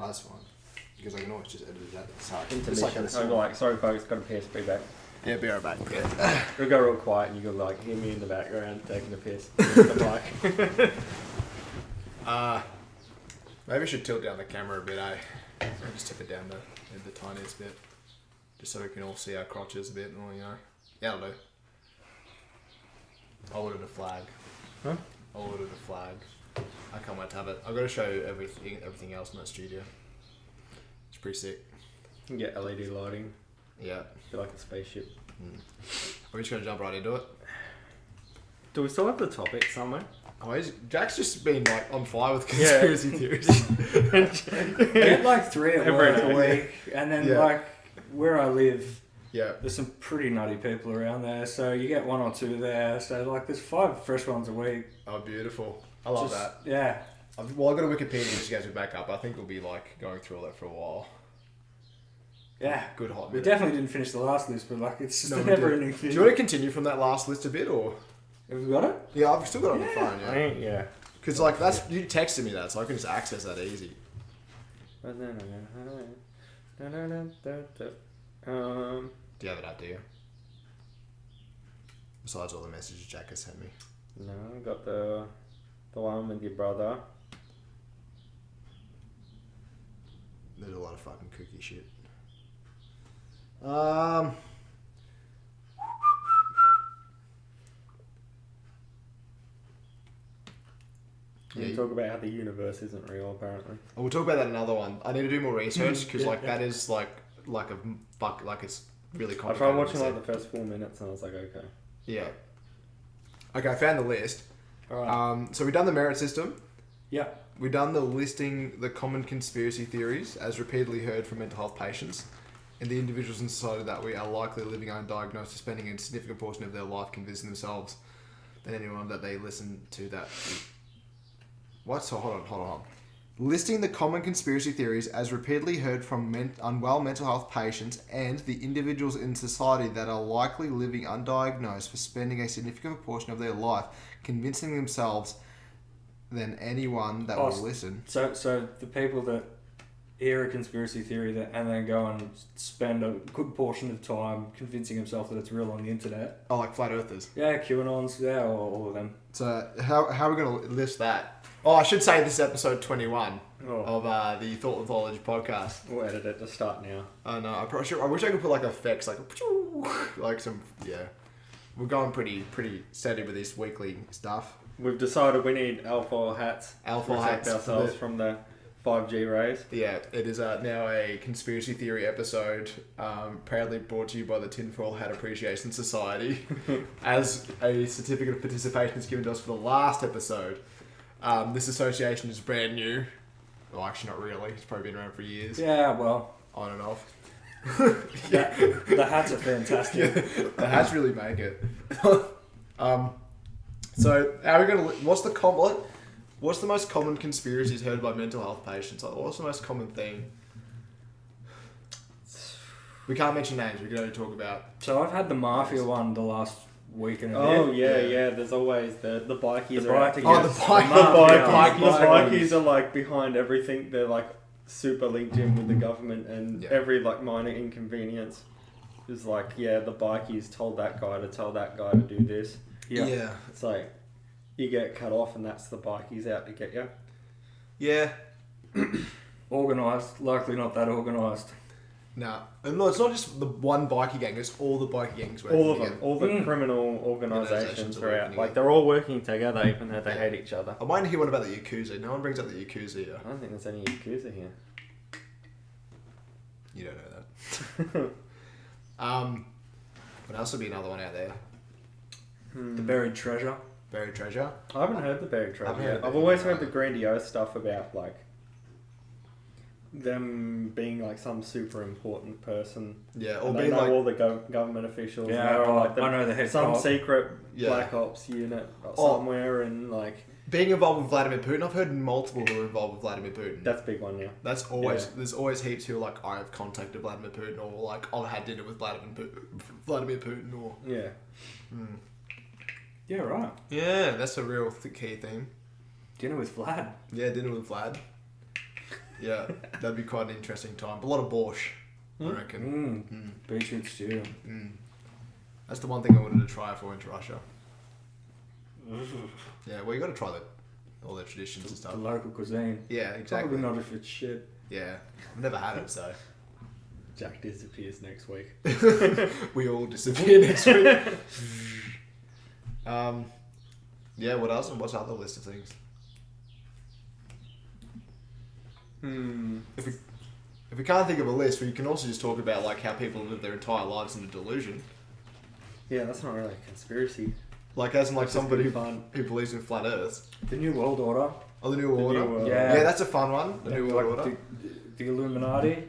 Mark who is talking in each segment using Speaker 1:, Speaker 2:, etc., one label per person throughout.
Speaker 1: that's fine. Because I can always just edit it out.
Speaker 2: Sorry folks, got a piss, be back.
Speaker 1: Yeah, be right back. Yeah.
Speaker 2: We'll go real quiet and you can like hear me in the background taking a piss. The mic.
Speaker 1: Maybe I should tilt down the camera a bit, eh? So just tip it down the tiniest bit. Just so we can all see our crotches a bit and all, you know. Yeah, I'll do. I'll order the flag.
Speaker 2: Huh?
Speaker 1: I'll order the flag. I can't wait to have it. I've got to show you everything else in that studio. It's pretty sick.
Speaker 2: You can get LED lighting.
Speaker 1: Yeah.
Speaker 2: Feel like a spaceship.
Speaker 1: We're just going to jump right into it.
Speaker 2: Do we still have the topic somewhere?
Speaker 1: Oh, Jack's just been like on fire with conspiracy theories.
Speaker 3: Get like 3 at work a week, and then like where I live, there's some pretty nutty people around there. So you get 1 or 2 there. So like there's 5 fresh ones a week.
Speaker 1: Oh, beautiful! I love that.
Speaker 3: Yeah.
Speaker 1: Well, I've got a Wikipedia just to go back up. I think we'll be like going through all that for a while.
Speaker 3: Yeah.
Speaker 1: Good hot
Speaker 3: We
Speaker 1: minute.
Speaker 3: definitely didn't finish the last list, but like it's just a never-ending thing.
Speaker 1: Do you want to continue from that last list a bit, or?
Speaker 3: Have we got it?
Speaker 1: Yeah, I've still got it on the phone.
Speaker 2: Yeah.
Speaker 1: Because like that's you texted me that, so I can just access that easy.
Speaker 2: Do you
Speaker 1: have it up, do you? Besides all the messages Jack has sent me.
Speaker 2: No, I got the one with your brother.
Speaker 1: There's a lot of fucking kooky shit.
Speaker 2: You talk about how the universe isn't real, apparently.
Speaker 1: Oh, we'll talk about that in another one. I need to do more research because that is like it's really
Speaker 2: I
Speaker 1: complicated.
Speaker 2: tried watching like the first 4 minutes and I was like, okay.
Speaker 1: Yeah. Okay, I found the list.
Speaker 3: All right.
Speaker 1: So we've done the merit system.
Speaker 3: Yeah.
Speaker 1: We've done the listing the common conspiracy theories as repeatedly heard from mental health patients and the individuals in society that we are likely living undiagnosed or spending a significant portion of their life convincing themselves and anyone that they listen to that. What? So hold on. Listing the common conspiracy theories as repeatedly heard from unwell mental health patients and the individuals in society that are likely living undiagnosed for spending a significant portion of their life convincing themselves than anyone that will listen.
Speaker 3: So the people that hear a conspiracy theory and then go and spend a good portion of time convincing himself that it's real on the internet.
Speaker 1: Oh, like flat earthers.
Speaker 3: Yeah, QAnons, all of them.
Speaker 1: So how are we going to list that? Oh, I should say this is episode 21 of the Thought Mythology podcast.
Speaker 2: We'll edit it to start now.
Speaker 1: I know. I wish I could put like effects, like some. Yeah, we're going pretty steady with this weekly stuff.
Speaker 2: We've decided we need alpha hats.
Speaker 1: Alpha hats
Speaker 2: ourselves from the 5G rays.
Speaker 1: Yeah, it is now a conspiracy theory episode, proudly brought to you by the Tinfoil Hat Appreciation Society, as a certificate of participation is given to us for the last episode. This association is brand new. Well, actually not really. It's probably been around for years.
Speaker 3: Yeah, well.
Speaker 1: On and off.
Speaker 3: The hats are fantastic.
Speaker 1: Yeah, the hats really make it. So, how are we going to... What's the most common conspiracies heard by mental health patients? Like, what's the most common thing? We can't mention names. We can only talk about...
Speaker 3: So I've had the Mafia one the last week and a bit.
Speaker 2: Oh, yeah. There's always the bikies
Speaker 3: the
Speaker 2: are out
Speaker 3: bike-
Speaker 2: together.
Speaker 1: Oh, the
Speaker 2: bikies are like behind everything. They're like super linked in with the government and every like minor inconvenience is like, the bikies told that guy to tell that guy to do this.
Speaker 1: Yeah.
Speaker 2: It's like, you get cut off and that's the bikies out to get you.
Speaker 1: Yeah.
Speaker 3: Organised. Likely not that organised.
Speaker 1: No, it's not just the one bikie gang. It's all the bikie gangs.
Speaker 2: All of them. All the criminal organisations are out. Like, they're all working together even though they hate each other.
Speaker 1: I'm waiting to hear one about the Yakuza. No one brings up the Yakuza here.
Speaker 2: I don't think there's any Yakuza here.
Speaker 1: You don't know that. What else would be another one out there?
Speaker 3: The buried treasure.
Speaker 1: Buried treasure?
Speaker 2: I haven't heard the buried treasure yet.
Speaker 1: I've
Speaker 2: I've always heard the grandiose stuff about, like, them being like some super important person.
Speaker 1: Yeah,
Speaker 2: or being like all the government officials.
Speaker 3: Yeah, or like I know the head
Speaker 2: some
Speaker 3: cop.
Speaker 2: secret black ops unit somewhere, and like
Speaker 1: being involved with Vladimir Putin. I've heard multiple who are involved with Vladimir Putin.
Speaker 2: That's a big one, yeah.
Speaker 1: That's always there's always heaps who are like, I have contacted Vladimir Putin, or like I've had dinner with Vladimir Putin, or
Speaker 2: yeah.
Speaker 3: Yeah, right.
Speaker 1: Yeah, that's a real key thing.
Speaker 3: Dinner with Vlad.
Speaker 1: Yeah, dinner with Vlad. Yeah, that'd be quite an interesting time. But a lot of borscht, I reckon.
Speaker 3: Beetroot stew.
Speaker 1: That's the one thing I wanted to try if I went to Russia. Yeah, well, you got to try all their traditions and stuff.
Speaker 3: The local cuisine.
Speaker 1: Yeah, exactly.
Speaker 3: Probably not if it's shit.
Speaker 1: Yeah, I've never had it, so.
Speaker 2: Jack disappears next week.
Speaker 1: We all disappear next week. Yeah, what else? And what's the other list of things? If we can't think of a list, we can also just talk about like how people live their entire lives in a delusion.
Speaker 2: Yeah, that's not really a conspiracy.
Speaker 1: Like as in like somebody who believes in flat Earth.
Speaker 3: The New World Order.
Speaker 1: Oh, the New Order.
Speaker 3: Yeah,
Speaker 1: that's a fun one. The New World Order.
Speaker 3: The Illuminati.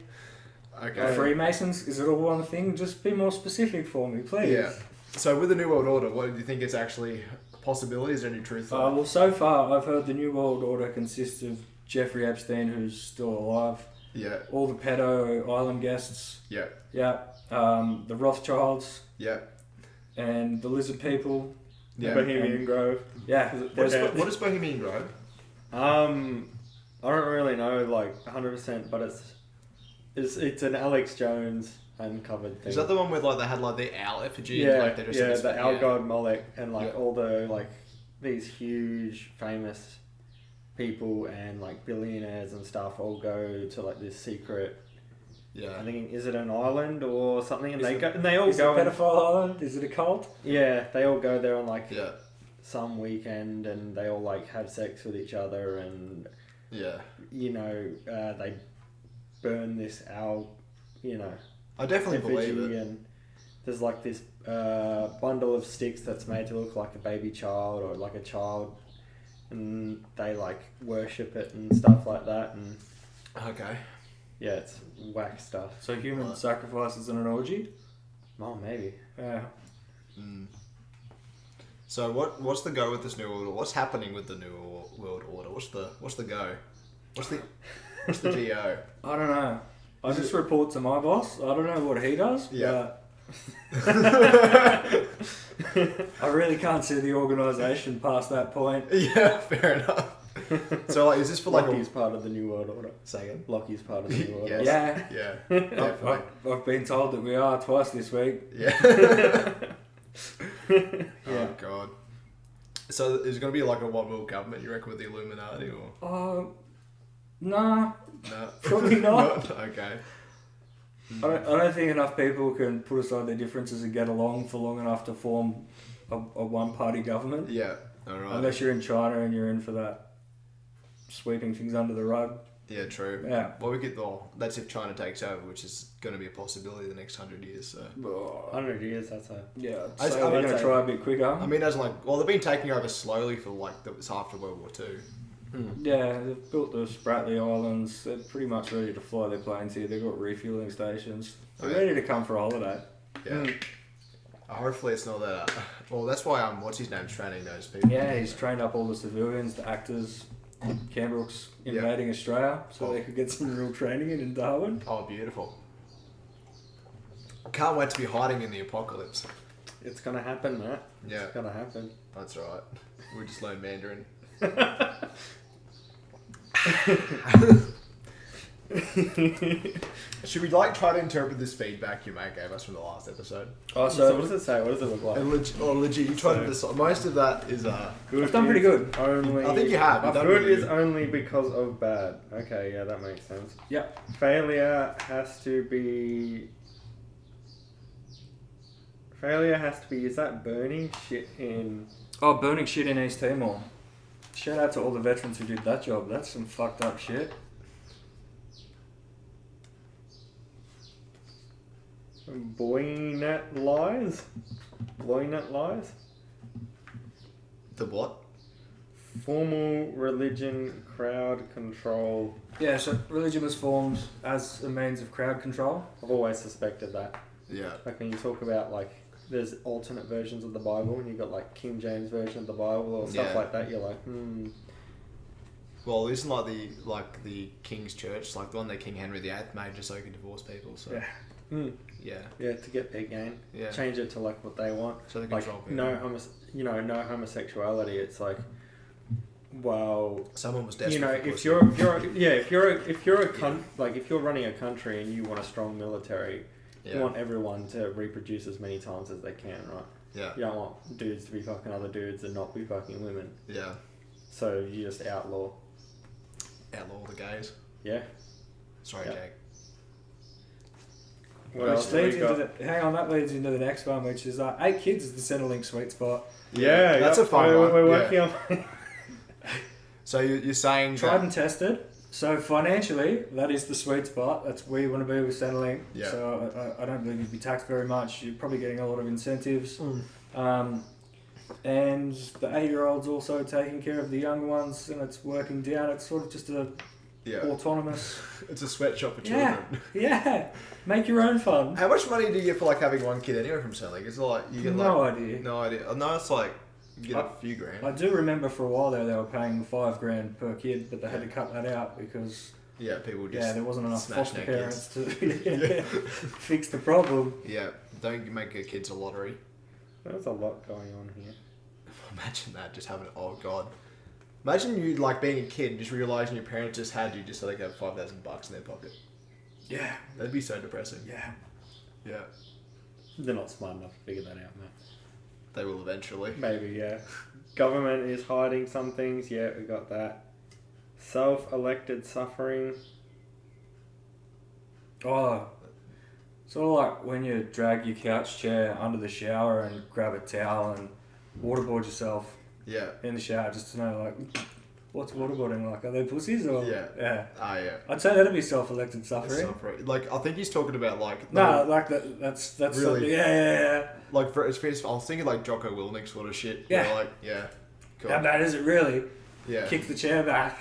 Speaker 1: Okay.
Speaker 3: Freemasons. Is it all one thing? Just be more specific for me, please.
Speaker 1: Yeah. So with the New World Order, what do you think is actually a possibility? Is there any truth?
Speaker 3: Well, so far I've heard the New World Order consists of Jeffrey Epstein, who's still alive.
Speaker 1: Yeah.
Speaker 3: All the pedo island guests.
Speaker 1: Yeah.
Speaker 3: Yeah. The Rothschilds.
Speaker 1: Yeah.
Speaker 3: And the lizard people.
Speaker 2: Yeah. Bohemian Grove.
Speaker 3: Yeah.
Speaker 1: What is Bohemian Grove?
Speaker 2: I don't really know like 100%, but it's an Alex Jones uncovered thing.
Speaker 1: Is that the one where like they had like the owl effigy?
Speaker 2: Yeah,
Speaker 1: like,
Speaker 2: the owl god Molech and like all the like these huge famous people and like billionaires and stuff all go to like this secret.
Speaker 1: Yeah.
Speaker 2: I think is it an island or something? And
Speaker 3: Is
Speaker 2: they all
Speaker 3: is
Speaker 2: go.
Speaker 3: Is it a pedophile island? Is it a cult?
Speaker 2: Yeah, they all go there on like
Speaker 1: Yeah.
Speaker 2: some weekend and they all like have sex with each other and
Speaker 1: Yeah.
Speaker 2: you know they burn this owl, you know.
Speaker 1: I definitely
Speaker 2: effigy
Speaker 1: believe it.
Speaker 2: And there's like this bundle of sticks that's made to look like a baby child or like a child, and they like worship it and stuff like that. And
Speaker 1: Okay.
Speaker 2: yeah, it's whack stuff.
Speaker 3: So human sacrifices and an orgy?
Speaker 2: Oh, maybe.
Speaker 3: Yeah.
Speaker 1: So what's the go with this New World Order? What's happening with the New World Order? What's the go? What's the GO?
Speaker 3: I don't know. I just report to my boss. I don't know what he does.
Speaker 1: Yeah.
Speaker 3: I really can't see the organisation past that point.
Speaker 1: Yeah, fair enough. So like, is this for like
Speaker 2: Lockie's part of the New World Order.
Speaker 1: Say again?
Speaker 2: Lockie's part of the New World Order.
Speaker 3: Yeah.
Speaker 1: Yeah. Definitely.
Speaker 3: I've been told that we are twice this week.
Speaker 1: Yeah.
Speaker 2: Yeah.
Speaker 1: Oh god. So is it going to be like a one world government, you reckon, with the Illuminati or?
Speaker 3: Nah.
Speaker 1: No.
Speaker 3: Probably not.
Speaker 1: Okay.
Speaker 3: I don't think enough people can put aside their differences and get along for long enough to form a one-party government.
Speaker 1: Yeah. All right.
Speaker 3: Unless you're in China and you're in for that sweeping things under the rug.
Speaker 1: Yeah, true.
Speaker 3: Yeah.
Speaker 1: Well, that's if China takes over, which is going to be a possibility the next 100 years. So.
Speaker 2: 100 years, that's a...
Speaker 3: Yeah.
Speaker 1: I'm
Speaker 3: So we're going to try a bit quicker.
Speaker 1: I mean, as like, well, they've been taking over slowly for like it's after World War II.
Speaker 3: Yeah, they've built the Spratly Islands. They're pretty much ready to fly their planes here. They've got refueling stations. They're ready to come for a holiday.
Speaker 1: Yeah. Hopefully it's not that. Well, that's why what's his name's training those people.
Speaker 3: Yeah, he's trained up all the civilians, the actors. Canberra's invading Australia, so they could get some real training in Darwin.
Speaker 1: Oh, beautiful! Can't wait to be hiding in the apocalypse.
Speaker 2: It's gonna happen, Matt.
Speaker 1: Yeah,
Speaker 2: it's gonna happen.
Speaker 1: That's right. We just learn Mandarin. Should we try to interpret this feedback your mate gave us from the last episode?
Speaker 2: Oh, so what does it say? What does it look like?
Speaker 1: Legit, you try to decide. Most of that is
Speaker 3: good. I've done pretty good.
Speaker 2: Only
Speaker 1: I think you have.
Speaker 2: Good is only because of bad. Okay, yeah, that makes sense.
Speaker 3: Yep.
Speaker 2: Failure has to be. Is that burning shit in?
Speaker 3: Oh, burning shit in East Timor. Shout out to all the veterans who did that job. That's some fucked up shit.
Speaker 2: Boynet lies? Boynet lies?
Speaker 1: The what?
Speaker 2: Formal religion, crowd control.
Speaker 3: Yeah, so religion was formed as a means of crowd control.
Speaker 2: I've always suspected that.
Speaker 1: Yeah.
Speaker 2: Like when you talk about like, there's alternate versions of the Bible and you've got like King James version of the Bible or stuff like that, you're like,
Speaker 1: Well, isn't like the King's Church, like the one that King Henry VIII made just so he could divorce people, so...
Speaker 2: Yeah.
Speaker 1: Yeah,
Speaker 2: to get their gain.
Speaker 1: Yeah.
Speaker 2: Change it to like what they want.
Speaker 1: So they
Speaker 2: like
Speaker 1: control people.
Speaker 2: no homosexuality. It's like well,
Speaker 1: someone was desperate.
Speaker 2: You know, if you're running a country and you want a strong military, you want everyone to reproduce as many times as they can, right?
Speaker 1: Yeah.
Speaker 2: You don't want dudes to be fucking other dudes and not be fucking women.
Speaker 1: Yeah.
Speaker 2: So you just outlaw
Speaker 1: the gays.
Speaker 2: Yeah.
Speaker 1: Sorry, Jake.
Speaker 3: That leads into the next one, which is 8 kids is the Centrelink sweet spot.
Speaker 2: Yeah,
Speaker 1: that's a fun one.
Speaker 2: We're working on.
Speaker 1: So you're saying
Speaker 3: tried and tested. So financially, that is the sweet spot. That's where you want to be with Centrelink.
Speaker 1: Yeah.
Speaker 3: So I don't believe you'd be taxed very much. You're probably getting a lot of incentives. And the 8-year-old's also taking care of the younger ones, and it's working down. It's sort of just a autonomous.
Speaker 1: It's a sweatshop for children.
Speaker 3: Yeah. Make your own fun.
Speaker 1: How much money do you get for having one kid anyway from Centrelink? Is it you get
Speaker 3: no idea.
Speaker 1: No idea. No, it's you get a few grand.
Speaker 3: I do remember for a while there they were paying $5,000 per kid, but they had to cut that out because
Speaker 1: people just
Speaker 3: there wasn't enough foster parents
Speaker 1: to
Speaker 3: fix the problem.
Speaker 1: Yeah, don't make your kids a lottery.
Speaker 2: There's a lot going on here.
Speaker 1: Imagine that, just having God. Imagine you being a kid and just realising your parents just had you just so they could have $5,000 in their pocket.
Speaker 3: Yeah.
Speaker 1: That'd be so depressing.
Speaker 3: Yeah.
Speaker 2: Yeah. They're not smart enough to figure that out, man.
Speaker 1: They will eventually.
Speaker 2: Maybe, yeah. Government is hiding some things. Yeah, we got that. Self-elected suffering.
Speaker 3: Oh, sort of like when you drag your couch chair under the shower and grab a towel and waterboard yourself.
Speaker 1: Yeah.
Speaker 3: In the shower, just to know what's waterboarding like? Are they pussies or?
Speaker 1: Yeah.
Speaker 3: Yeah.
Speaker 1: Yeah.
Speaker 3: I'd say that'd be self-elected suffering.
Speaker 1: I think he's talking about
Speaker 3: that's
Speaker 1: really.
Speaker 3: Yeah.
Speaker 1: I was thinking Jocko Willink sort of shit.
Speaker 3: Yeah.
Speaker 1: Cool.
Speaker 3: How bad is it really?
Speaker 1: Yeah.
Speaker 3: Kick the chair back.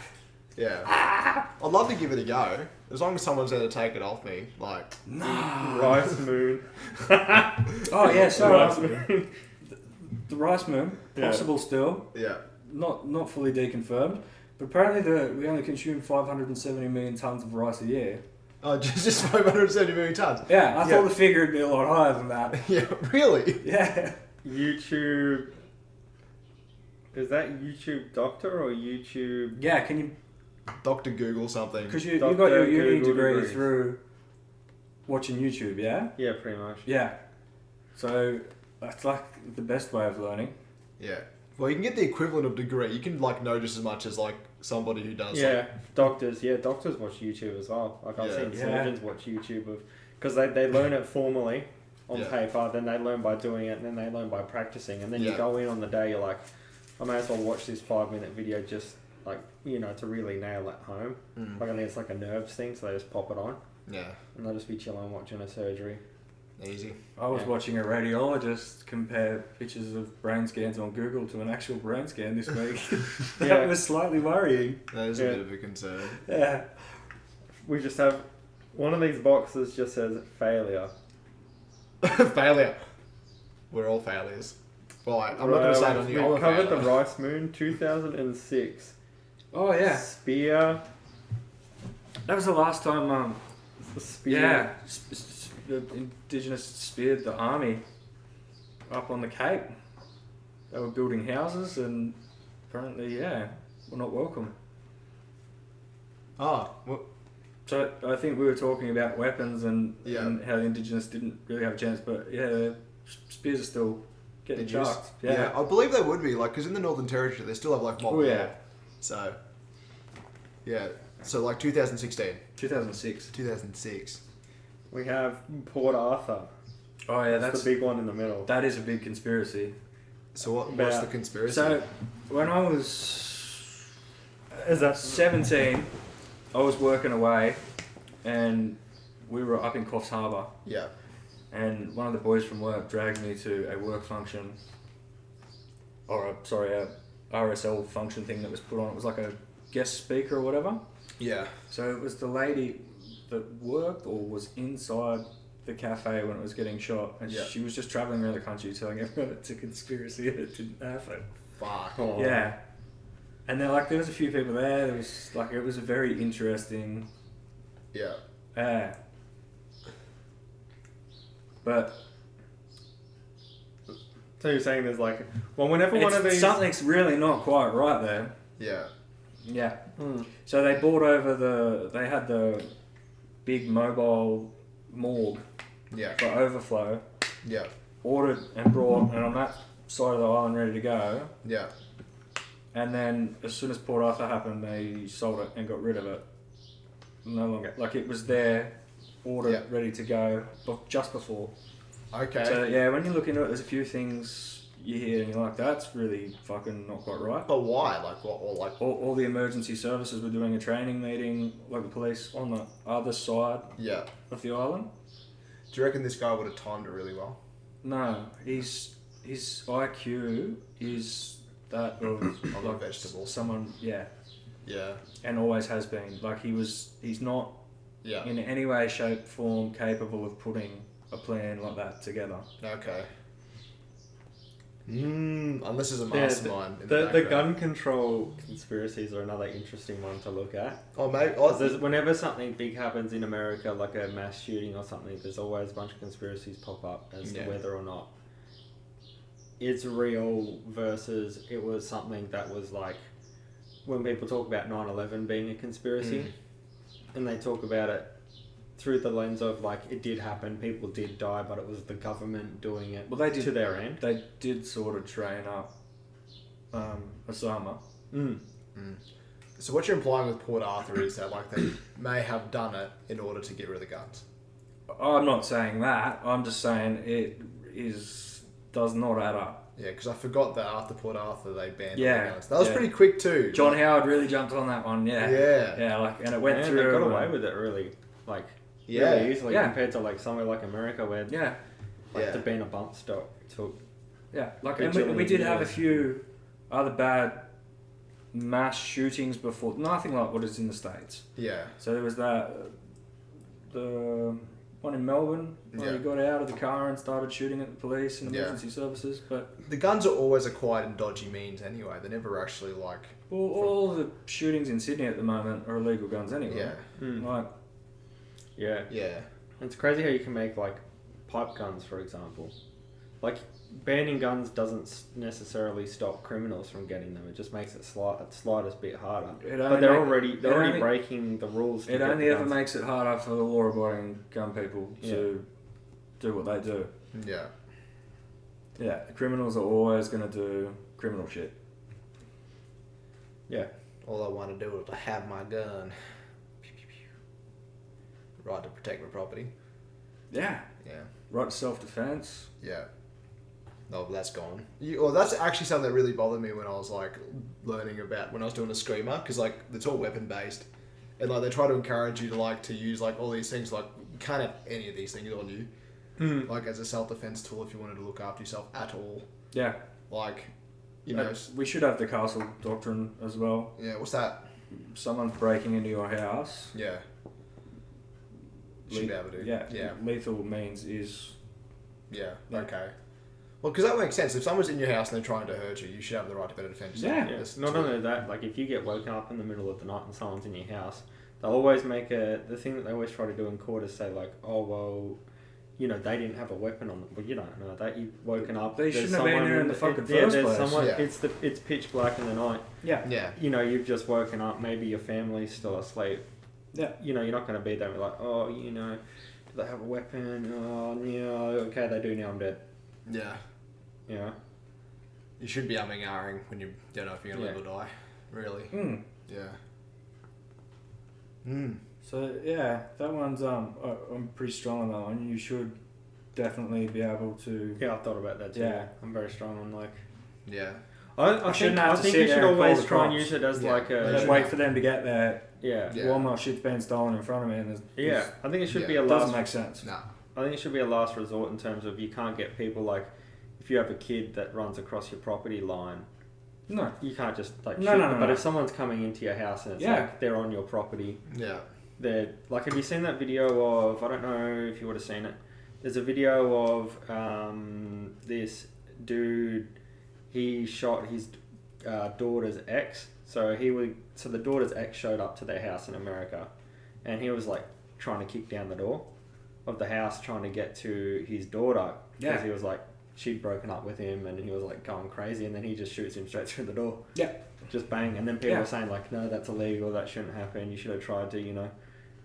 Speaker 1: Yeah. I'd love to give it a go. As long as someone's there to take it off me.
Speaker 2: Rice moon.
Speaker 3: Oh yeah, sorry. The rice moon, possible still.
Speaker 1: Yeah.
Speaker 3: Not fully deconfirmed, but apparently we only consume 570 million tons of rice a year.
Speaker 1: Oh, just 570 million tons.
Speaker 3: Yeah, I thought the figure would be a lot higher than that.
Speaker 1: Yeah, really?
Speaker 3: Yeah.
Speaker 2: YouTube. Is that YouTube Doctor or YouTube?
Speaker 3: Yeah, can you?
Speaker 1: Dr. Google something.
Speaker 3: Because you got your uni degree through watching YouTube, yeah?
Speaker 2: Yeah, pretty much.
Speaker 3: Yeah. So that's the best way of learning.
Speaker 1: Yeah. Well, you can get the equivalent of degree. You can know just as much as somebody who does.
Speaker 2: Doctors. Yeah, doctors watch YouTube as well. I've seen surgeons watch YouTube because they learn it formally on paper, then they learn by doing it, and then they learn by practicing, and then you go in on the day. You're like, I may as well watch this 5-minute video just to really nail it home. I think it's a nerves thing, so they just pop it on.
Speaker 1: Yeah. And
Speaker 2: they'll just be chilling watching a surgery.
Speaker 1: Easy.
Speaker 3: I was watching a radiologist compare pictures of brain scans on Google to an actual brain scan this week. That was slightly worrying.
Speaker 1: That is a bit of a concern.
Speaker 3: Yeah.
Speaker 2: We just have one of these boxes just says failure.
Speaker 1: Failure. We're all failures. Well, I'm not going to say it on the
Speaker 2: We covered the rice moon, 2006.
Speaker 3: Oh yeah.
Speaker 2: Spear.
Speaker 3: That was the last time.
Speaker 2: The spear.
Speaker 3: Yeah. The Indigenous speared the army up on the Cape. They were building houses and apparently, were not welcome.
Speaker 1: Oh, well.
Speaker 3: So I think we were talking about weapons and how the Indigenous didn't really have a chance, but spears are still getting chucked.
Speaker 1: Yeah, I believe they would be, because in the Northern Territory they still have mob law. So, so 2016.
Speaker 3: 2006.
Speaker 1: 2006.
Speaker 2: We have Port Arthur.
Speaker 3: Oh yeah,
Speaker 2: that's the big one in the middle.
Speaker 3: That is a big conspiracy.
Speaker 1: So what's the conspiracy?
Speaker 3: So when I was 17, I was working away, and we were up in Coffs Harbour.
Speaker 1: Yeah.
Speaker 3: And one of the boys from work dragged me to a work function, a RSL function thing that was put on. It was like a guest speaker or whatever.
Speaker 1: Yeah.
Speaker 3: So it was the lady that worked or was inside the cafe when it was getting shot, and she was just travelling around the country telling everyone it's a conspiracy and it didn't happen.
Speaker 1: Fuck.
Speaker 3: Oh. Yeah. And there was a few people there. There was it was a very interesting.
Speaker 1: Yeah.
Speaker 3: But.
Speaker 2: So you're saying there's whenever one of these
Speaker 3: something's really not quite right there.
Speaker 1: Yeah.
Speaker 3: Yeah. So they bought over they had the big mobile morgue for overflow.
Speaker 1: Yeah.
Speaker 3: Ordered and brought, and on that side of the island ready to go.
Speaker 1: Yeah.
Speaker 3: And then as soon as Port Arthur happened, they sold it and got rid of it. No longer. Like it was there, ordered, ready to go, just before.
Speaker 1: Okay.
Speaker 3: So yeah, when you look into it, there's a few things you hear and you're like, that's really fucking not quite right.
Speaker 1: But why? Like what? Or like
Speaker 3: all the emergency services were doing a training meeting, like the police on the other side of the island.
Speaker 1: Do you reckon this guy would have timed it really well?
Speaker 3: No, his IQ is that of
Speaker 1: like a vegetable.
Speaker 3: Someone, yeah, and always has been. Like he's not in any way, shape, form capable of putting a plan like that together.
Speaker 1: Okay. Unless there's a mastermind.
Speaker 2: The gun control conspiracies are another interesting one to look at.
Speaker 1: Oh, maybe.
Speaker 2: Whenever something big happens in America, like a mass shooting or something, there's always a bunch of conspiracies pop up as to whether or not it's real versus it was something that was like when people talk about 9/11 being a conspiracy and they talk about it through the lens of like it did happen, people did die, but it was the government doing it to their end.
Speaker 3: They did sort of train up Osama.
Speaker 1: So what you're implying with Port Arthur is that like they may have done it in order to get rid of the guns.
Speaker 3: I'm not saying that. I'm just saying it does not add up.
Speaker 1: Yeah, because I forgot that after Port Arthur they banned all the guns. That was pretty quick too.
Speaker 3: John Howard really jumped on that one. Yeah. Like, and it went through.
Speaker 2: They got away with it really, like really easily compared to like somewhere like America where to ban a bump stock took.
Speaker 3: Yeah, like and we did have a few other bad mass shootings before. Nothing like what is in the States.
Speaker 1: Yeah.
Speaker 3: So there was the one in Melbourne where he got out of the car and started shooting at the police and emergency services. But
Speaker 1: the guns are always acquired in dodgy means anyway. They're never actually like.
Speaker 3: Well, all the shootings in Sydney at the moment are illegal guns anyway. Like.
Speaker 2: Yeah. It's crazy how you can make like pipe guns, for example. Like banning guns doesn't necessarily stop criminals from getting them. It just makes it slightest bit harder. But they're already breaking the rules.
Speaker 3: It only ever makes it harder for the law-abiding gun people to do what they do.
Speaker 1: Yeah.
Speaker 3: Yeah, criminals are always going to do criminal shit.
Speaker 1: Yeah. All I want to do is to have my gun. Right to protect my property.
Speaker 3: Yeah.
Speaker 1: Yeah.
Speaker 3: Right to self-defense.
Speaker 1: Yeah. No, but that's gone. That's actually something that really bothered me when I was like learning about when I was doing a screamer, because like it's all weapon based, and like they try to encourage you to like to use like all these things, like you can't have any of these things on you, like as a self-defense tool if you wanted to look after yourself at all.
Speaker 3: Yeah.
Speaker 1: Like, you know,
Speaker 3: we should have the castle doctrine as well.
Speaker 1: Yeah. What's that?
Speaker 3: Someone's breaking into your house.
Speaker 1: Yeah. Should be able to.
Speaker 3: Yeah. Lethal means is.
Speaker 1: Yeah. Okay. Well, because that makes sense. If someone's in your house and they're trying to hurt you, you should have the right to better defend yourself.
Speaker 2: Yeah. Not only that, like if you get woken up in the middle of the night and someone's in your house, they'll always make the thing that they always try to do in court is say like, oh well, you know, they didn't have a weapon on them. Well, you don't know that. You've woken up.
Speaker 3: They shouldn't have been there in the fucking first place.
Speaker 2: It's pitch black in the night.
Speaker 3: Yeah.
Speaker 1: Yeah.
Speaker 2: You know, you've just woken up. Maybe your family's still asleep.
Speaker 3: Yeah.
Speaker 2: You know, you're not going to be there and be like, oh, you know, do they have a weapon? Oh, yeah, okay, they do now, I'm dead.
Speaker 1: Yeah.
Speaker 2: Yeah.
Speaker 1: You should be umming ahhing when you don't know if you're going to live or die. Really. Yeah.
Speaker 3: So, yeah, that one's, I'm pretty strong on that one. You should definitely be able to...
Speaker 2: Yeah, I've thought about that too.
Speaker 3: Yeah.
Speaker 2: I'm very strong on, like...
Speaker 1: Yeah.
Speaker 2: I think you should always try and use it as like a...
Speaker 3: Just wait for them to get there.
Speaker 2: Yeah.
Speaker 3: While my shit's being stolen in front of me. And
Speaker 2: I think it should be a
Speaker 3: last...
Speaker 2: last...
Speaker 3: doesn't make sense.
Speaker 1: No.
Speaker 2: I think it should be a last resort in terms of you can't get people like... If you have a kid that runs across your property line...
Speaker 3: No.
Speaker 2: You can't just like...
Speaker 3: No.
Speaker 2: But if someone's coming into your house and it's like they're on your property...
Speaker 1: Yeah.
Speaker 2: They're... Like, have you seen that video of... I don't know if you would have seen it. There's a video of this dude... He shot his... daughter's ex, so the daughter's ex showed up to their house in America, and he was like trying to kick down the door of the house, trying to get to his daughter because he was like she'd broken up with him, and he was like going crazy, and then he just shoots him straight through the door.
Speaker 3: Yeah,
Speaker 2: just bang. And then people are saying like, no, that's illegal, that shouldn't happen, you should have tried to,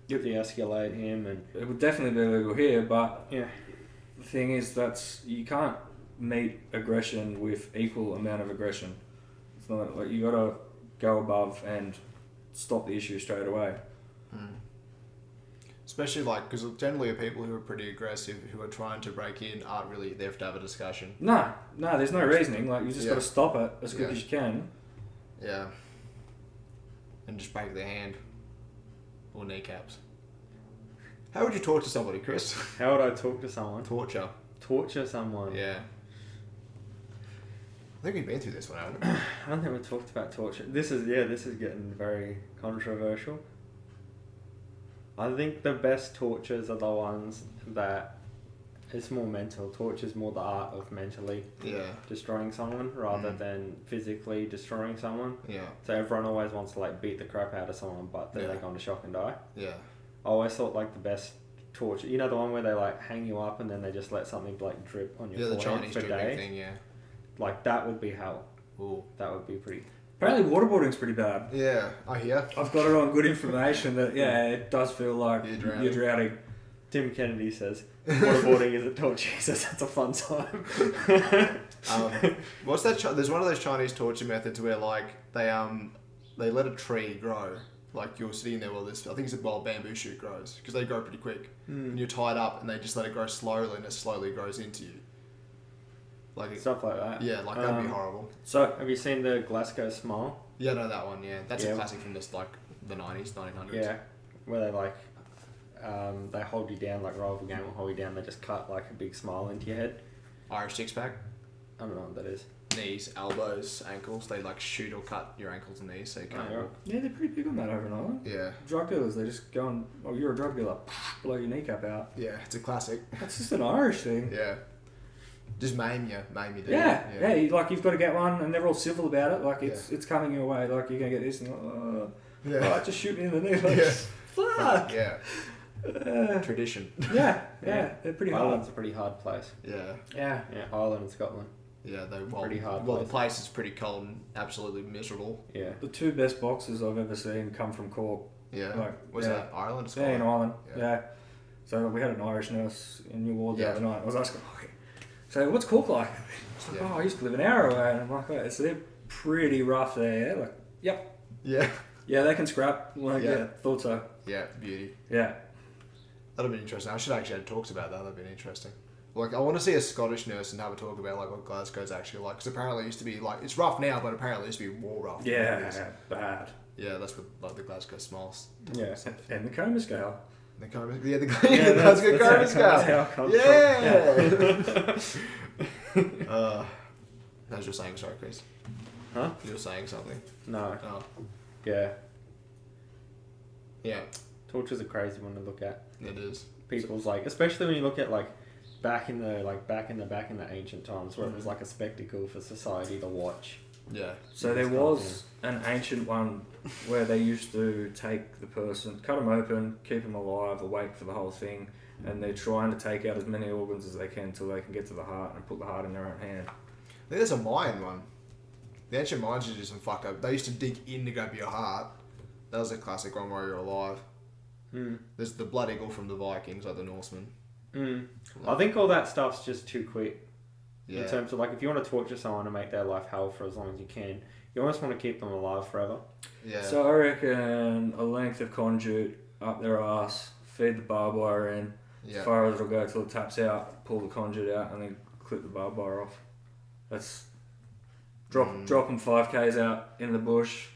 Speaker 2: de-escalate him. And
Speaker 3: it would definitely be illegal here, but the thing is you can't meet aggression with equal amount of aggression. It's not like you gotta go above and stop the issue straight away.
Speaker 1: Especially because generally people who are pretty aggressive, who are trying to break in, aren't really there to have a discussion.
Speaker 3: No, there's no reasoning. You just got to stop it as quick as you can.
Speaker 1: Yeah. And just break their hand or kneecaps. How would you torture somebody, Chris?
Speaker 2: How would I talk to someone?
Speaker 1: Torture
Speaker 2: someone.
Speaker 1: Yeah. I think we've been through this one, haven't we?
Speaker 2: I don't think we talked about torture. This is getting very controversial. I think the best tortures are the ones that it's more mental. Torture's more the art of mentally destroying someone rather than physically destroying someone.
Speaker 1: Yeah.
Speaker 2: So everyone always wants to beat the crap out of someone, but then they go into shock and die.
Speaker 1: Yeah.
Speaker 2: I always thought the best torture, the one where they hang you up and then they just let something drip on your forehead for a day.
Speaker 1: Thing, yeah.
Speaker 2: That would be hell.
Speaker 1: Ooh.
Speaker 2: That would be pretty.
Speaker 3: Apparently waterboarding's pretty bad.
Speaker 1: Yeah, I hear.
Speaker 3: I've got it on good information that it does feel like you're drowning.
Speaker 2: Tim Kennedy says waterboarding isn't torture. He says that's a fun time.
Speaker 1: What's that? There's one of those Chinese torture methods where they let a tree grow. You're sitting there while I think it's a wild bamboo shoot grows because they grow pretty quick. And you're tied up and they just let it grow slowly and it slowly grows into you.
Speaker 2: Stuff like that.
Speaker 1: Yeah, that'd be horrible.
Speaker 2: So, have you seen the Glasgow Smile?
Speaker 1: Yeah, no, that one. Yeah, that's a classic from the 90s, 1900s.
Speaker 2: Yeah, where they hold you down rival game will hold you down. They just cut a big smile into your head.
Speaker 1: Irish six pack.
Speaker 2: I don't know what that is.
Speaker 1: Knees, elbows, ankles. They shoot or cut your ankles and knees so you can't walk.
Speaker 3: Yeah, they're pretty big on that over in Ireland.
Speaker 1: Yeah.
Speaker 3: Drug dealers, they just go and, you're a drug dealer, blow your kneecap out.
Speaker 1: Yeah, it's a classic.
Speaker 3: That's just an Irish thing.
Speaker 1: Yeah. Just maim you, dude.
Speaker 3: Yeah. You've got to get one, and they're all civil about it. It's coming your way. You're gonna get this, and just shoot me in the knee. Fuck.
Speaker 1: Yeah. Tradition.
Speaker 3: Yeah. They're pretty hard.
Speaker 2: Ireland's a pretty hard place.
Speaker 3: Yeah.
Speaker 2: Ireland and Scotland.
Speaker 1: Yeah,
Speaker 2: pretty hard.
Speaker 1: Well, the place is pretty cold and absolutely miserable.
Speaker 2: Yeah.
Speaker 3: The two best boxers I've ever seen come from Cork.
Speaker 1: Yeah. Was that Ireland or Scotland?
Speaker 3: Yeah, in Ireland. Yeah. So we had an Irish nurse in New Ward the other night. I was asking, so what's Cork like? She's like, I used to live an hour away. And I'm like, so they're pretty rough there. Yep.
Speaker 1: Yeah.
Speaker 3: Yeah, they can scrap. Thought so.
Speaker 1: Yeah, beauty.
Speaker 3: Yeah.
Speaker 1: That'd be interesting. I should actually have talks about that. That'd be interesting. I want to see a Scottish nurse and have a talk about what Glasgow's actually like. Because apparently it used to be it's rough now, but apparently it used to be more rough.
Speaker 3: Yeah, bad.
Speaker 1: Yeah, that's what the Glasgow Smiles.
Speaker 3: Yeah, and the coma scale.
Speaker 1: The Glasgow coma scale. Yeah. As you're saying, sorry, Chris.
Speaker 2: Huh?
Speaker 1: You're saying something.
Speaker 2: No.
Speaker 1: Oh.
Speaker 2: Yeah.
Speaker 1: Yeah.
Speaker 2: Torture's a crazy one to look at.
Speaker 1: It is.
Speaker 2: People's especially when you look at back in the ancient times where it was a spectacle for society to watch.
Speaker 1: Yeah.
Speaker 3: So there was an ancient one where they used to take the person, cut them open, keep them alive, awake for the whole thing, and they're trying to take out as many organs as they can until they can get to the heart and put the heart in their own hand.
Speaker 1: I think there's a Mayan one. The ancient Mayans used to do some fucked up. They used to dig in to grab your heart. That was a classic one where you're alive. There's the blood eagle from the Vikings, the Norsemen.
Speaker 2: I think all that stuff's just too quick.
Speaker 1: Yeah.
Speaker 2: In terms of if you want to torture someone and make their life hell for as long as you can, you almost want to keep them alive forever.
Speaker 1: Yeah.
Speaker 3: So I reckon a length of conduit up their ass, feed the barbed wire in, as far as it'll go till it taps out, pull the conduit out, and then clip the barbed wire off. That's drop them 5Ks out in the bush.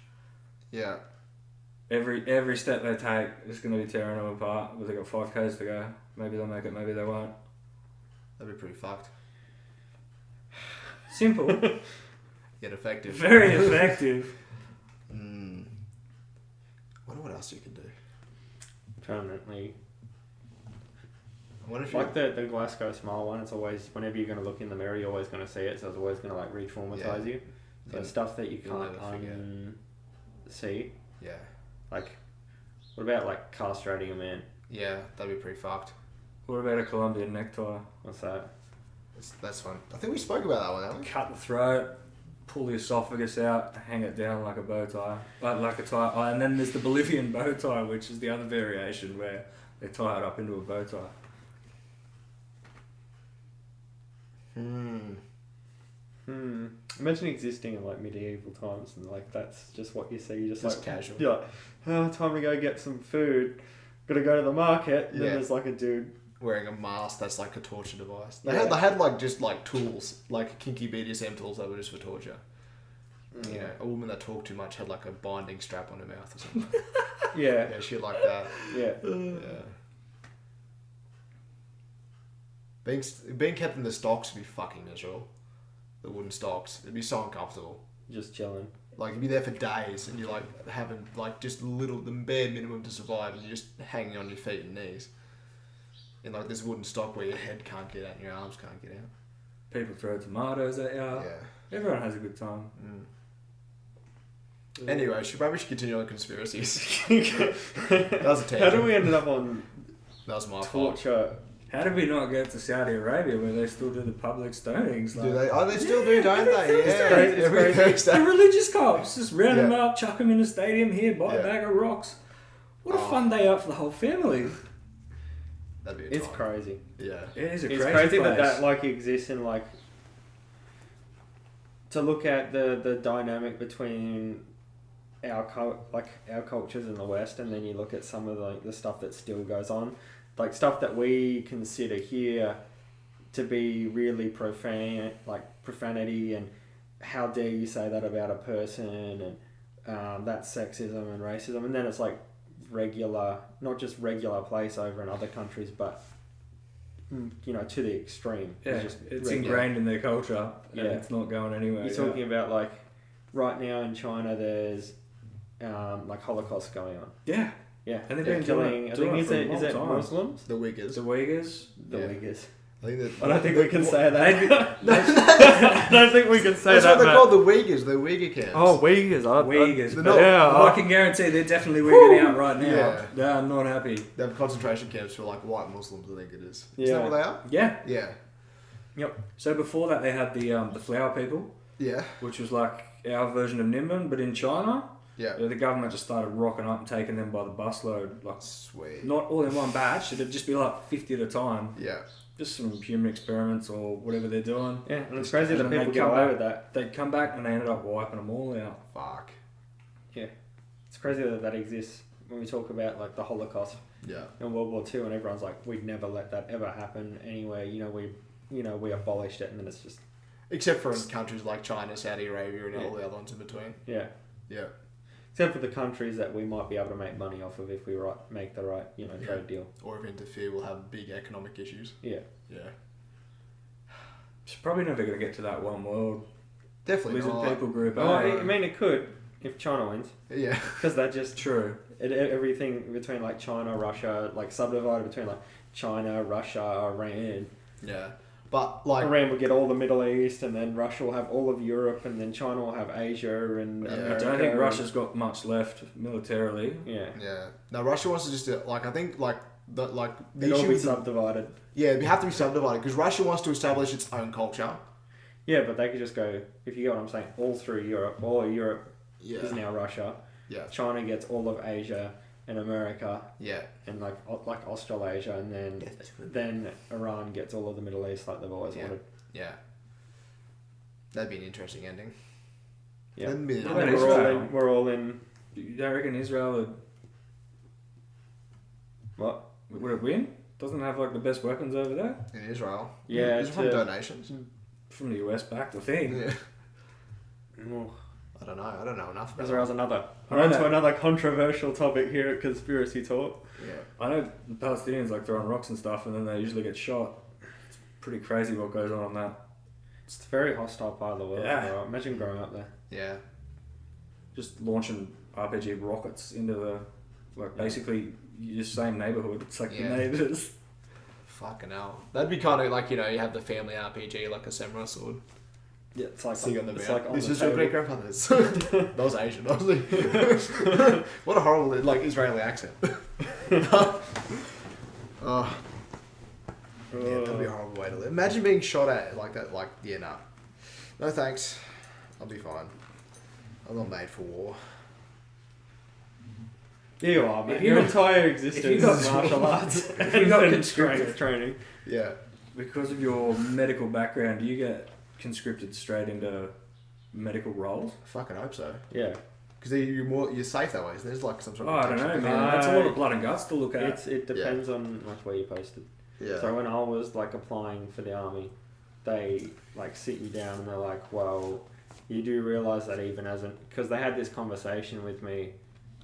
Speaker 1: Yeah.
Speaker 3: Every step they take is going to be tearing them apart, but they've got 5Ks to go. Maybe they'll make it, maybe they won't.
Speaker 1: That'd be pretty fucked.
Speaker 3: Simple.
Speaker 1: Yet effective.
Speaker 3: Very effective.
Speaker 1: I wonder what else you can do.
Speaker 2: Permanently.
Speaker 1: I wonder if
Speaker 2: the Glasgow Smile one, it's always, whenever you're going to look in the mirror, you're always going to see it, so it's always going to re-traumatize you. So stuff that you can't see.
Speaker 1: Yeah.
Speaker 2: What about castrating a man?
Speaker 1: Yeah, that'd be pretty fucked.
Speaker 3: What about a Colombian necktie?
Speaker 2: What's that?
Speaker 1: That's fun. I think we spoke about that one, haven't we?
Speaker 3: Cut the throat, pull the esophagus out, hang it down like a bow tie, like a tie. Oh, and then there's the Bolivian bow tie, which is the other variation where they tie it up into a bow tie.
Speaker 2: Imagine existing in like medieval times and like that's just what you see. You just like
Speaker 1: casual.
Speaker 2: You're like, oh, time to go get some food. Gotta go to the market. And then there's like a dude
Speaker 1: wearing a mask that's like a torture device. They had like just like tools, like kinky BDSM tools that were just for torture. You know, a woman that talked too much had like a binding strap on her mouth or something. Yeah, shit like that. Yeah. Being kept in the stocks would be fucking miserable. The wooden stocks. It'd be so uncomfortable.
Speaker 2: Just chilling.
Speaker 1: Like, you'd be there for days and you're like having like just the bare minimum to survive and you're just hanging on your feet and knees. In like this wooden stock where your head can't get out and your arms can't get out.
Speaker 3: People throw tomatoes at you. Yeah. Everyone has a good time.
Speaker 1: Anyway, maybe we should continue on conspiracies. That was a tangent.
Speaker 2: How do we end up on
Speaker 1: that was my
Speaker 2: torture?
Speaker 1: Fault.
Speaker 3: How did we not get to Saudi Arabia where they still do the public stonings? Like,
Speaker 1: do they? Oh, they still do, don't they?
Speaker 2: It's crazy.
Speaker 3: The religious cops just round them up, chuck them in a stadium here, buy a bag of rocks. What a fun day out for the whole family.
Speaker 1: That'd be a
Speaker 2: It's crazy.
Speaker 1: Yeah.
Speaker 3: It is a
Speaker 2: it's
Speaker 3: crazy
Speaker 2: place.
Speaker 3: that
Speaker 2: like exists in like to look at the dynamic between our cultures in the West, and then you look at some of the stuff that still goes on. Like stuff that we consider here to be really profane, like profanity, and how dare you say that about a person, and that's sexism and racism. And then it's like regular, not just regular place over in other countries, but to the extreme.
Speaker 3: Yeah, it's ingrained in their culture, and it's not going anywhere.
Speaker 2: You're talking about like right now in China, there's like Holocaust going on.
Speaker 3: Yeah.
Speaker 2: Yeah,
Speaker 3: and they've been
Speaker 2: killing. I think is it
Speaker 3: time.
Speaker 2: Muslims?
Speaker 1: The Uyghurs.
Speaker 3: The Uyghurs.
Speaker 2: I don't think we can say that. I don't think we can say
Speaker 1: That's
Speaker 2: that.
Speaker 1: That's what they're called, the Uyghurs. The Uyghur camps.
Speaker 2: Oh, Uyghurs.
Speaker 3: Uyghurs. I can guarantee they're definitely wigging out right now.
Speaker 1: Yeah.
Speaker 3: They are not happy.
Speaker 1: They have concentration camps for like white Muslims, I think it is.
Speaker 2: Yeah.
Speaker 1: Is that what they are?
Speaker 3: Yeah.
Speaker 1: Yeah.
Speaker 3: Yep. So before that, they had the flower people.
Speaker 1: Yeah.
Speaker 3: Which was like our version of Nimbin, but in China.
Speaker 1: Yeah.
Speaker 3: The government just started rocking up and taking them by the busload. Like,
Speaker 1: sweet.
Speaker 3: Not all in one batch. It'd just be like 50 at a time.
Speaker 1: Yeah.
Speaker 3: Just some human experiments or whatever they're doing.
Speaker 2: Yeah, and it's crazy that people get away with that.
Speaker 3: They'd come back and they ended up wiping them all out.
Speaker 1: Fuck.
Speaker 2: Yeah. It's crazy that exists when we talk about like the Holocaust.
Speaker 1: Yeah.
Speaker 2: And World War II, and everyone's like, we'd never let that ever happen anywhere. We abolished it, and then it's just.
Speaker 1: Except for in countries like China, Saudi Arabia, and all the other ones in between.
Speaker 2: Yeah.
Speaker 1: Yeah.
Speaker 2: Except for the countries that we might be able to make money off of if we make the right, trade deal.
Speaker 1: Or if interfere, we'll have big economic issues.
Speaker 2: Yeah.
Speaker 1: Yeah.
Speaker 3: It's probably never going to get to that one world.
Speaker 1: Definitely not.
Speaker 3: People group.
Speaker 2: I mean, it could if China wins.
Speaker 1: Yeah.
Speaker 2: Because that just...
Speaker 3: True.
Speaker 2: Everything between like China, Russia, like subdivided between like China, Russia, Iran.
Speaker 1: Yeah. But like
Speaker 2: Iran will get all the Middle East, and then Russia will have all of Europe, and then China will have Asia and America.
Speaker 3: I don't think Russia's got much left militarily.
Speaker 2: Yeah.
Speaker 1: Yeah. No, Russia wants to just I think the
Speaker 2: It'll
Speaker 1: issue
Speaker 2: be
Speaker 1: is
Speaker 2: subdivided.
Speaker 1: Yeah, they have to be subdivided because Russia wants to establish its own culture.
Speaker 2: Yeah, but they could just go, if you get what I'm saying, all through Europe. All of Europe is now Russia.
Speaker 1: Yeah.
Speaker 2: China gets all of Asia and America.
Speaker 1: Yeah.
Speaker 2: And like Australasia, and then Iran gets all of the Middle East like they've always wanted.
Speaker 1: Yeah. That'd be an interesting ending.
Speaker 2: Yeah.
Speaker 3: We're
Speaker 2: all in.
Speaker 3: You don't reckon Israel would...
Speaker 2: What?
Speaker 3: Would it win? Doesn't it have like the best weapons over there?
Speaker 1: In Israel?
Speaker 2: Yeah.
Speaker 1: Is it from donations?
Speaker 3: From the US back the thing.
Speaker 1: Yeah.
Speaker 2: Oh.
Speaker 1: I don't know enough about
Speaker 2: Israel's another. On to another controversial topic here at Conspiracy Talk.
Speaker 1: Yeah.
Speaker 3: I know the Palestinians like throwing rocks and stuff, and then they usually get shot. It's pretty crazy what goes on that.
Speaker 2: It's a very hostile part of the world.
Speaker 3: Yeah.
Speaker 2: Right? Imagine growing up there.
Speaker 1: Yeah.
Speaker 3: Just launching RPG rockets into the, basically your same neighborhood. It's like your neighbors.
Speaker 1: Fucking hell. That'd be kind of like, you have the family RPG, like a samurai sword.
Speaker 2: Yeah, it's like
Speaker 1: on the
Speaker 2: this
Speaker 1: is your great grandfather's. That was Asian, obviously. What a horrible Israeli accent. Oh. Yeah, that'd be a horrible way to live. Imagine being shot at like that. No thanks. I'll be fine. I'm not made for war.
Speaker 2: You are, mate. Your entire existence is martial arts.
Speaker 3: If you got conscripted
Speaker 2: training.
Speaker 1: Yeah.
Speaker 3: Because of your medical background, do you get conscripted straight into medical roles?
Speaker 1: I fucking hope so.
Speaker 2: Yeah.
Speaker 1: Because you're safe that way. Isn't there? There's like some sort of...
Speaker 3: I don't know, man. That's a lot of blood and guts to look at.
Speaker 2: It depends on like where you're posted.
Speaker 1: Yeah.
Speaker 2: So when I was like applying for the army, they like sit you down and they're like, well, you do realise that even as because they had this conversation with me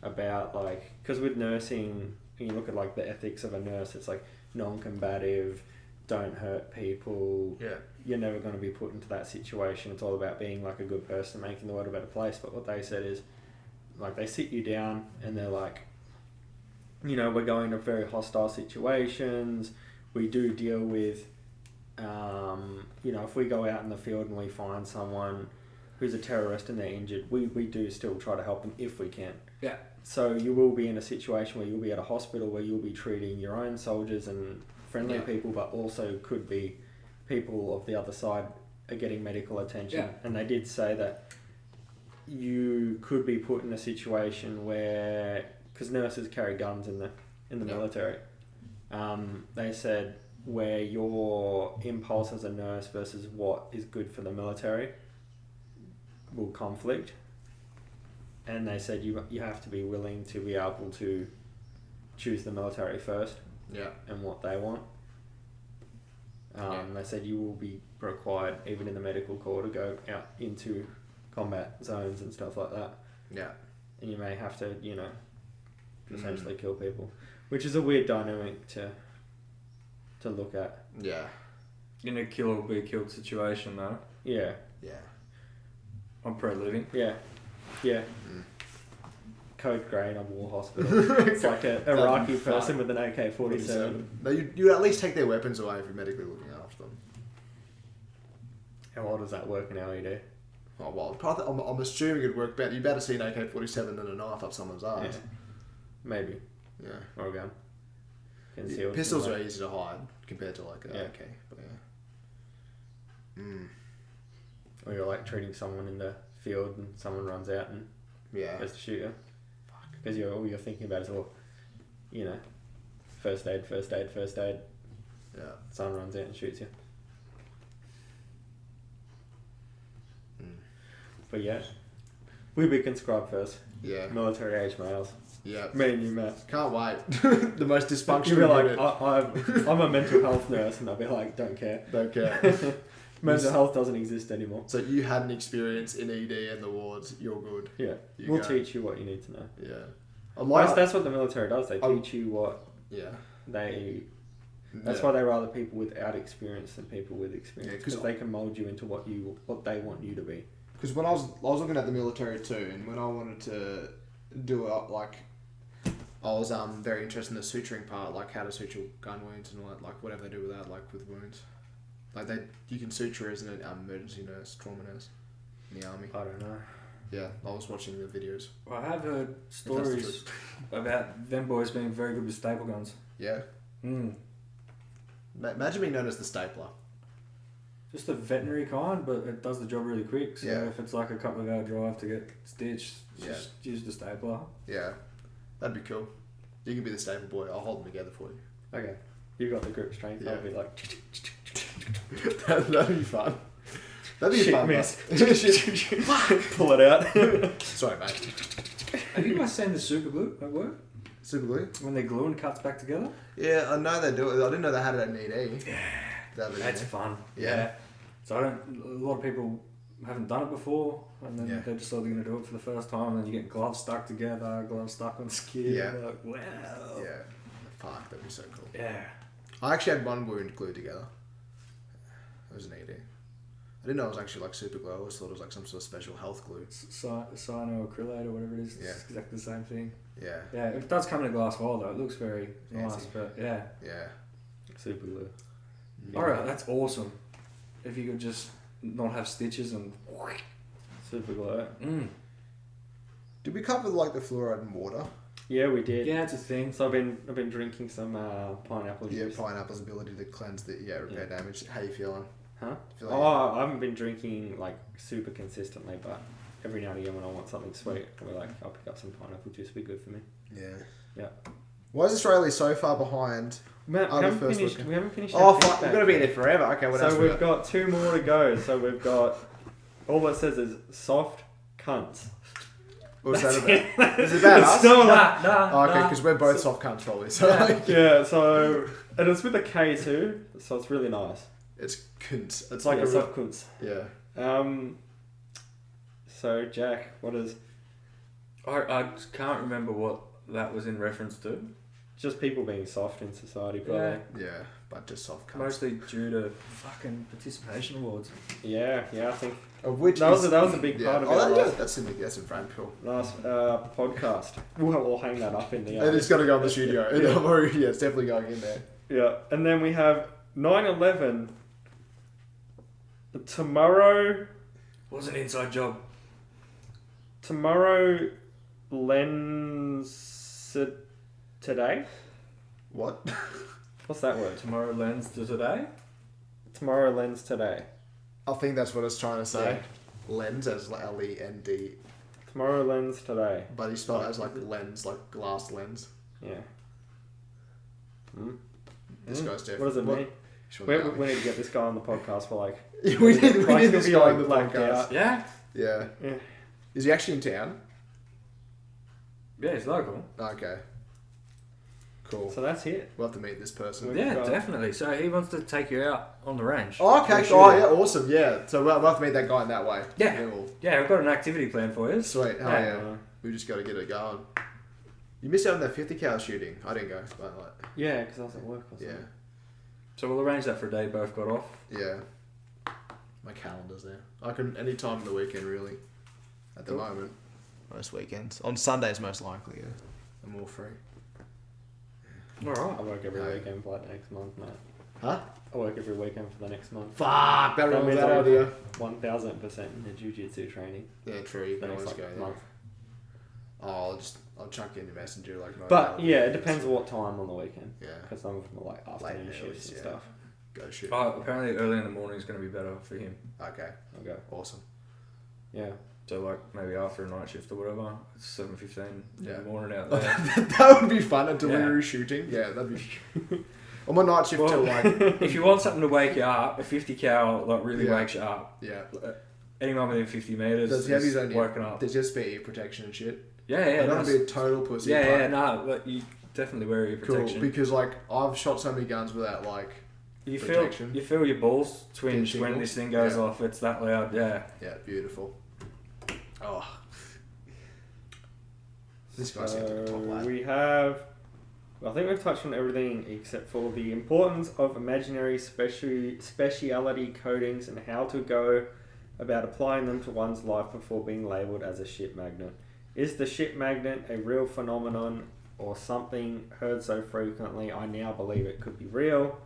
Speaker 2: about like, because with nursing, you look at like the ethics of a nurse, it's like non-combative, don't hurt people.
Speaker 1: Yeah.
Speaker 2: You're never going to be put into that situation. It's all about being like a good person, making the world a better place. But what they said is, like, they sit you down and they're like, you know, we're going to very hostile situations. We do deal with, you know, if we go out in the field and we find someone who's a terrorist and they're injured, we do still try to help them if we can.
Speaker 3: Yeah.
Speaker 2: So you will be in a situation where you'll be at a hospital where you'll be treating your own soldiers and friendly people, but also could be people of the other side are getting medical attention.
Speaker 3: Yeah.
Speaker 2: And they did say that you could be put in a situation where, because nurses carry guns in the military, they said where your impulse as a nurse versus what is good for the military will conflict. And they said you have to be willing to be able to choose the military first.
Speaker 1: Yeah.
Speaker 2: And what they want. They said you will be required, even in the medical corps, to go out into combat zones and stuff like that.
Speaker 1: Yeah.
Speaker 2: And you may have to, you know, essentially kill people, which is a weird dynamic to look at.
Speaker 1: Yeah.
Speaker 3: In a kill or be killed situation, though.
Speaker 2: Yeah.
Speaker 1: Yeah.
Speaker 3: I'm pro-living.
Speaker 2: Yeah. Yeah. Code grey in a war hospital. It's like a Iraqi person with an AK-47.
Speaker 1: No, you at least take their weapons away if you're medically looking after them.
Speaker 2: How well does that work in LED?
Speaker 1: Oh, well, I'm assuming it'd work better. You better see an AK-47 than a knife up someone's ass.
Speaker 2: Yeah. Maybe.
Speaker 1: Yeah.
Speaker 2: Or a gun.
Speaker 1: Yeah, pistols are easy to hide compared to like an AK. But yeah.
Speaker 2: Or you're like treating someone in the field and someone runs out and goes to shoot you. Because all you're thinking about is, you know, first aid.
Speaker 1: Yeah.
Speaker 2: Someone runs out and shoots you. But yeah, we be conscribed first.
Speaker 1: Yeah.
Speaker 2: Military age males.
Speaker 1: Yeah.
Speaker 2: Me and you, Matt.
Speaker 1: Can't wait. The most dysfunctional.
Speaker 2: You'd be like, I'm a mental health nurse, and I'll be like, don't care.
Speaker 1: Don't care.
Speaker 2: Mental health doesn't exist anymore.
Speaker 1: So you had an experience in ED and the wards. You're good.
Speaker 2: Yeah. We'll teach you what you need to know.
Speaker 1: Yeah.
Speaker 2: That's what the military does. They teach you what they... That's why they rather people without experience than people with experience. Because they can mould you into what they want you to be.
Speaker 1: Because when I was looking at the military too, and when I wanted to do it, like, I was very interested in the suturing part, like how to suture gun wounds and all that, like whatever they do with that, like with wounds. Like you can suture as an emergency nurse, trauma nurse in the army.
Speaker 2: I don't know.
Speaker 1: Yeah, I was watching the videos.
Speaker 3: I have heard stories about them boys being very good with staple guns.
Speaker 1: Yeah. Imagine being known as the stapler.
Speaker 3: Just the veterinary kind, but it does the job really quick. So if it's like a couple of hour drive to get stitched, just use the stapler. Yeah,
Speaker 1: that'd be cool. You can be the staple boy. I'll hold them together for you.
Speaker 2: Okay. You got the grip strength. I'll be like...
Speaker 1: That'd be fun. That'd be fun.
Speaker 2: Miss. Pull it out.
Speaker 1: Sorry, mate.
Speaker 3: Have you guys seen the super glue at work?
Speaker 1: Super glue?
Speaker 3: When they glue and cuts back together?
Speaker 1: Yeah, I know they do it. I didn't know they had it at ED.
Speaker 3: Yeah. That's fun.
Speaker 1: Yeah.
Speaker 3: So a lot of people haven't done it before, and then they decide they're going to do it for the first time, and then you get gloves stuck together, gloves stuck on skin.
Speaker 1: Yeah.
Speaker 3: Like, wow.
Speaker 1: Yeah. Fuck, that'd be so cool.
Speaker 3: Yeah.
Speaker 1: I actually had one wound glued together. It was an ED. I didn't know it was actually like super glue. I always thought it was like some sort of special health glue.
Speaker 3: Cyanoacrylate or whatever it is.
Speaker 1: Yeah.
Speaker 3: It's exactly the same thing.
Speaker 1: Yeah.
Speaker 3: Yeah, it does come in a glass vial though. It looks very nice, but yeah.
Speaker 1: Yeah.
Speaker 2: Super glue.
Speaker 3: Alright, that's awesome. If you could just not have stitches and...
Speaker 2: Super glue.
Speaker 1: Did we cover like the fluoride in water?
Speaker 2: Yeah, we did.
Speaker 3: Yeah, it's a thing.
Speaker 2: So I've been drinking some pineapple juice.
Speaker 1: Yeah, pineapple's ability to cleanse the repair damage. How you feeling?
Speaker 2: Huh? I haven't been drinking like super consistently, but every now and again when I want something sweet, I'll pick up some pineapple juice. Be good for me. Yeah.
Speaker 1: Why is Australia so far behind?
Speaker 2: Matt, we haven't finished.
Speaker 1: Oh, fuck! We're gonna be there forever. Okay, what else?
Speaker 2: So we've got 2 more to go. So we've got all it says is soft cunts.
Speaker 1: What's that about? Is it about us?
Speaker 3: Nah.
Speaker 1: Okay, because we're both soft cunts probably. So
Speaker 2: So and it's with a K too, so it's really nice.
Speaker 1: It's cunts.
Speaker 2: It's like a soft cunts.
Speaker 1: Yeah.
Speaker 2: So Jack, what is?
Speaker 3: I can't remember what that was in reference to.
Speaker 2: Just people being soft in society, probably.
Speaker 1: Yeah, but just soft cunts.
Speaker 3: Mostly due to fucking participation awards.
Speaker 2: Yeah, I think.
Speaker 1: Of which
Speaker 2: that was a big part of it.
Speaker 1: That's in frame, cool.
Speaker 2: Last podcast. We'll hang that up in the.
Speaker 1: It's got to go in the studio. Yeah, it's definitely going in there.
Speaker 2: Yeah, and then we have 9/11. Tomorrow.
Speaker 3: Was an inside job.
Speaker 2: Tomorrow lends today.
Speaker 1: What?
Speaker 2: What's that word?
Speaker 3: Tomorrow lends to today.
Speaker 2: Tomorrow lends today.
Speaker 1: I think that's what it's trying to say. Yeah. Lens as L-E-N-D.
Speaker 2: Tomorrow lends today.
Speaker 1: But he spelled it as like lens, like glass lens.
Speaker 2: Yeah.
Speaker 1: This guy's different.
Speaker 2: What does it mean? We need to get this guy on the podcast for like.
Speaker 1: we need this guy on the podcast.
Speaker 3: Yeah.
Speaker 1: Is he actually in town?
Speaker 3: Yeah, he's local.
Speaker 1: Okay. Cool.
Speaker 2: So that's it.
Speaker 1: We'll have to meet this person.
Speaker 3: Yeah, definitely. So he wants to take you out on the range.
Speaker 1: Oh, okay. Oh, yeah, awesome. Yeah. So we'll have to meet that guy in that way.
Speaker 3: Yeah. Yeah, we've got an activity plan for you.
Speaker 1: Sweet. Oh, yeah. We just got to get it going. You missed out on that 50 cal shooting. I didn't go.
Speaker 2: Yeah, because I was at work or something.
Speaker 1: Yeah.
Speaker 3: So we'll arrange that for a day both got off.
Speaker 1: Yeah. My calendar's there. I can any time of the weekend, really. At the moment. Most weekends. On Sundays, most likely, yeah. I'm all free.
Speaker 3: Alright.
Speaker 2: I work every weekend for like next month, mate.
Speaker 1: Huh?
Speaker 2: I work every weekend for the next month.
Speaker 1: Fuck! That means that idea.
Speaker 2: 1000% in the jiu-jitsu training.
Speaker 1: Yeah, true. You can always go there.
Speaker 2: Month.
Speaker 1: Oh, I'll chuck in your messenger like.
Speaker 2: But yeah, it depends on what time on the weekend.
Speaker 1: Yeah.
Speaker 2: Because some of them are like afternoon shifts and stuff.
Speaker 1: Go shoot.
Speaker 3: Oh, apparently early in the morning is going to be better for him.
Speaker 1: Okay. Awesome.
Speaker 2: Yeah.
Speaker 3: So like maybe after a night shift or whatever, it's 7:15 in the morning out there.
Speaker 1: That would be fun until we were shooting. Yeah, that'd be. On my night shift till like.
Speaker 3: If you want something to wake you up, a 50 cal like really wakes you up.
Speaker 1: Yeah.
Speaker 3: Anyone within 50 meters.
Speaker 1: Does he have his own
Speaker 3: woken up?
Speaker 1: There's just ear protection and shit.
Speaker 3: Yeah.
Speaker 1: I don't want to be a total pussy.
Speaker 3: No, you definitely wear ear protection.
Speaker 1: Cool, because like I've shot so many guns without like.
Speaker 3: You
Speaker 1: protection.
Speaker 3: feel your balls twinge when this thing goes off. It's that loud. Yeah.
Speaker 1: Yeah, beautiful. Oh. This guy's a top lad.
Speaker 2: We have. I think we've touched on everything except for the importance of imaginary speciality coatings and how to go about applying them to one's life before being labelled as a shit magnet. Is the shit magnet a real phenomenon or something heard so frequently I now believe it could be real?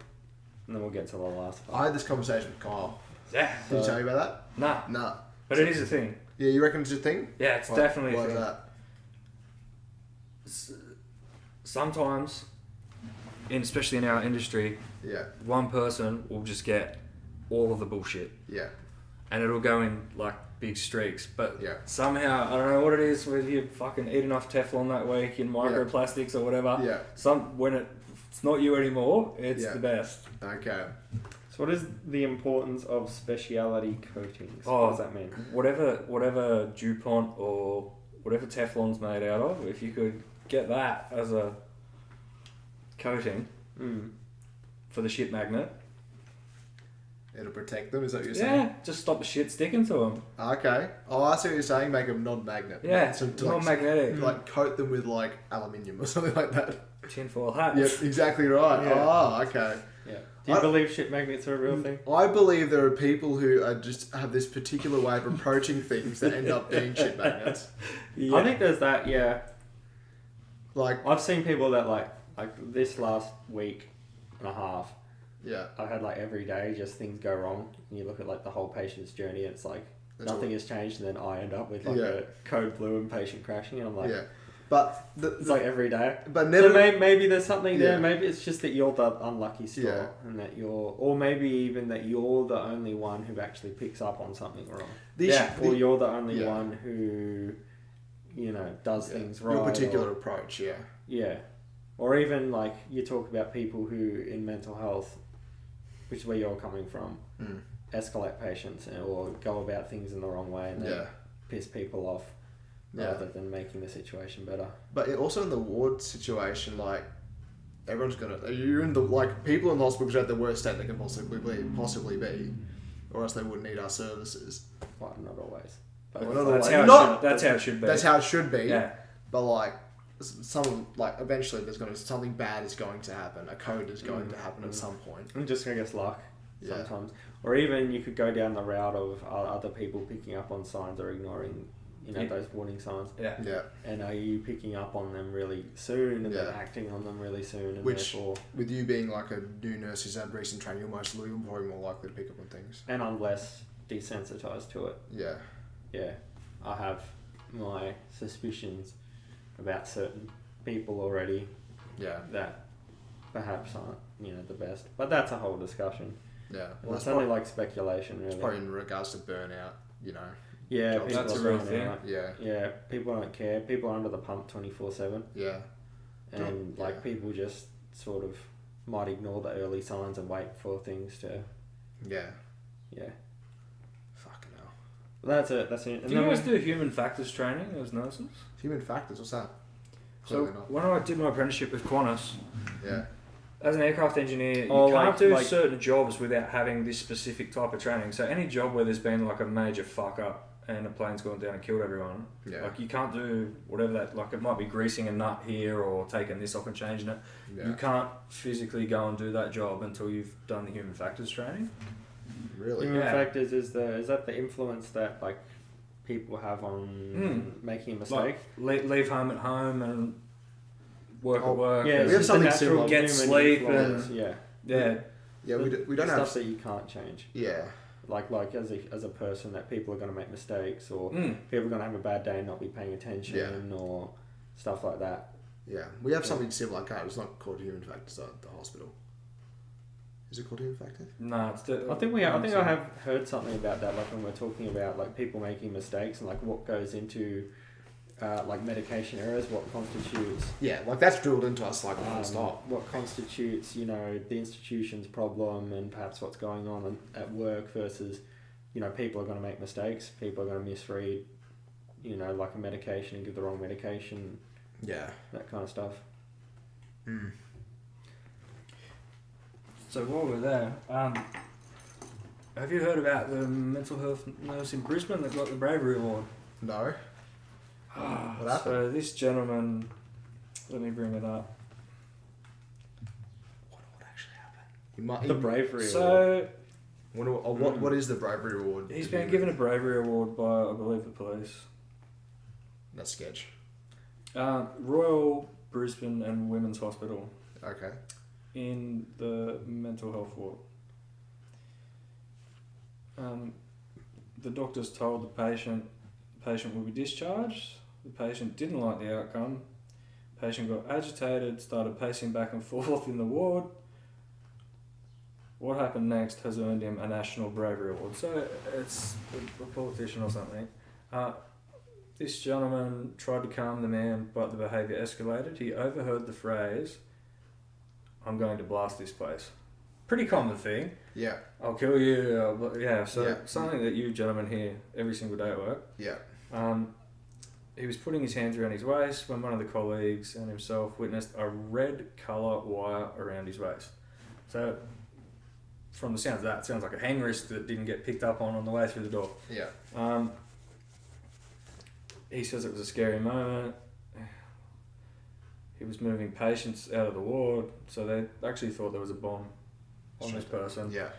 Speaker 2: And then we'll get to the last part.
Speaker 1: I had this conversation with Kyle.
Speaker 3: Yeah.
Speaker 1: Did he tell you about
Speaker 3: that?
Speaker 1: Nah.
Speaker 3: But it is a thing.
Speaker 1: Yeah, you reckon it's a thing?
Speaker 3: Yeah, it's definitely a thing.
Speaker 1: Why is that?
Speaker 3: Sometimes, especially in our industry, one person will just get all of the bullshit.
Speaker 1: Yeah.
Speaker 3: And it'll go in like big streaks. But somehow, I don't know what it is, whether you fucking eat enough Teflon that week in microplastics or whatever.
Speaker 1: Yeah.
Speaker 3: When it's not you anymore, it's the best.
Speaker 1: Okay.
Speaker 2: So what is the importance of speciality coatings? What does that mean?
Speaker 3: Whatever DuPont or whatever Teflon's made out of, if you could get that as a coating for the shit magnet.
Speaker 1: It'll protect them, is that what you're saying?
Speaker 3: Yeah, just stop the shit sticking to them.
Speaker 1: Okay. Oh, I see what you're saying, make them non-magnet.
Speaker 3: Yeah,
Speaker 1: so
Speaker 3: non-magnetic.
Speaker 1: Like coat them with like aluminium or something like that.
Speaker 3: Tinfoil hats.
Speaker 1: Yep, exactly right.
Speaker 2: Yeah.
Speaker 1: Oh, okay.
Speaker 2: Yeah. Do you believe shit magnets are a real thing?
Speaker 1: I believe there are people who are just have this particular way of approaching things that end up being shit magnets.
Speaker 2: Yeah. I think there's that, yeah.
Speaker 1: Like
Speaker 2: I've seen people that like this last week and a half.
Speaker 1: Yeah.
Speaker 2: I've had like every day just things go wrong. And you look at like the whole patient's journey and it's like nothing has changed, and then I end up with like a code blue and patient crashing, and I'm like,
Speaker 1: But
Speaker 2: it's like every day.
Speaker 1: But never.
Speaker 2: So maybe there's something there. Maybe it's just that you're the unlucky straw, and that or maybe even that you're the only one who actually picks up on something wrong. Or you're the only one who, does things right.
Speaker 1: Your particular approach,
Speaker 2: Yeah. Or even like you talk about people who in mental health, which is where you're coming from, escalate patients or go about things in the wrong way and then piss people off rather than making the situation better.
Speaker 1: But also in the ward situation, like everyone's you're in the people in the hospital are at the worst state they can possibly be, or else they wouldn't need our services.
Speaker 2: Well, not always.
Speaker 3: But that's how it should be.
Speaker 1: That's how it should be.
Speaker 3: Yeah.
Speaker 1: But eventually something bad is going to happen. A code is going to happen at some point.
Speaker 2: I'm just gonna guess luck sometimes, or even you could go down the route of other people picking up on signs or ignoring, those warning signs.
Speaker 1: Yeah.
Speaker 2: And are you picking up on them really soon and then acting on them really soon? And
Speaker 1: which,
Speaker 2: therefore,
Speaker 1: with you being like a new nurse who's had recent training, you're probably more likely to pick up on things.
Speaker 2: And I'm less desensitized to it.
Speaker 1: Yeah.
Speaker 2: Yeah, I have my suspicions about certain people already.
Speaker 1: Yeah.
Speaker 2: That perhaps aren't, the best. But that's a whole discussion.
Speaker 1: Yeah.
Speaker 2: Well, it's only like speculation, really.
Speaker 1: It's probably in regards to burnout,
Speaker 2: Yeah,
Speaker 3: that's a real thing.
Speaker 2: Yeah, people don't care. People are under the pump 24/7.
Speaker 1: Yeah.
Speaker 2: And people just sort of might ignore the early signs and wait for things to.
Speaker 1: Yeah.
Speaker 2: Yeah.
Speaker 1: Fucking hell.
Speaker 2: That's it.
Speaker 3: Do you guys do human factors training as nurses?
Speaker 1: Human factors, what's that?
Speaker 3: So when I did my apprenticeship with Qantas, as an aircraft engineer, you can't do certain jobs without having this specific type of training. So any job where there's been like a major fuck up and a plane's gone down and killed everyone, like you can't do whatever that, like it might be greasing a nut here or taking this off and changing it. You can't physically go and do that job until you've done the human factors training.
Speaker 1: Really?
Speaker 2: Human factors is that the influence that like people have on making a mistake?
Speaker 3: Like leave home at home and work at work.
Speaker 2: Yeah,
Speaker 1: we have something similar.
Speaker 3: Get sleep and
Speaker 1: we don't have
Speaker 2: stuff that you can't change.
Speaker 1: Yeah.
Speaker 2: Like as a person that people are going to make mistakes or people are going to have a bad day and not be paying attention or stuff like that.
Speaker 1: Yeah, we have something similar like that. It's not called human factors at the hospital. Is it called human factors?
Speaker 3: No, it's
Speaker 2: I think I have heard something about that. Like when we're talking about like people making mistakes and like what goes into like medication errors, what constitutes
Speaker 1: like that's drilled into us like non-stop.
Speaker 2: What constitutes the institution's problem and perhaps what's going on at work versus people are going to make mistakes, people are going to misread like a medication and give the wrong medication, that kind of stuff.
Speaker 3: So while we're there, have you heard about the mental health nurse in Brisbane that got the Bravery Award?
Speaker 1: No. What happened?
Speaker 3: So this gentleman, let me bring it up.
Speaker 1: What actually happened?
Speaker 2: The Bravery Award.
Speaker 1: What is the Bravery Award?
Speaker 3: He's been given a Bravery Award by, I believe, the police.
Speaker 1: That's sketch.
Speaker 3: Royal Brisbane and Women's Hospital.
Speaker 1: Okay.
Speaker 3: In the mental health ward. The doctors told the patient will be discharged. The patient didn't like the outcome. The patient got agitated, started pacing back and forth in the ward. What happened next has earned him a National Bravery Award. So it's a politician or something. This gentleman tried to calm the man, but the behaviour escalated. He overheard the phrase, "I'm going to blast this place." Pretty common thing.
Speaker 1: Yeah.
Speaker 3: I'll kill you. Something that you gentlemen hear every single day at work.
Speaker 1: Yeah.
Speaker 3: He was putting his hands around his waist when one of the colleagues and himself witnessed a red colour wire around his waist. So, from the sounds of that, it sounds like a hang wrist that didn't get picked up on the way through the door.
Speaker 1: Yeah.
Speaker 3: He says it was a scary moment. He was moving patients out of the ward, so they actually thought there was a bomb on this person.
Speaker 1: Yeah.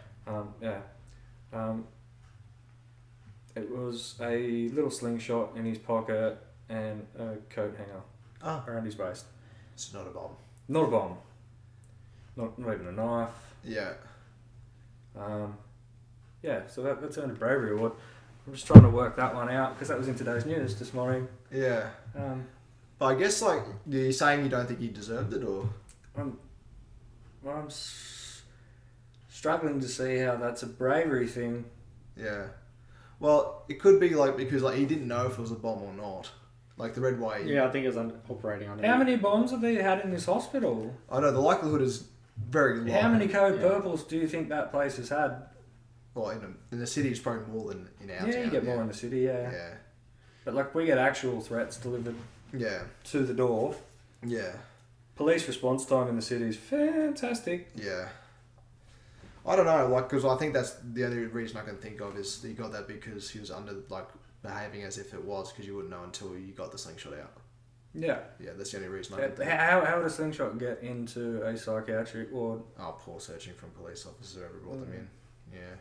Speaker 3: It was a little slingshot in his pocket and a coat hanger around his waist.
Speaker 1: It's not a bomb.
Speaker 3: Not a bomb. Not even a knife.
Speaker 1: Yeah.
Speaker 3: So that's earned a Bravery Award. I'm just trying to work that one out because that was in today's news this morning.
Speaker 1: Yeah.
Speaker 4: But I guess, like, you're saying you don't think he deserved it, or?
Speaker 3: I'm struggling to see how that's a bravery thing.
Speaker 4: Yeah. Well, it could be, like, because, like, he didn't know if it was a bomb or not. Like, the Red Way...
Speaker 2: Yeah, I think it was operating on it.
Speaker 3: How many bombs have they had in this hospital?
Speaker 4: I know, the likelihood is very low.
Speaker 3: How many code purples do you think that place has had?
Speaker 4: Well, in the city, it's probably more than in our town.
Speaker 3: Yeah, you get more in the city, yeah. But, like, we get actual threats delivered to the door.
Speaker 4: Yeah.
Speaker 3: Police response time in the city is fantastic.
Speaker 4: Yeah. I don't know, like, because I think that's the only reason I can think of is he got that because he was behaving as if it was, because you wouldn't know until you got the slingshot out.
Speaker 3: Yeah.
Speaker 4: Yeah, that's the only reason I can think.
Speaker 3: How would a slingshot get into a psychiatric ward?
Speaker 4: Oh, poor searching from police officers whoever brought them in. Yeah.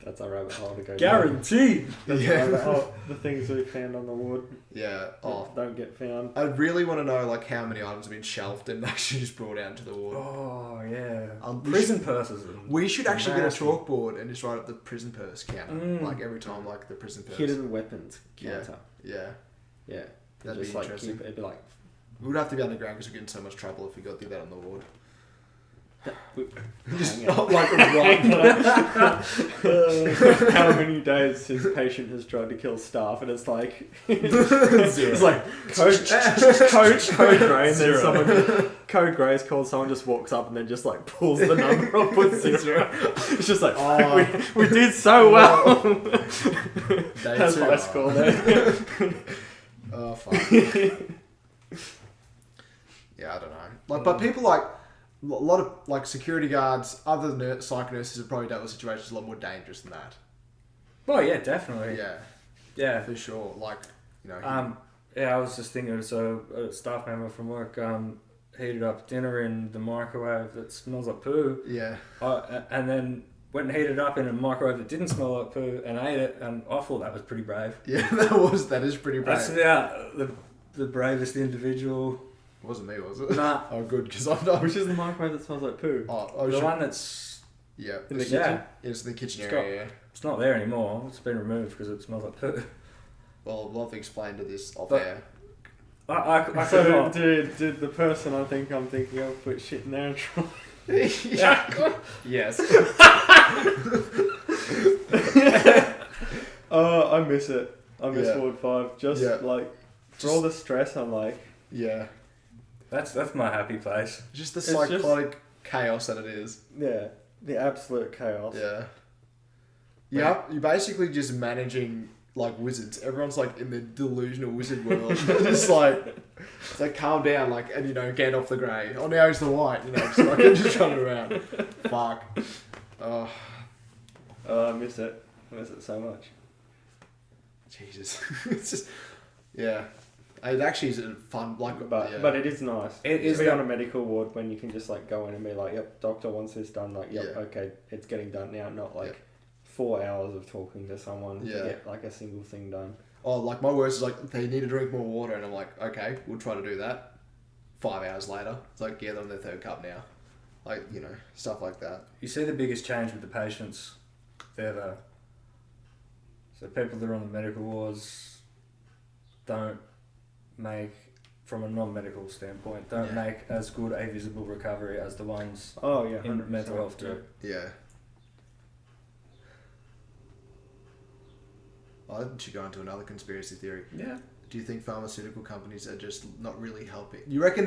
Speaker 2: That's a rabbit hole to go
Speaker 3: Guaranteed!
Speaker 2: That's a rabbit hole. The things we found on the ward.
Speaker 4: Yeah.
Speaker 2: Don't get found.
Speaker 4: I really want to know, like, how many items have been shelved and actually just brought out into the ward.
Speaker 3: Oh, yeah.
Speaker 4: Prison
Speaker 3: purses.
Speaker 4: We should actually get a chalkboard and just write up the prison purse counter. Like, every time, like, the prison purse.
Speaker 2: Hidden weapons counter.
Speaker 4: Yeah. That'd
Speaker 2: just
Speaker 4: be interesting.
Speaker 2: It'd be like...
Speaker 4: We would have to be underground because we'd get in so much trouble if we got to do that on the ward.
Speaker 2: Just not like right. How many days his patient has tried to kill staff, and it's like it's like code grey, and then someone code grey is called. Someone just walks up and then just like pulls the number off with 0. It's just like we did so well. That's high score there.
Speaker 4: Oh fuck. Yeah, I don't know. Like, but people like. A lot of like security guards, other than psych nurses, have probably dealt with situations a lot more dangerous than that.
Speaker 3: Oh yeah, definitely. Yeah,
Speaker 4: for sure. Like, you know.
Speaker 3: I was just thinking. So a staff member from work heated up dinner in the microwave that smells like poo.
Speaker 4: Yeah.
Speaker 3: And then went and heated it up in a microwave that didn't smell like poo and ate it, and I thought that was pretty brave.
Speaker 4: Yeah, that is pretty brave.
Speaker 3: That's the bravest individual.
Speaker 4: It wasn't me, was it?
Speaker 3: Nah.
Speaker 4: Oh, good, because I'm not.
Speaker 2: Which is the microwave that smells like poo?
Speaker 3: The one that's...
Speaker 4: Yeah.
Speaker 2: In the kitchen?
Speaker 4: Yeah, it's the kitchen area,
Speaker 3: It's not there anymore. It's been removed because it smells like poo.
Speaker 4: Well, we'll have to explain to this off air.
Speaker 2: So, did the person I'm thinking of put shit in there and try?
Speaker 3: Yes.
Speaker 2: Oh, I miss it. I miss Ward 5. Just like, for all the stress, I'm like...
Speaker 4: Yeah.
Speaker 3: That's my happy place.
Speaker 4: Just the psychotic chaos that it is.
Speaker 2: Yeah, the absolute chaos.
Speaker 4: Yeah. Yeah, you're basically just managing like wizards. Everyone's like in the delusional wizard world. It's like calm down, like, and you know, Gandalf the Grey. Oh, now he's the White. You know, just running around. Fuck. Oh,
Speaker 2: I miss it. I miss it so much.
Speaker 4: Jesus. It's just, yeah. It actually is fun, like,
Speaker 2: but it is nice.
Speaker 3: It is
Speaker 2: to be on a medical ward when you can just like go in and be like, "Yep, doctor wants this done." Like, "Yep, okay, it's getting done now." Not like 4 hours of talking to someone to get like a single thing done.
Speaker 4: Oh, like my worst is like they need to drink more water, and I'm like, okay, we'll try to do that. 5 hours later, it's like, yeah, they're on their 3rd cup now. Like, you know, stuff like that.
Speaker 3: You see the biggest change with the patients. So people that are on the medical wards don't make, from a non-medical standpoint, don't make as good a visible recovery as the ones in mental health do.
Speaker 4: Yeah. I should go into another conspiracy theory.
Speaker 3: Yeah.
Speaker 4: Do you think pharmaceutical companies are just not really helping? Do you reckon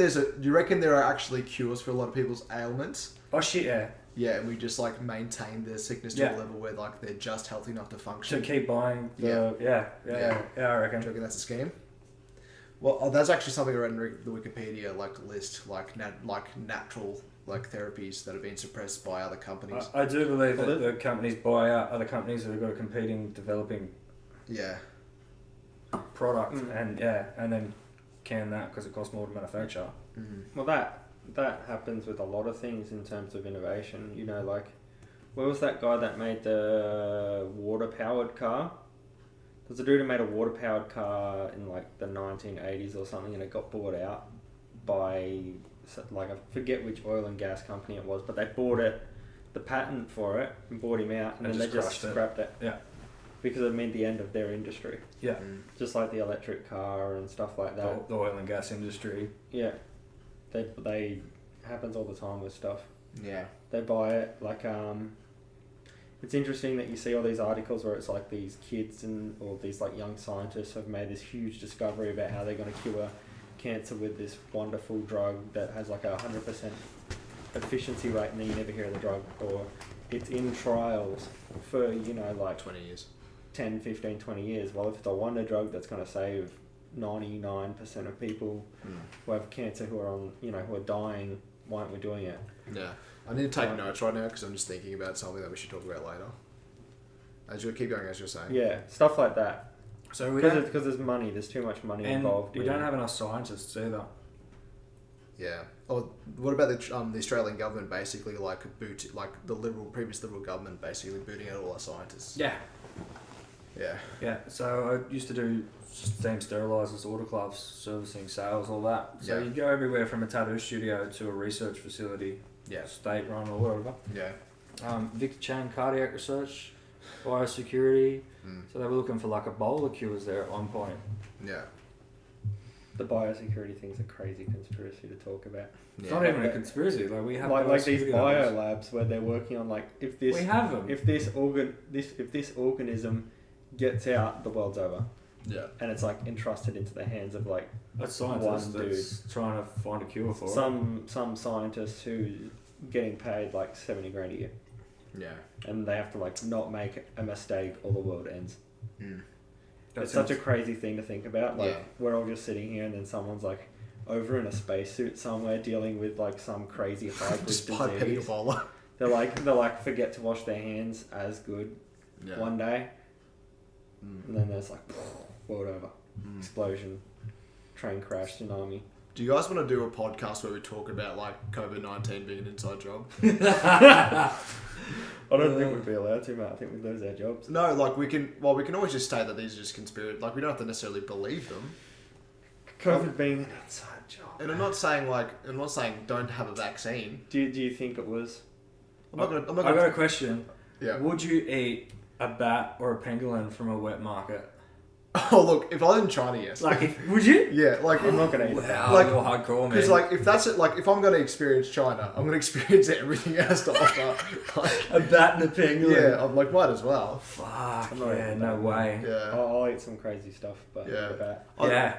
Speaker 4: there are actually cures for a lot of people's ailments?
Speaker 3: Oh shit, yeah.
Speaker 4: Yeah, and we just like maintain their sickness to a level where like they're just healthy enough to function.
Speaker 3: To keep buying the I reckon.
Speaker 4: Do you reckon that's a scheme? Well, that's actually something I read in the Wikipedia list, like natural like therapies that have been suppressed by other companies.
Speaker 3: I do believe that the companies buy out other companies that have got a competing developing product and then can that because it costs more to manufacture.
Speaker 2: Mm-hmm. Well, that happens with a lot of things in terms of innovation. You know, like, where was that guy that made the water-powered car? There's a dude who made a water-powered car in like the 1980s or something, and it got bought out by, like, I forget which oil and gas company it was, but they bought it, the patent for it, and bought him out, and then they just scrapped it.
Speaker 3: Yeah.
Speaker 2: because it meant the end of their industry.
Speaker 3: Yeah.
Speaker 2: Just like the electric car and stuff like that.
Speaker 3: The oil and gas industry.
Speaker 2: Yeah. They happens all the time with stuff.
Speaker 4: Yeah.
Speaker 2: They buy it. Like, it's interesting that you see all these articles where it's like these kids or these like young scientists have made this huge discovery about how they're going to cure cancer with this wonderful drug that has like 100% efficiency rate, and then you never hear of the drug, or it's in trials for, like
Speaker 4: 20 years.
Speaker 2: 10, 15, 20 years. Well, if it's a wonder drug that's going to save 99% of people who have cancer who are dying, why aren't we doing it?
Speaker 4: Yeah. I need to take notes right now because I'm just thinking about something that we should talk about later. As you keep going, as you're saying.
Speaker 2: Yeah, stuff like that.
Speaker 3: So
Speaker 2: because there's money, there's too much money involved.
Speaker 3: We don't have enough scientists either.
Speaker 4: Yeah. Or what about the Australian government basically like the previous Liberal government basically booting out all our scientists?
Speaker 3: Yeah.
Speaker 4: Yeah.
Speaker 3: Yeah. So I used to do steam sterilisers, autoclaves, servicing, sales, all that. So you go everywhere from a tattoo studio to a research facility.
Speaker 4: Yeah.
Speaker 3: State run or whatever.
Speaker 4: Yeah.
Speaker 3: Victor Chang cardiac research, biosecurity. So they were looking for like Ebola cures there at one point.
Speaker 4: Yeah.
Speaker 2: The biosecurity thing's a crazy conspiracy to talk about.
Speaker 3: It's not even a conspiracy. Like we have
Speaker 2: like these bio labs where they're working on like if this organism gets out, the world's over.
Speaker 4: Yeah.
Speaker 2: And it's like entrusted into the hands of like
Speaker 3: a scientist that's trying to find a cure for
Speaker 2: some scientist who's getting paid like 70 grand a year.
Speaker 4: Yeah.
Speaker 2: And they have to like not make a mistake or the world ends.
Speaker 3: That
Speaker 2: it's such a crazy thing to think about. Like we're all just sitting here and then someone's like over in a spacesuit somewhere dealing with like some crazy hybrid disease. They're like forget to wash their hands as good one day. And then there's like world over. Explosion. Train crash, tsunami.
Speaker 4: Do you guys want to do a podcast where we talk about like COVID-19 being an inside job?
Speaker 2: I don't think we'd be allowed to, mate. I think we'd lose our jobs.
Speaker 4: No, like we can always just state that these are just conspiracy. Like we don't have to necessarily believe them.
Speaker 2: COVID being an inside job.
Speaker 4: And I'm not saying don't have a vaccine.
Speaker 2: Do you think it was?
Speaker 3: I got a question.
Speaker 4: Yeah.
Speaker 3: Would you eat a bat or a pangolin from a wet market?
Speaker 4: Oh look, if I was in China, yes.
Speaker 3: Would you?
Speaker 4: Yeah, like
Speaker 2: I'm not gonna eat
Speaker 3: wow,
Speaker 2: that.
Speaker 3: You're hardcore, man.
Speaker 4: Because like if that's it, like if I'm gonna experience China, I'm gonna experience everything it has to offer. Like,
Speaker 3: a bat and a pangolin.
Speaker 4: Yeah, I'm like might as well.
Speaker 3: Fuck yeah, no way.
Speaker 4: Yeah.
Speaker 2: I'll eat some crazy stuff, but
Speaker 4: yeah.
Speaker 2: Bat.
Speaker 3: Yeah.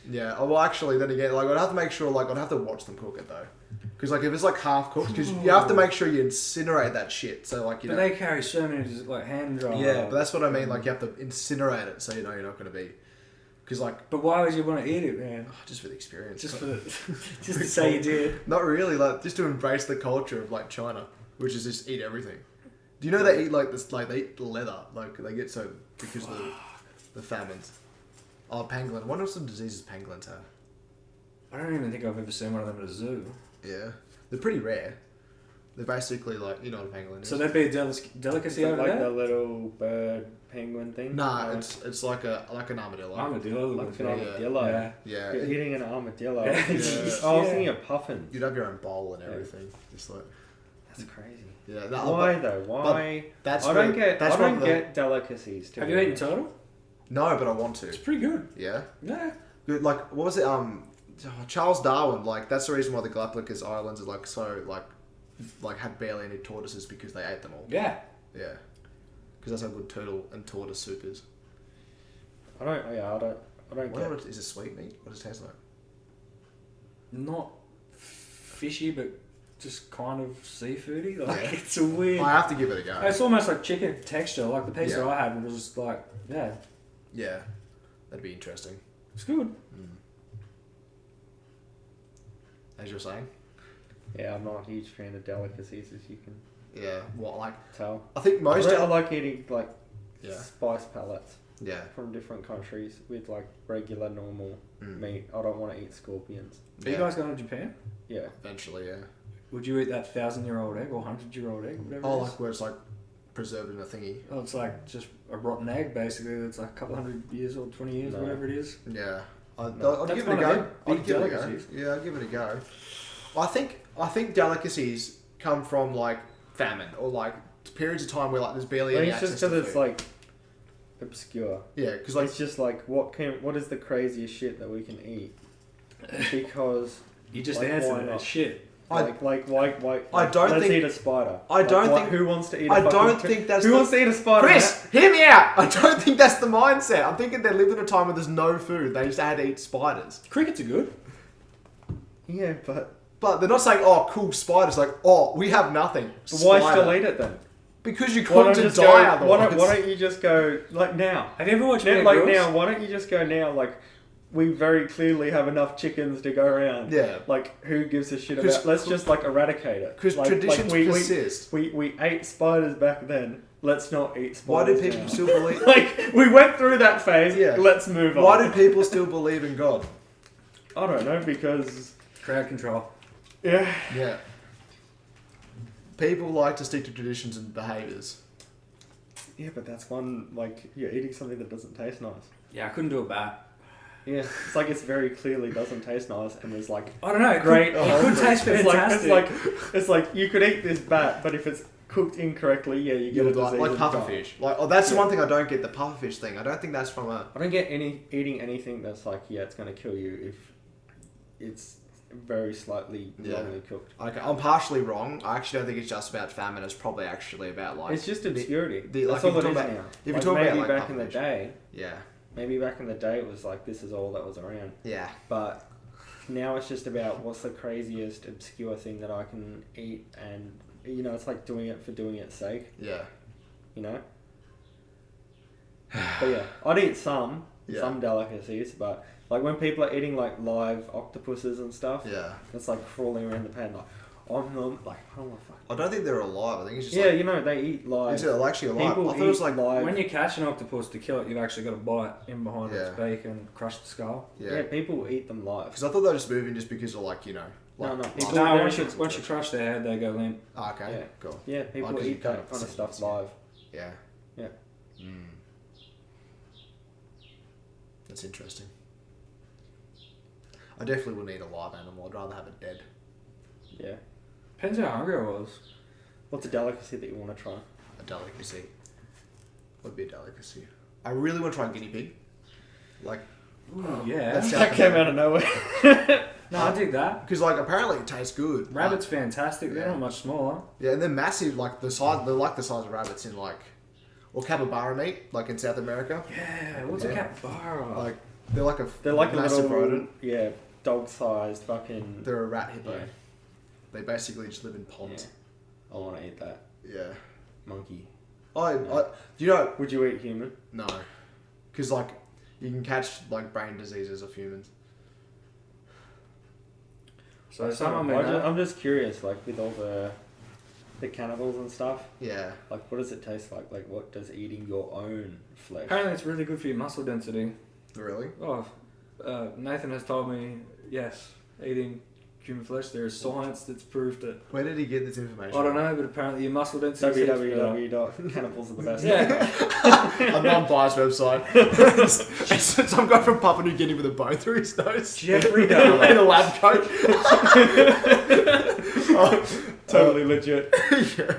Speaker 4: Yeah. Oh, well, actually, then again, like I'd have to make sure, like I'd have to watch them cook it though. Because like if it's like half cooked, because you have to make sure you incinerate that shit. So like
Speaker 3: But they carry so many like hand dry.
Speaker 4: Yeah, but that's what I mean. Like you have to incinerate it, so you know you're not going to be. Because like.
Speaker 3: But why would you want to eat it, man?
Speaker 4: Just for the experience.
Speaker 3: Just to say you did.
Speaker 4: Not really. Like just to embrace the culture of like China, which is just eat everything. Do you know they eat like this? Like they eat leather. Like they get so because of the famines. Oh, pangolin. I wonder what some diseases pangolins have.
Speaker 3: I don't even think I've ever seen one of them at a zoo.
Speaker 4: Yeah, they're pretty rare. They're basically like, you know what a pangolin is.
Speaker 3: So that'd be a delicacy over
Speaker 2: like
Speaker 3: there?
Speaker 2: the little bird penguin thing?
Speaker 4: Nah, it's like an armadillo.
Speaker 3: Armadillo.
Speaker 2: Like an armadillo.
Speaker 3: Yeah.
Speaker 4: Yeah.
Speaker 2: You're eating an armadillo.
Speaker 3: Yeah.
Speaker 2: Oh, I was thinking of puffin.
Speaker 4: You'd have your own bowl and everything. Just like.
Speaker 2: That's crazy.
Speaker 4: Yeah.
Speaker 2: Why though? Why?
Speaker 4: That's
Speaker 2: I don't get delicacies.
Speaker 3: Have you eaten turtle?
Speaker 4: No, but I want to.
Speaker 3: It's pretty good.
Speaker 4: Yeah.
Speaker 3: Yeah.
Speaker 4: Good. Like, what was it? Charles Darwin. Like, that's the reason why the Galapagos Islands are like so like had barely any tortoises because they ate them all.
Speaker 3: Yeah.
Speaker 4: Yeah. Because that's how good turtle and tortoise soup is.
Speaker 2: I don't get.
Speaker 4: Is it sweet meat? What does it taste like?
Speaker 3: Not fishy, but just kind of seafoody. Like it's a weird.
Speaker 4: I have to give it a go.
Speaker 3: It's almost like chicken texture. Like the piece that I had was just like, yeah.
Speaker 4: Yeah, that'd be interesting.
Speaker 3: It's good.
Speaker 4: As you're saying.
Speaker 2: Yeah, I'm not a huge fan of delicacies, as you can.
Speaker 4: Yeah, what like?
Speaker 2: Tell.
Speaker 4: I think most.
Speaker 2: I like eating like.
Speaker 4: Yeah.
Speaker 2: Spice pellets.
Speaker 4: Yeah.
Speaker 2: From different countries with like regular normal meat. I don't want to eat scorpions.
Speaker 3: Are you guys going to Japan?
Speaker 2: Yeah.
Speaker 4: Eventually, yeah.
Speaker 3: Would you eat that 1,000-year-old egg or 100-year-old egg, whatever?
Speaker 4: Oh, like where it's like preserved in a thingy.
Speaker 3: Oh, it's like just a rotten egg, basically. That's like a couple hundred years or 20 years, whatever it is.
Speaker 4: Yeah. I'd
Speaker 3: That's
Speaker 4: give it a
Speaker 3: one
Speaker 4: go.
Speaker 3: of
Speaker 4: I'd give it a go.
Speaker 3: delicacies.
Speaker 4: Yeah, I'd give it a go. I think delicacies come from like famine or like periods of time where like there's barely any
Speaker 2: It's just
Speaker 4: access to
Speaker 2: because it's
Speaker 4: food.
Speaker 2: like obscure.
Speaker 4: Yeah, because like
Speaker 2: it's just like what is the craziest shit that we can eat? Because
Speaker 3: you just
Speaker 2: like,
Speaker 3: answered that shit.
Speaker 2: Why?
Speaker 4: I don't
Speaker 2: let's
Speaker 4: think
Speaker 2: eat a spider.
Speaker 4: I don't think
Speaker 2: who wants to eat.
Speaker 4: I don't think that's
Speaker 2: who wants to eat a spider.
Speaker 4: Chris, hear me out. I don't think that's the mindset. I'm thinking they lived in a time where there's no food. They just had to eat spiders.
Speaker 3: Crickets are good.
Speaker 2: Yeah, but
Speaker 4: they're not saying, "Oh, cool spiders." Like, "Oh, we have nothing."
Speaker 2: But why still eat it then?
Speaker 4: Because you're going to die otherwise.
Speaker 2: Why don't you just go like now?
Speaker 3: Have you ever watched
Speaker 2: now? Like now, why don't you just go now? Like we very clearly have enough chickens to go around.
Speaker 4: Yeah.
Speaker 2: Like who gives a shit about? Let's just like eradicate it.
Speaker 4: Because traditions persist.
Speaker 2: We ate spiders back then. Let's not eat spiders.
Speaker 4: Why do people
Speaker 2: now.
Speaker 4: still believe?
Speaker 2: Like we went through that phase.
Speaker 4: Yeah.
Speaker 2: Let's move on.
Speaker 4: Why do people still believe in God?
Speaker 2: I don't know, because
Speaker 3: crowd control.
Speaker 2: Yeah.
Speaker 4: Yeah. People like to stick to traditions and behaviours.
Speaker 2: Yeah, but that's one, like, you're eating something that doesn't taste nice.
Speaker 3: Yeah, I couldn't do a bat.
Speaker 2: Yeah, it's like it's very clearly doesn't taste nice, and there's like
Speaker 3: I don't know,
Speaker 2: great.
Speaker 3: It could taste fantastic.
Speaker 2: It's like you could eat this bat, but if it's cooked incorrectly, yeah, you get a disease.
Speaker 4: Like pufferfish. Like, that's the one thing I don't get, the pufferfish thing. I don't think that's from a.
Speaker 2: I don't get eating anything that's like, yeah, it's going to kill you if it's very slightly wrongly cooked.
Speaker 4: Okay, I'm partially wrong. I actually don't think it's just about famine. It's probably actually about like.
Speaker 2: It's just obscurity.
Speaker 4: That's
Speaker 2: all it is
Speaker 4: about,
Speaker 2: now.
Speaker 4: If
Speaker 2: like
Speaker 4: you're talking
Speaker 2: maybe
Speaker 4: about like
Speaker 2: back in the day.
Speaker 4: Yeah.
Speaker 2: Maybe back in the day it was like this is all that was around.
Speaker 4: Yeah.
Speaker 2: But now it's just about what's the craziest obscure thing that I can eat, and you know it's like doing it for doing its sake.
Speaker 4: Yeah.
Speaker 2: You know. But yeah, I'd eat some delicacies, but like when people are eating like live octopuses and stuff, it's like crawling around the pan like I'm like I don't want to fuck.
Speaker 4: I don't think they're alive. I think it's just
Speaker 2: you know they eat live.
Speaker 4: Is it actually alive?
Speaker 2: People
Speaker 4: I thought it was like
Speaker 2: live.
Speaker 3: When you catch an octopus to kill it, you've actually got to bite in behind its beak and crush the skull.
Speaker 2: Yeah, people eat them live.
Speaker 4: Because I thought they were just moving just because of like, you know. Like,
Speaker 3: once you crush their head, they go limp.
Speaker 4: Oh, okay,
Speaker 2: yeah.
Speaker 4: Cool.
Speaker 2: Yeah, people eat that kind of stuff live.
Speaker 4: Yeah.
Speaker 2: Yeah.
Speaker 4: That's interesting. I definitely wouldn't eat a live animal. I'd rather have it dead.
Speaker 2: Yeah.
Speaker 3: Depends how hungry I was.
Speaker 2: What's a delicacy that you want to try?
Speaker 4: A delicacy. What would be a delicacy? I really want to try guinea pig. Like,
Speaker 3: ooh, yeah.
Speaker 2: That came out of nowhere.
Speaker 3: No, I dig that.
Speaker 4: Because like apparently it tastes good.
Speaker 3: Rabbit's fantastic. They're not much smaller.
Speaker 4: Yeah, and they're massive. Like the size, they're like the size of rabbits in like, or capybara meat, like in South America.
Speaker 3: Yeah, what's a capybara?
Speaker 4: Like they're like a
Speaker 2: massive
Speaker 4: a little rodent.
Speaker 2: Yeah, dog-sized fucking.
Speaker 4: They're a rat hippo.
Speaker 2: Yeah.
Speaker 4: They basically just live in ponds.
Speaker 2: Yeah. I want to eat that.
Speaker 4: Yeah.
Speaker 2: Monkey.
Speaker 4: You know.
Speaker 2: Would you eat human?
Speaker 4: No, because like you can catch like brain diseases of humans.
Speaker 3: So
Speaker 2: I'm just curious, like with all the cannibals and stuff.
Speaker 4: Yeah.
Speaker 2: Like, what does it taste like? Like, what does eating your own flesh?
Speaker 3: Apparently, it's really good for your muscle density.
Speaker 4: Really?
Speaker 3: Oh, Nathan has told me yes, eating human flesh. There is science that's proved it.
Speaker 4: Where did he get this information?
Speaker 3: I don't know, but apparently your muscle density.
Speaker 2: www.cannibalsarthebest.
Speaker 3: Yeah.
Speaker 4: A non-biased website. It's some guy from Papua New Guinea with a bone through his nose.
Speaker 3: Jeffrey
Speaker 4: in a lab coat.
Speaker 2: Totally legit.
Speaker 4: Yeah.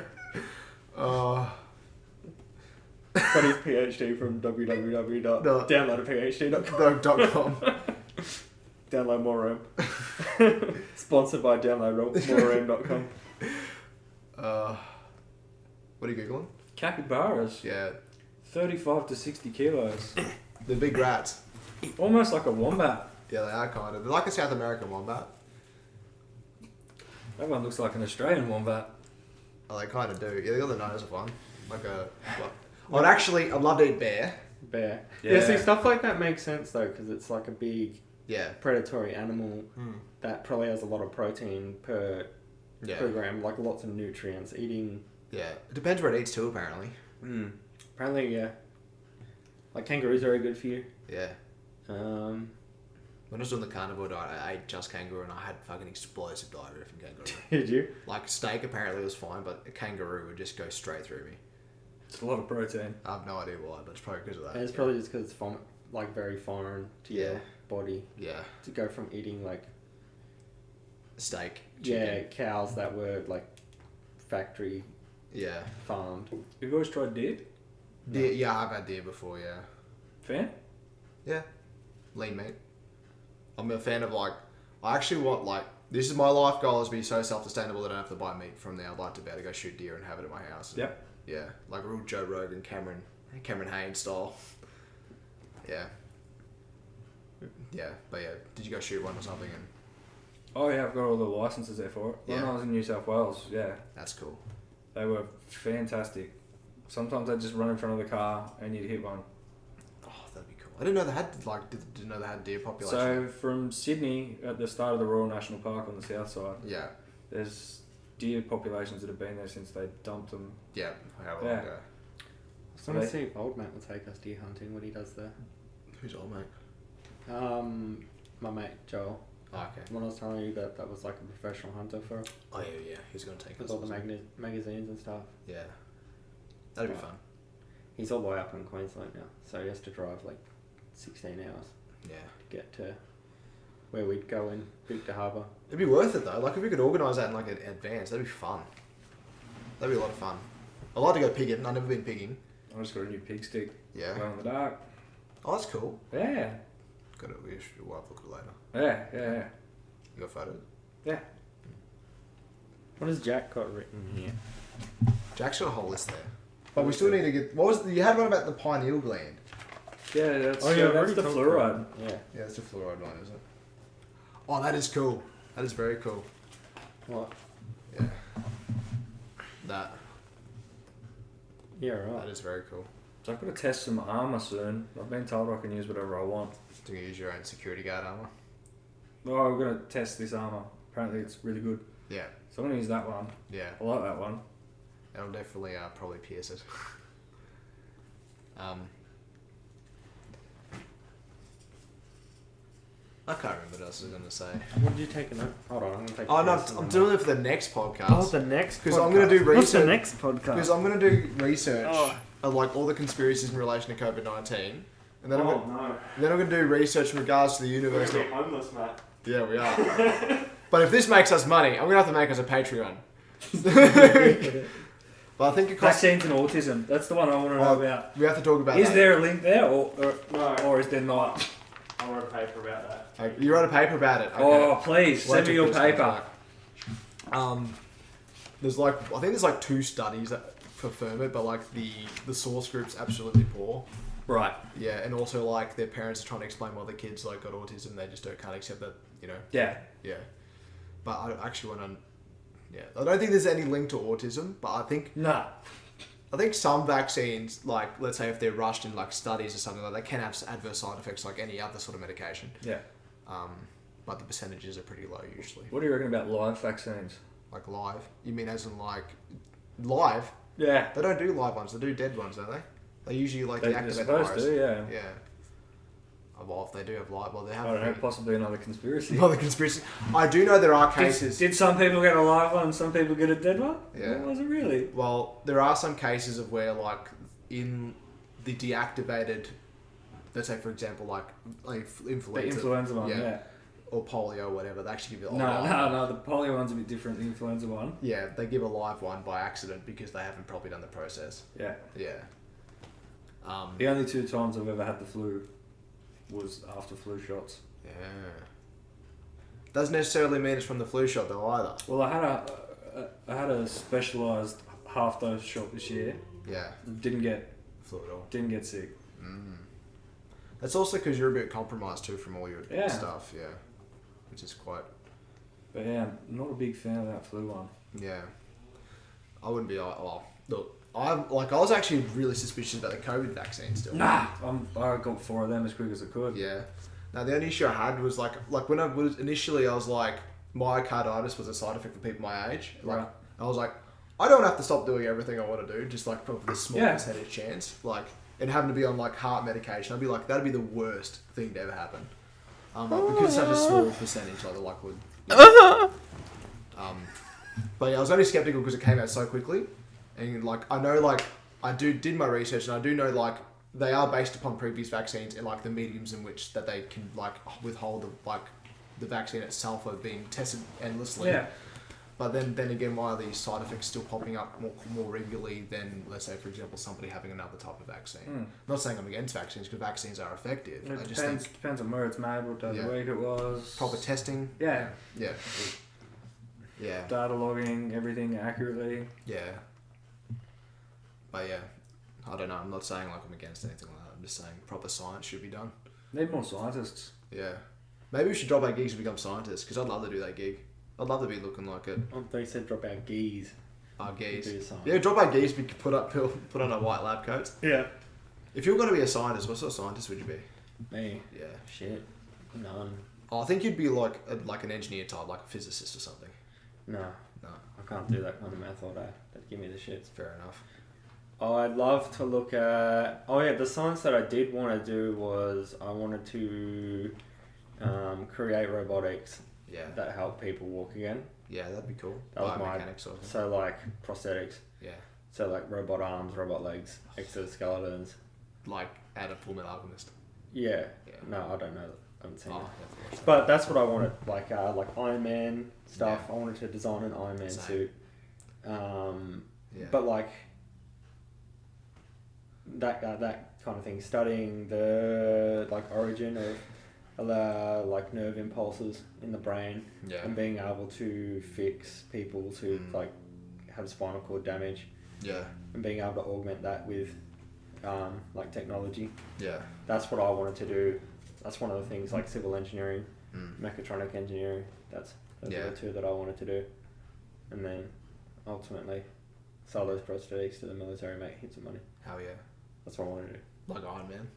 Speaker 2: Got his PhD from www.downloadaphd.com. Download more room. Sponsored by downloadmoreroom.com.
Speaker 4: What are you googling?
Speaker 3: Capybaras.
Speaker 4: Yeah.
Speaker 3: 35 to 60 kilos.
Speaker 4: They're big rats.
Speaker 3: Almost like a wombat.
Speaker 4: Yeah, they are kind of. They're like a South American wombat.
Speaker 3: That one looks like an Australian wombat.
Speaker 4: Oh, they kind of do. Yeah, they got the nose of one. Like a. I'd love to eat bear.
Speaker 2: Bear. Yeah, see, stuff like that makes sense though, because it's like a big predatory animal that probably has a lot of protein per gram, like lots of nutrients. Eating.
Speaker 4: Yeah, it depends where it eats too, apparently.
Speaker 2: Apparently, yeah. Like kangaroos are very good for you.
Speaker 4: Yeah. When I was doing the carnivore diet, I ate just kangaroo and I had fucking explosive diarrhea from kangaroo.
Speaker 2: Did you?
Speaker 4: Like steak apparently was fine, but a kangaroo would just go straight through me.
Speaker 3: It's a lot of protein.
Speaker 4: I have no idea why, but it's probably because of that.
Speaker 2: And it's probably just because it's like very foreign to your body.
Speaker 4: Yeah. To
Speaker 2: go from eating like
Speaker 4: steak.
Speaker 2: Chicken. Yeah, cows that were like factory.
Speaker 4: Yeah.
Speaker 2: Farmed.
Speaker 3: You've always tried deer?
Speaker 1: Deer, yeah, I've had deer before, yeah.
Speaker 3: Fan?
Speaker 1: Yeah. Lean meat. I'm a fan of I actually want this is my life goal, is to be so self-sustainable that I don't have to buy meat from there. I'd like to be able to go shoot deer and have it at my house. And,
Speaker 3: yep.
Speaker 1: Yeah, like a real Joe Rogan, Cameron Haynes style. Yeah. Yeah, but yeah, did you go shoot one or something?
Speaker 3: Oh yeah, I've got all the licenses there for it. When I was in New South Wales, yeah.
Speaker 1: That's cool.
Speaker 3: They were fantastic. Sometimes I'd just run in front of the car and you'd hit one.
Speaker 1: Oh, that'd be cool. I didn't know they had didn't know they had deer population.
Speaker 3: So from Sydney, at the start of the Royal National Park on the south side,
Speaker 1: yeah,
Speaker 3: there's deer populations that have been there since they dumped them.
Speaker 1: Yeah, how long ago?
Speaker 2: I want to see if old mate will take us deer hunting when he does that.
Speaker 1: Who's old mate?
Speaker 2: My mate Joel.
Speaker 1: Oh, okay.
Speaker 2: When I was telling you that was like a professional hunter for.
Speaker 1: Oh yeah, he's gonna take us
Speaker 2: with all the magazines and stuff.
Speaker 1: Yeah, that'd be fun.
Speaker 2: He's all the way up in Queensland now, so he has to drive 16 hours.
Speaker 1: Yeah.
Speaker 2: To get to where we'd go in Victor Harbour.
Speaker 1: It'd be worth it though. If we could organise that in advance, that'd be fun. That'd be a lot of fun. I'd like to go pigging. I've never been pigging.
Speaker 3: I just got a new pig stick.
Speaker 1: Yeah.
Speaker 3: Glow in the dark.
Speaker 1: Oh, that's cool.
Speaker 3: Yeah.
Speaker 1: We should look at it later.
Speaker 3: Yeah.
Speaker 1: You got photos?
Speaker 3: Yeah.
Speaker 2: What has Jack got written here?
Speaker 1: Jack's got a whole list there. But we still need to get... you had one about the pineal gland.
Speaker 3: Yeah, that's
Speaker 2: that's
Speaker 3: the fluoride.
Speaker 1: Yeah, that's the fluoride one, isn't it? Oh, that is cool. That is very cool.
Speaker 2: What?
Speaker 1: Yeah. That.
Speaker 2: Yeah, right.
Speaker 1: That is very cool.
Speaker 3: So I've got to test some armour soon. I've been told I can use whatever I want.
Speaker 1: Do you use your own security guard armour?
Speaker 3: Oh, I'm going to test this armour. Apparently it's really good.
Speaker 1: Yeah.
Speaker 3: So I'm going to use that one.
Speaker 1: Yeah.
Speaker 3: I like that one.
Speaker 1: It'll definitely probably pierce it. I can't remember what else I was going to say.
Speaker 2: What did you take a note? Hold on, I'm going to take.
Speaker 1: Oh no, I'm doing it for the next podcast.
Speaker 2: Oh, the next.
Speaker 1: Because I'm going to do research.
Speaker 2: What's the next podcast?
Speaker 1: Because I'm going to do research of all the conspiracies in relation to COVID-19, and then I'm going to do research in regards to the university.
Speaker 2: We're homeless, Matt.
Speaker 1: Yeah, we are. But if this makes us money, I'm going to have to make us a Patreon. But I think it costs...
Speaker 3: Vaccines and autism. That's the one I want to know about.
Speaker 1: We have to talk about
Speaker 3: Is
Speaker 1: that.
Speaker 3: there a link there, or is there not?
Speaker 2: I wrote a paper about that.
Speaker 1: You wrote a paper about it. Okay.
Speaker 3: Oh, please, send me your paper.
Speaker 1: There's I think there's 2 studies that confirm it, but the source group's absolutely poor.
Speaker 3: Right.
Speaker 1: Yeah, and also their parents are trying to explain why their kids got autism. They just can't accept that,
Speaker 3: Yeah.
Speaker 1: Yeah. But I actually went on. Yeah, I don't think there's any link to autism, but I think some vaccines, let's say if they're rushed in studies or something they can have adverse side effects like any other sort of medication.
Speaker 3: Yeah.
Speaker 1: But the percentages are pretty low usually.
Speaker 3: What do you reckon about live vaccines?
Speaker 1: Live? You mean as in live?
Speaker 3: Yeah.
Speaker 1: They don't do live ones. They do dead ones, don't they? They usually deactivate the
Speaker 3: supposed
Speaker 1: virus.
Speaker 3: to, yeah.
Speaker 1: Yeah. Well, if they do have live, they have.
Speaker 3: I don't know, possibly another conspiracy.
Speaker 1: Another conspiracy. I do know there are cases.
Speaker 3: Did some people get a live one and some people get a dead one?
Speaker 1: Yeah.
Speaker 3: Was it really?
Speaker 1: Well, there are some cases of where, in the deactivated, let's say for example, influenza.
Speaker 3: The influenza one, yeah.
Speaker 1: Or polio, or whatever. They actually give it.
Speaker 3: No. The polio one's a bit different. The influenza one.
Speaker 1: Yeah, they give a live one by accident because they haven't probably done the process.
Speaker 3: Yeah.
Speaker 1: Yeah.
Speaker 3: The only 2 times I've ever had the flu was after flu shots.
Speaker 1: Yeah. Doesn't necessarily mean it's from the flu shot though either.
Speaker 3: Well, I had a specialised half dose shot this year.
Speaker 1: Yeah.
Speaker 3: Didn't get
Speaker 1: flu at all.
Speaker 3: Didn't get sick.
Speaker 1: That's also because you're a bit compromised too from all your stuff. Yeah. Which is quite.
Speaker 3: But yeah, I'm not a big fan of that flu one.
Speaker 1: Yeah. I wouldn't be. Look. I was actually really suspicious about the COVID vaccine still.
Speaker 3: Nah, I got 4 of them as quick as I could.
Speaker 1: Yeah. Now the only issue I had was when I was initially I was myocarditis was a side effect for people my age.
Speaker 3: Right.
Speaker 1: I was I don't have to stop doing everything I want to do, just for the small percentage chance. And having to be on heart medication, I'd be that'd be the worst thing to ever happen. Because it's such a small percentage, the likelihood. But yeah, I was only skeptical because it came out so quickly. And I know I did my research and I do know they are based upon previous vaccines and the mediums in which that they can withhold the vaccine itself are being tested endlessly.
Speaker 3: Yeah.
Speaker 1: But then again, why are these side effects still popping up more regularly than, let's say, for example, somebody having another type of vaccine? I'm not saying I'm against vaccines, because vaccines are effective.
Speaker 3: It depends on where it's made, what day of the week it was.
Speaker 1: Proper testing.
Speaker 3: Yeah.
Speaker 1: Yeah. Yeah.
Speaker 3: Data logging, everything accurately.
Speaker 1: Yeah. But yeah, I don't know. I'm not saying like I'm against anything like that. I'm just saying proper science should be done.
Speaker 3: Need more scientists.
Speaker 1: Yeah. Maybe we should drop our gigs and become scientists, because I'd love to do that gig. I'd love to be looking like it.
Speaker 2: I thought you said drop our geese.
Speaker 1: Our geese. Yeah, drop our geese. We could put on our white lab coats.
Speaker 2: Yeah.
Speaker 1: If you were going to be a scientist, what sort of scientist would you be?
Speaker 2: Me?
Speaker 1: Yeah.
Speaker 2: Shit. None.
Speaker 1: Oh, I think you'd be like an engineer type, like a physicist or something.
Speaker 2: No. I can't do that kind of math all day. That'd give me the shits.
Speaker 1: Fair enough.
Speaker 2: I'd love to look at... Oh yeah, the science that I did want to do was I wanted to create robotics that help people walk again.
Speaker 1: Yeah, that'd be cool.
Speaker 2: That was my... So like prosthetics.
Speaker 1: Yeah.
Speaker 2: So like robot arms, robot legs, exoskeletons.
Speaker 1: Like at a Full Metal Alchemist.
Speaker 2: Yeah. No, I don't know. I haven't seen it. But that's what I wanted. Like Iron Man stuff. Yeah. I wanted to design an Iron Man suit. But like... that kind of thing, studying the like origin of like nerve impulses in the brain, and being able to fix people who like have spinal cord damage, and being able to augment that with like technology. That's what I wanted to do. That's one of the things, like civil engineering, mechatronic engineering. Those are the two that I wanted to do, and then ultimately sell those prosthetics to the military, make heaps of money.
Speaker 1: Hell yeah.
Speaker 2: That's what I want to do.
Speaker 1: Like Iron Man.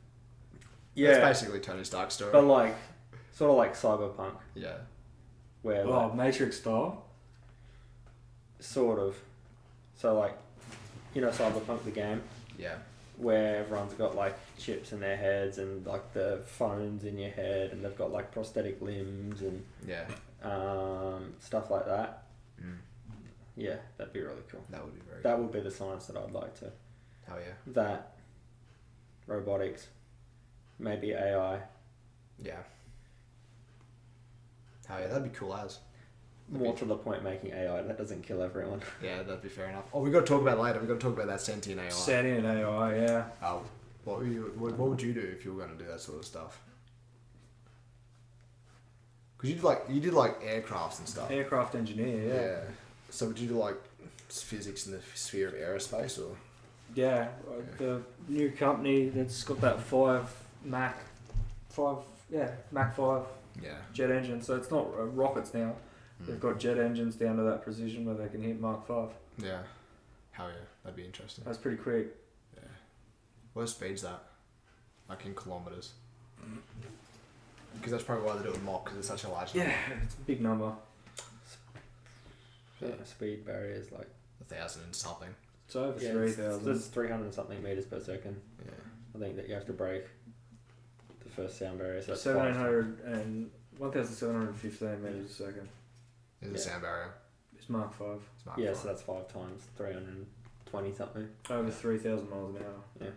Speaker 2: Yeah.
Speaker 1: That's basically Tony Stark's story.
Speaker 2: But like, sort of like Cyberpunk.
Speaker 1: Yeah.
Speaker 2: Where
Speaker 3: like, Matrix style?
Speaker 2: Sort of. So like, you know Cyberpunk the game?
Speaker 1: Yeah.
Speaker 2: Where everyone's got like chips in their heads and like the phones in your head, and they've got like prosthetic limbs and stuff like that. Yeah, that'd be really cool.
Speaker 1: That would be very
Speaker 2: That
Speaker 1: cool.
Speaker 2: would be the science that I'd like to.
Speaker 1: Hell yeah.
Speaker 2: That, robotics, maybe AI.
Speaker 1: Yeah. Hell yeah, that'd be cool as.
Speaker 2: More to the point, making AI that doesn't kill everyone.
Speaker 1: Yeah, that'd be fair enough. Oh, we've got to talk about later. We've got to talk about that sentient AI.
Speaker 3: Sentient AI, yeah.
Speaker 1: Oh, what would you do if you were going to do that sort of stuff? Because you did like aircrafts and stuff.
Speaker 3: Aircraft engineer, yeah.
Speaker 1: So would you do like physics in the sphere of aerospace or?
Speaker 3: Yeah, the new company that's got that Mach 5 jet engine. So it's not rockets now. They've got jet engines down to that precision where they can hit Mach 5.
Speaker 1: Yeah. Hell yeah, that'd be interesting.
Speaker 3: That's pretty quick.
Speaker 1: Yeah. What speed's that? Like in kilometres? Because that's probably why they do it in Mach, because it's such a large number.
Speaker 3: Yeah, it's a big number.
Speaker 2: Speed barrier is like
Speaker 1: 1,000 and something.
Speaker 3: It's over 3,000.
Speaker 2: There's 300 and something meters per second.
Speaker 1: Yeah.
Speaker 2: I think that you have to break the first sound barrier. So
Speaker 3: 1,715 meters a second.
Speaker 1: Is a sound barrier.
Speaker 3: It's Mach 5.
Speaker 1: It's Mach
Speaker 2: 5.
Speaker 1: So
Speaker 2: that's 5 times 320 something.
Speaker 3: Over 3,000 miles an hour.
Speaker 2: Yeah.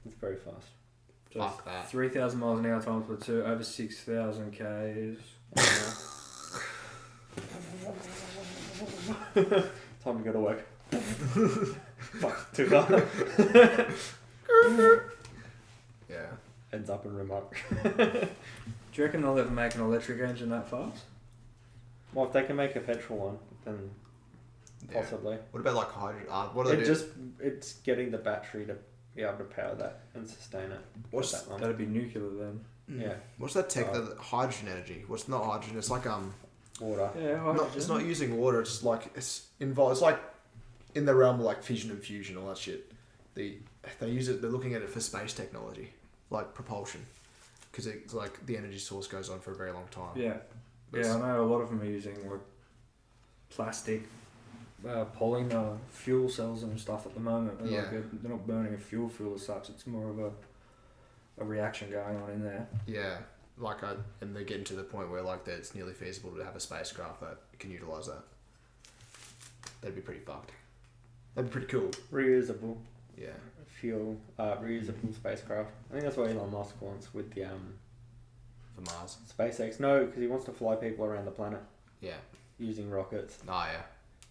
Speaker 2: It's very fast.
Speaker 3: So
Speaker 1: fuck that.
Speaker 3: 3,000 miles an hour times by 2, over 6,000 k's.
Speaker 2: Time to go to work. Fuck, too hard.
Speaker 1: Yeah.
Speaker 2: Ends up in remote.
Speaker 3: Do you reckon they'll ever make an electric engine that fast?
Speaker 2: Well, if they can make a petrol one, then possibly.
Speaker 1: What about like hydrogen? What do they do?
Speaker 2: It's getting the battery to be able to power that and sustain it.
Speaker 3: That'd be nuclear then.
Speaker 2: Yeah.
Speaker 1: What's that tech? Hydrogen energy. What's not hydrogen? It's like
Speaker 2: water.
Speaker 3: Yeah, hydrogen.
Speaker 1: It's not using water. It's like it's involved. It's like in the realm of like fission and fusion, all that shit. They use it. They're looking at it for space technology, like propulsion, because it's like the energy source goes on for a very long time.
Speaker 3: Yeah. Yeah, I know a lot of them are using like plastic, polymer fuel cells and stuff at the moment. They're not burning a fuel as such. It's more of a reaction going on in there.
Speaker 1: Yeah, and they're getting to the point where like that it's nearly feasible to have a spacecraft that can utilize that. That'd be pretty fucked. That'd be pretty cool.
Speaker 2: Reusable.
Speaker 1: Yeah.
Speaker 2: Fuel. Reusable spacecraft. I think that's what Elon Musk wants with the
Speaker 1: for Mars.
Speaker 2: SpaceX. No, because he wants to fly people around the planet.
Speaker 1: Yeah.
Speaker 2: using rockets.
Speaker 1: Oh yeah.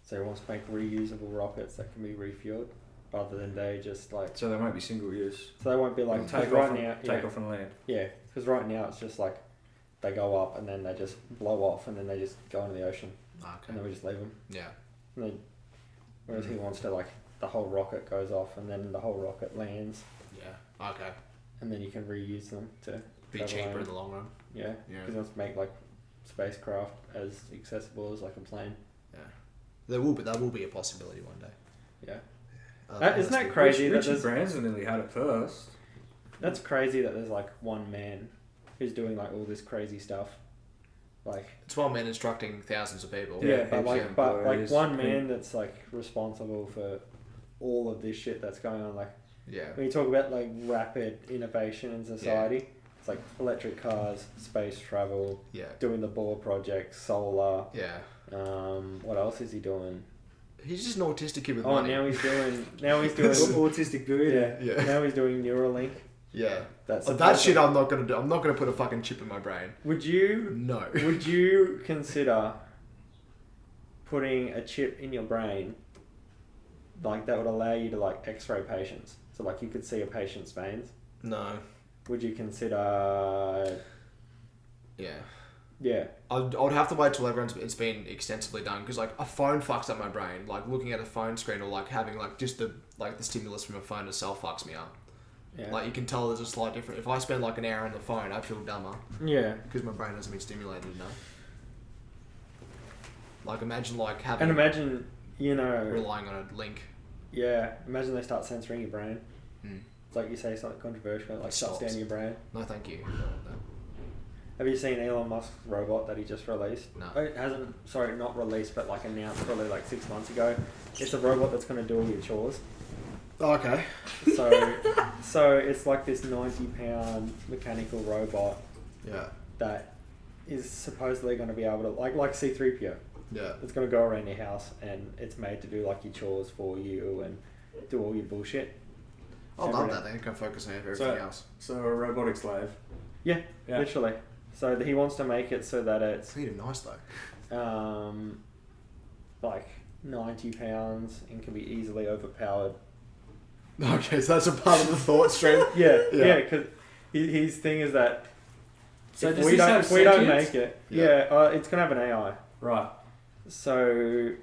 Speaker 2: So he wants to make reusable rockets that can be refueled, rather than they just like.
Speaker 3: So they won't be single use.
Speaker 2: So they won't be like
Speaker 3: take off and land.
Speaker 2: Yeah, because right now it's just like they go up and then they just blow off and then they just go into the ocean.
Speaker 1: Okay.
Speaker 2: And then we just leave them.
Speaker 1: Yeah.
Speaker 2: And then, whereas he wants to like the whole rocket goes off and then the whole rocket lands.
Speaker 1: Yeah. Okay.
Speaker 2: And then you can reuse them to
Speaker 1: be cheaper in the long run.
Speaker 2: Yeah. Because he wants to make like spacecraft as accessible as like a plane.
Speaker 1: Yeah. That will be a possibility one day.
Speaker 2: Yeah. Isn't that crazy?
Speaker 3: Richard Branson nearly had it first.
Speaker 2: That's crazy that there's like one man who's doing like all this crazy stuff. Like
Speaker 1: it's one man instructing thousands of people.
Speaker 2: Yeah, but like one man that's like responsible for all of this shit that's going on. Like when you talk about like rapid innovation in society, it's like electric cars, space travel, doing the Bohr project, solar.
Speaker 1: Yeah.
Speaker 2: What else is he doing?
Speaker 1: He's just an autistic kid with money.
Speaker 2: Now he's doing autistic dude. Yeah. Now he's doing Neuralink.
Speaker 1: Yeah. That shit I'm not gonna do. I'm not gonna put a fucking chip in my brain.
Speaker 2: Would you?
Speaker 1: No.
Speaker 2: Would you consider putting a chip in your brain, like that would allow you to like X-ray patients, so like you could see a patient's veins?
Speaker 1: No.
Speaker 2: Would you consider?
Speaker 1: Yeah.
Speaker 2: Yeah.
Speaker 1: I'd have to wait till it's been extensively done, because like a phone fucks up my brain. Like looking at a phone screen or like having like just the stimulus from a phone itself fucks me up. Yeah. Like you can tell there's a slight difference. If I spend like an hour on the phone, I feel dumber.
Speaker 2: Yeah.
Speaker 1: Because my brain hasn't been stimulated enough. Like imagine like having.
Speaker 2: And imagine,
Speaker 1: relying on a link.
Speaker 2: Yeah. Imagine they start censoring your brain. It's like you say something controversial, like shuts down your brain.
Speaker 1: No, thank you.
Speaker 2: Have you seen Elon Musk's robot that he just released?
Speaker 1: No.
Speaker 2: It hasn't. Sorry, not released, but like announced probably like 6 months ago. It's a robot that's going to do all your chores.
Speaker 1: Okay.
Speaker 2: So it's like this 90-pound mechanical robot.
Speaker 1: Yeah.
Speaker 2: That is supposedly going to be able to like C-3PO.
Speaker 1: Yeah.
Speaker 2: It's going to go around your house and it's made to do like your chores for you and do all your bullshit.
Speaker 1: I love that. They can focus on everything else.
Speaker 3: So a robotic slave.
Speaker 2: Yeah. Literally. So he wants to make it so that it's
Speaker 1: pretty nice though.
Speaker 2: Like 90 pounds and can be easily overpowered.
Speaker 1: Okay, so that's a part of the thought stream.
Speaker 2: Yeah, because his thing is that
Speaker 3: so
Speaker 2: if we don't make it, it's gonna have an AI.
Speaker 3: Right.
Speaker 2: So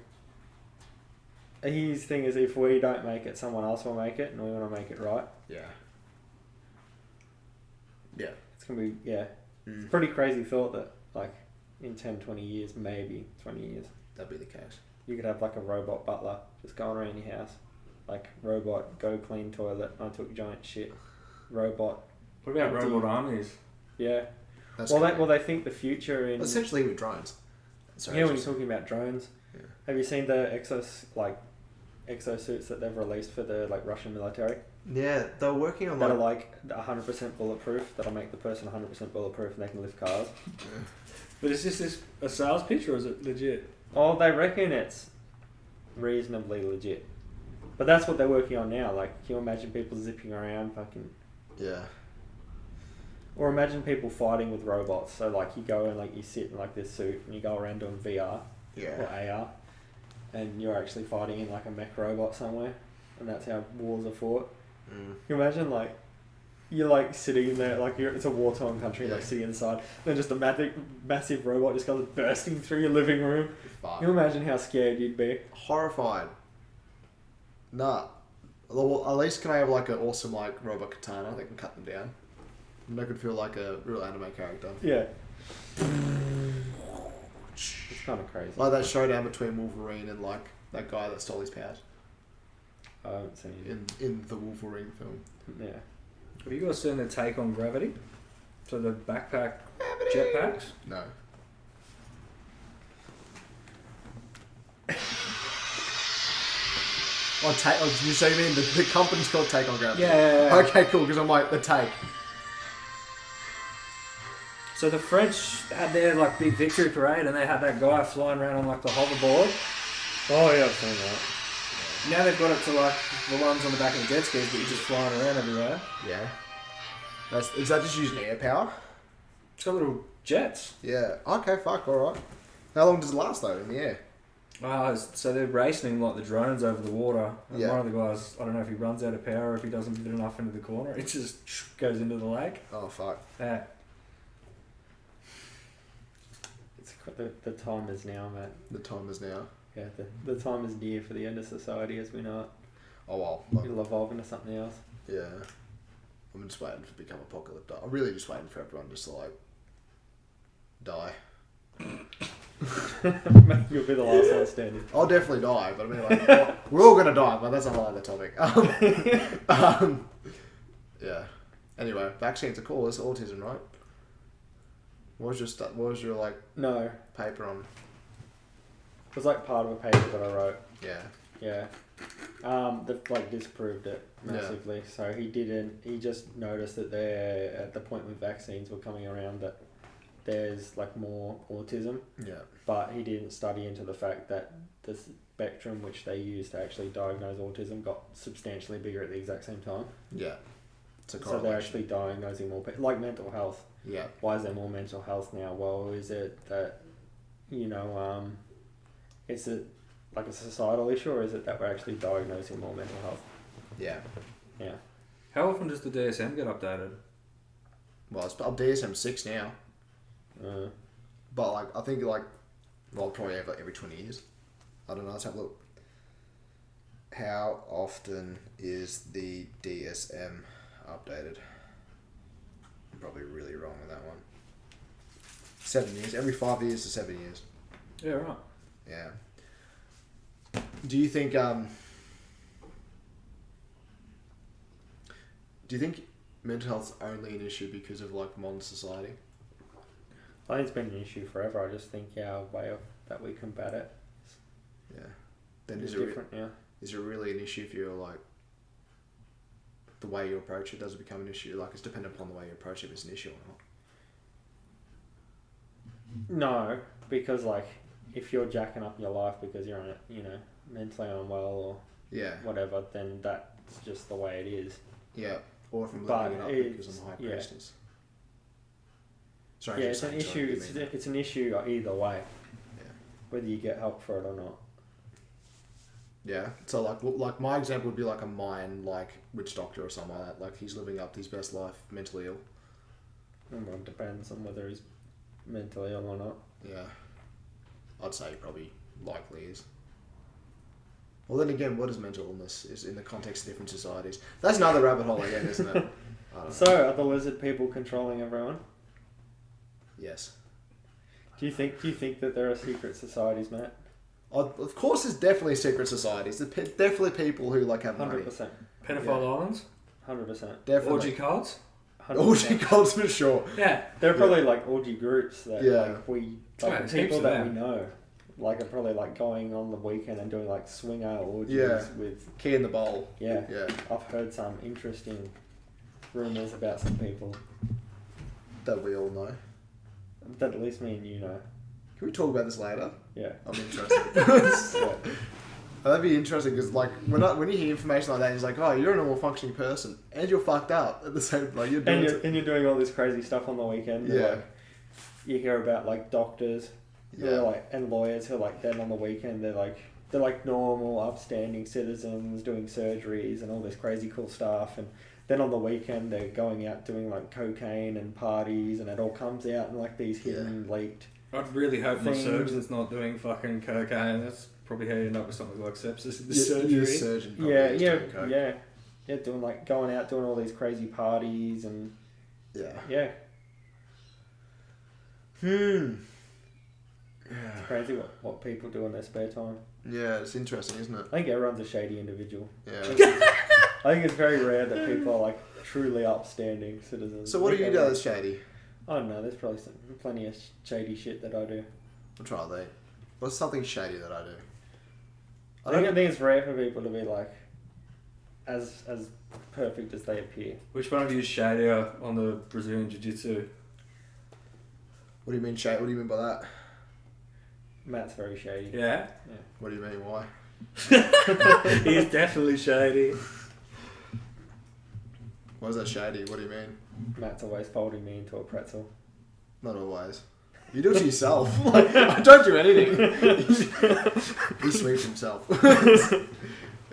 Speaker 2: his thing is if we don't make it, someone else will make it, and we want to make it right.
Speaker 1: Yeah.
Speaker 2: It's gonna be It's a pretty crazy thought that like in 10, 20 years, maybe 20 years,
Speaker 1: that'd be the case.
Speaker 2: You could have like a robot butler just going around your house. Like, robot, go clean toilet, I took giant shit. Robot.
Speaker 3: What about robot armies?
Speaker 2: Yeah. They think the future in...
Speaker 1: Essentially with drones.
Speaker 2: When you're talking about drones, have you seen the exosuits that they've released for the like Russian military?
Speaker 1: Yeah, they're working on
Speaker 2: that are like 100% bulletproof, that'll make the person 100% bulletproof and they can lift cars.
Speaker 3: But is this a sales pitch or is it legit?
Speaker 2: Oh, they reckon it's reasonably legit. But that's what they're working on now. Like, can you imagine people zipping around fucking...
Speaker 1: Yeah.
Speaker 2: Or imagine people fighting with robots. So, like, you go and, like, you sit in, like, this suit and you go around doing VR or AR. And you're actually fighting in, like, a mech robot somewhere. And that's how wars are fought. Can you imagine, like, you're, like, sitting in there, like, it's a war-torn country, like, sitting inside. And then just a massive robot just goes bursting through your living room. Can you imagine how scared you'd be?
Speaker 1: Horrified. Nah. Well, at least can I have like an awesome like robot katana that can cut them down? And I could feel like a real anime character.
Speaker 2: Yeah. It's kind of crazy.
Speaker 1: Like that showdown between Wolverine and like that guy that stole his powers.
Speaker 2: I haven't seen it.
Speaker 1: In the Wolverine film.
Speaker 2: Yeah.
Speaker 3: Have you guys seen the take on Gravity? So the backpack jetpacks?
Speaker 1: No. Did you say you mean the company's called Take on Gravity?
Speaker 3: Yeah.
Speaker 1: Okay, cool, because I'm like, the Take.
Speaker 3: So the French had their like big victory parade and they had that guy flying around on like the hoverboard.
Speaker 2: Oh yeah, I've seen that.
Speaker 3: Now they've got it to like the ones on the back of the jet skis, but you're just flying around everywhere.
Speaker 1: Yeah. Is that just using air power?
Speaker 3: It's got little jets.
Speaker 1: Yeah. Okay, fuck, alright.
Speaker 4: How long does it last though in the air?
Speaker 3: So they're racing like the drones over the water. And
Speaker 4: Yeah.
Speaker 3: one of the guys, I don't know if he runs out of power or if he doesn't get enough into the corner, it just goes into the lake.
Speaker 4: Oh fuck.
Speaker 3: Yeah.
Speaker 2: It's the time is now, Matt.
Speaker 4: The time is now.
Speaker 2: Yeah, the time is near for the end of society as we know it.
Speaker 4: Oh well.
Speaker 2: It'll evolve into something else.
Speaker 4: Yeah. I'm just waiting to become apocalyptic. I'm really just waiting for everyone just to like die.
Speaker 2: You'll be the last one standing.
Speaker 4: I'll definitely die, but I mean like we're all gonna die, but that's a whole other topic. Yeah. Anyway, vaccines are cool. It's autism, right? What was your like
Speaker 2: No,
Speaker 4: paper on?
Speaker 2: it was like part of a paper that I wrote.
Speaker 4: Yeah.
Speaker 2: Yeah. They've like disproved it massively. Yeah. So he just noticed that they're at the point with vaccines were coming around that there's like more autism.
Speaker 4: Yeah.
Speaker 2: But he didn't study into the fact that the spectrum which they used to actually diagnose autism got substantially bigger at the exact same time.
Speaker 4: Yeah.
Speaker 2: So they're actually diagnosing more people, like mental health.
Speaker 4: Yeah.
Speaker 2: Why is there more mental health now? Well, is it that, is it like a societal issue, or is it that we're actually diagnosing more mental health?
Speaker 4: Yeah.
Speaker 2: Yeah.
Speaker 3: How often does the DSM get updated?
Speaker 4: Well, it's DSM 6 now. But like I think like probably every 20 years. I don't know. Let's have a look. How often is the DSM updated? I'm probably really wrong with that one. 7 years. Every 5 years to 7 years.
Speaker 3: Yeah, right.
Speaker 4: Yeah. Do you think mental health's only an issue because of like modern society?
Speaker 2: I think it's been an issue forever. I just think our way that we combat it.
Speaker 4: Yeah. Then
Speaker 2: is different. Yeah.
Speaker 4: Is it really an issue if you're like the way you approach it? Does it become an issue? Like it's dependent upon the way you approach it if it's an issue or not.
Speaker 2: No, because like if you're jacking up your life because you're mentally unwell or whatever, then that's just the way it is.
Speaker 4: Yeah. Or if I'm living it up because I'm high priestess. Sorry,
Speaker 2: it's an issue. It's an issue either way.
Speaker 4: Yeah.
Speaker 2: Whether you get help for it or not.
Speaker 4: Yeah. So like my example would be like a mind like witch doctor or something like that. Like he's living up to his best life mentally ill.
Speaker 2: Well, it depends on whether he's mentally ill or not.
Speaker 4: Yeah. I'd say he probably likely is. Well, then again, what is mental illness is in the context of different societies? That's another rabbit hole again, isn't it?
Speaker 2: So, are the lizard people controlling everyone?
Speaker 4: Yes.
Speaker 2: Do you think that there are secret societies, Matt?
Speaker 4: Of course, there's definitely secret societies. There's definitely people who like have
Speaker 2: 100%.
Speaker 3: Pedophile islands?
Speaker 2: 100%.
Speaker 4: Definitely.
Speaker 3: Orgy cults?
Speaker 2: 100%.
Speaker 4: Orgy cults for sure.
Speaker 3: Yeah.
Speaker 2: There are probably like orgy groups that like people that we know. Like are probably like going on the weekend and doing like swinger orgies with
Speaker 4: key in the bowl.
Speaker 2: Yeah.
Speaker 4: Yeah.
Speaker 2: I've heard some interesting rumours about some people
Speaker 4: that we all know.
Speaker 2: That at least me and you know.
Speaker 4: Can we talk about this later?
Speaker 2: Yeah.
Speaker 4: I'm interested. That'd be interesting because like when you hear information like that, it's like, oh, you're a normal functioning person and you're fucked up at the same like you're doing
Speaker 2: and you're doing all this crazy stuff on the weekend.
Speaker 4: Yeah.
Speaker 2: Like, you hear about like doctors. And lawyers who are like then on the weekend they're like normal upstanding citizens doing surgeries and all this crazy cool stuff, and then on the weekend they're going out doing like cocaine and parties, and it all comes out in like these hidden leaked.
Speaker 3: I'd really hope my surgeon's not doing fucking cocaine. That's probably how you end up with something like sepsis in the surgery.
Speaker 4: Your surgeon probably doing coke.
Speaker 2: Yeah, doing like going out doing all these crazy parties and It's crazy what people do in their spare time.
Speaker 4: Yeah, it's interesting, isn't it?
Speaker 2: I think everyone's a shady individual.
Speaker 4: Yeah.
Speaker 2: I think it's very rare that people are like truly upstanding citizens.
Speaker 4: So what do you do that's shady?
Speaker 2: I don't know, there's probably plenty of shady shit that I do.
Speaker 4: I'll try that. What's something shady that I do?
Speaker 2: I think it's rare for people to be like as perfect as they appear.
Speaker 3: Which one of you is shadier on the Brazilian Jiu-Jitsu?
Speaker 4: What do you mean shady? What do you mean by that?
Speaker 2: Matt's very shady.
Speaker 3: Yeah?
Speaker 4: What do you mean? Why?
Speaker 3: He's definitely shady.
Speaker 4: Why is that shady? What do you mean?
Speaker 2: Matt's always folding me into a pretzel.
Speaker 4: Not always. You do it to yourself. Like, I don't do anything. He sweeps himself.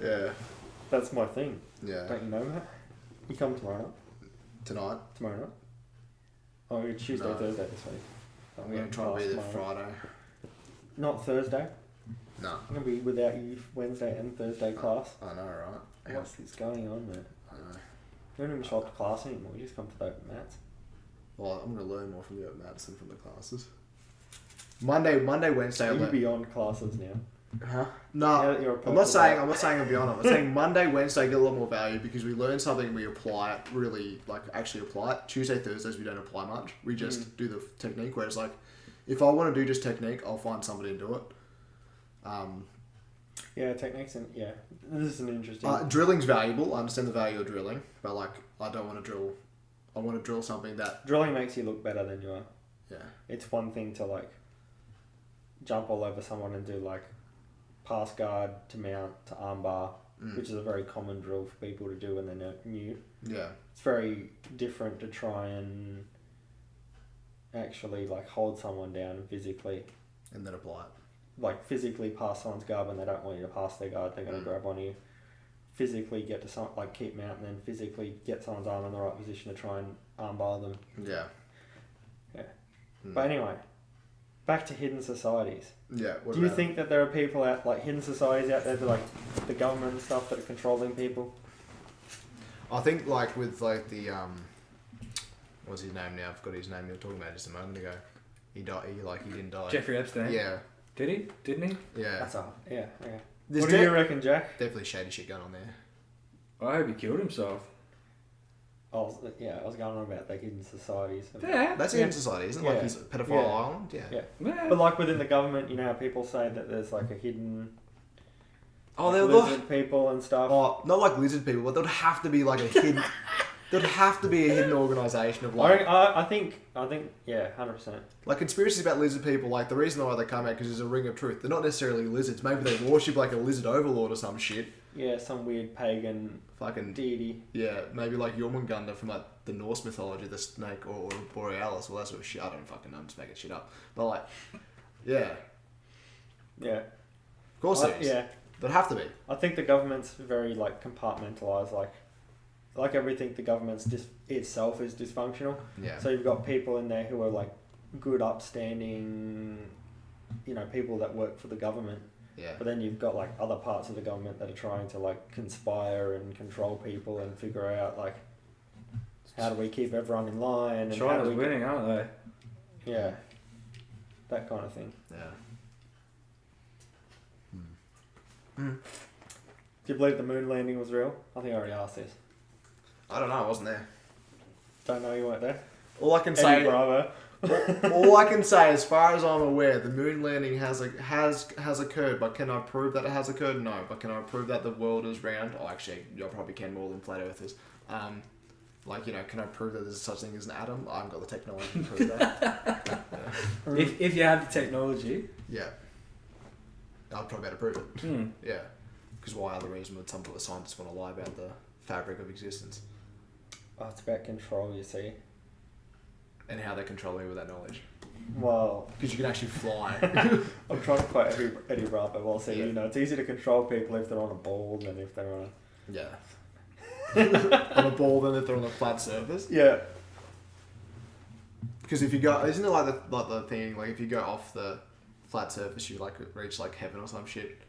Speaker 4: Yeah.
Speaker 2: That's my thing.
Speaker 4: Yeah.
Speaker 2: Don't you know, Matt? You come tomorrow night?
Speaker 4: Tonight?
Speaker 2: Tomorrow night? Oh, it's Tuesday,
Speaker 4: No.
Speaker 2: Thursday this week.
Speaker 4: I'm going to try to be there Friday.
Speaker 2: Not Thursday.
Speaker 4: No.
Speaker 2: I'm going to be without you Wednesday and Thursday class.
Speaker 4: I know, right?
Speaker 2: What's going on, man?
Speaker 4: I know.
Speaker 2: We don't even show up to class anymore. We just come to the open mats.
Speaker 4: Well, I'm going to learn more from the open mats than from the classes. Monday, Wednesday.
Speaker 2: Are you beyond classes now?
Speaker 4: Huh? No, I'm not saying I'm beyond it. I'm saying Monday, Wednesday get a lot more value because we learn something, we apply it, really, like, actually apply it. Tuesday, Thursdays, we don't apply much. We just do the technique, whereas, like, if I want to do just technique, I'll find somebody to do it.
Speaker 2: Yeah, techniques and yeah, this is an interesting.
Speaker 4: Drilling's valuable. I understand the value of drilling, but like I don't want to drill. I want to drill something that
Speaker 2: drilling makes you look better than you are.
Speaker 4: Yeah.
Speaker 2: It's one thing to like jump all over someone and do like pass guard to mount to armbar, which is a very common drill for people to do when they're new.
Speaker 4: Yeah.
Speaker 2: It's very different to try and actually like hold someone down physically
Speaker 4: and then apply it.
Speaker 2: Like physically pass someone's guard when they don't want you to pass their guard, they're going to grab on you. Physically get to some, like keep mount, and then physically get someone's arm in the right position to try and armbar them.
Speaker 4: Yeah.
Speaker 2: Yeah. But anyway, back to hidden societies.
Speaker 4: Yeah.
Speaker 2: Do you think that there are people out, like hidden societies out there that like the government and stuff that are controlling people?
Speaker 1: I think like with like the what's his name now? I forgot his name. You were talking about just a moment ago. He died. He didn't die.
Speaker 3: Jeffrey Epstein.
Speaker 1: Yeah.
Speaker 3: Did he? Didn't he?
Speaker 1: Yeah.
Speaker 2: That's all. Yeah. Okay.
Speaker 4: There's
Speaker 2: What do you reckon, Jack?
Speaker 1: Definitely shady shit going on there.
Speaker 3: I hope he killed himself.
Speaker 2: I was going on about the hidden societies.
Speaker 3: Yeah.
Speaker 1: That's a hidden society, isn't it? Like he's a pedophile island. Yeah.
Speaker 2: But like within the government, you know how people say that there's like a hidden
Speaker 1: they're
Speaker 2: lizard people and stuff.
Speaker 1: Oh, not like lizard people, but there'd have to be like a hidden. There'd have to be a hidden organisation of like.
Speaker 2: I think, yeah, 100%.
Speaker 1: Like conspiracies about lizard people, like the reason why they come out because there's a ring of truth. They're not necessarily lizards. Maybe they worship like a lizard overlord or some shit.
Speaker 2: Yeah, some weird pagan
Speaker 1: fucking
Speaker 2: deity.
Speaker 1: Yeah, maybe like Jormungandr from like the Norse mythology, the snake, or Borealis, all that sort of shit. I don't fucking know. I'm just making shit up. But like, yeah.
Speaker 2: Yeah.
Speaker 1: Of course there is.
Speaker 2: Yeah.
Speaker 1: There'd have to be.
Speaker 2: I think the government's very like compartmentalised, like everything the government's itself is dysfunctional.
Speaker 1: Yeah.
Speaker 2: So you've got people in there who are like good, upstanding, you know, people that work for the government.
Speaker 1: Yeah.
Speaker 2: But then you've got like other parts of the government that are trying to like conspire and control people and figure out like how do we keep everyone in line and
Speaker 3: China's winning, aren't they?
Speaker 2: Yeah. That kind of thing.
Speaker 1: Yeah.
Speaker 2: Do you believe the moon landing was real? I think I already asked this.
Speaker 1: I don't know. I wasn't there.
Speaker 2: Don't know, you weren't there.
Speaker 1: All I can say.
Speaker 2: Bravo.
Speaker 1: All I can say, as far as I'm aware, the moon landing has occurred. But can I prove that it has occurred? No. But can I prove that the world is round? Oh, actually, you probably can more than flat earthers. Like, you know, can I prove that there's such thing as an atom? I haven't got the technology to prove that. Yeah.
Speaker 3: If you had the technology.
Speaker 1: Yeah. I'd probably be able to prove it. Yeah. Because why other reason would some scientists want to lie about the fabric of existence?
Speaker 2: Oh, it's about control, you see.
Speaker 1: And how they control you with that knowledge.
Speaker 2: Well...
Speaker 1: Because you can actually fly.
Speaker 2: I'm trying to quote Eddie Bravo while saying, you know, it's easy to control people if they're on a ball than if they're on a...
Speaker 1: Yeah. On a ball than if they're on a flat surface?
Speaker 2: Yeah.
Speaker 1: Because if you go... Isn't it like the thing, like if you go off the flat surface, you like reach like heaven or some shit?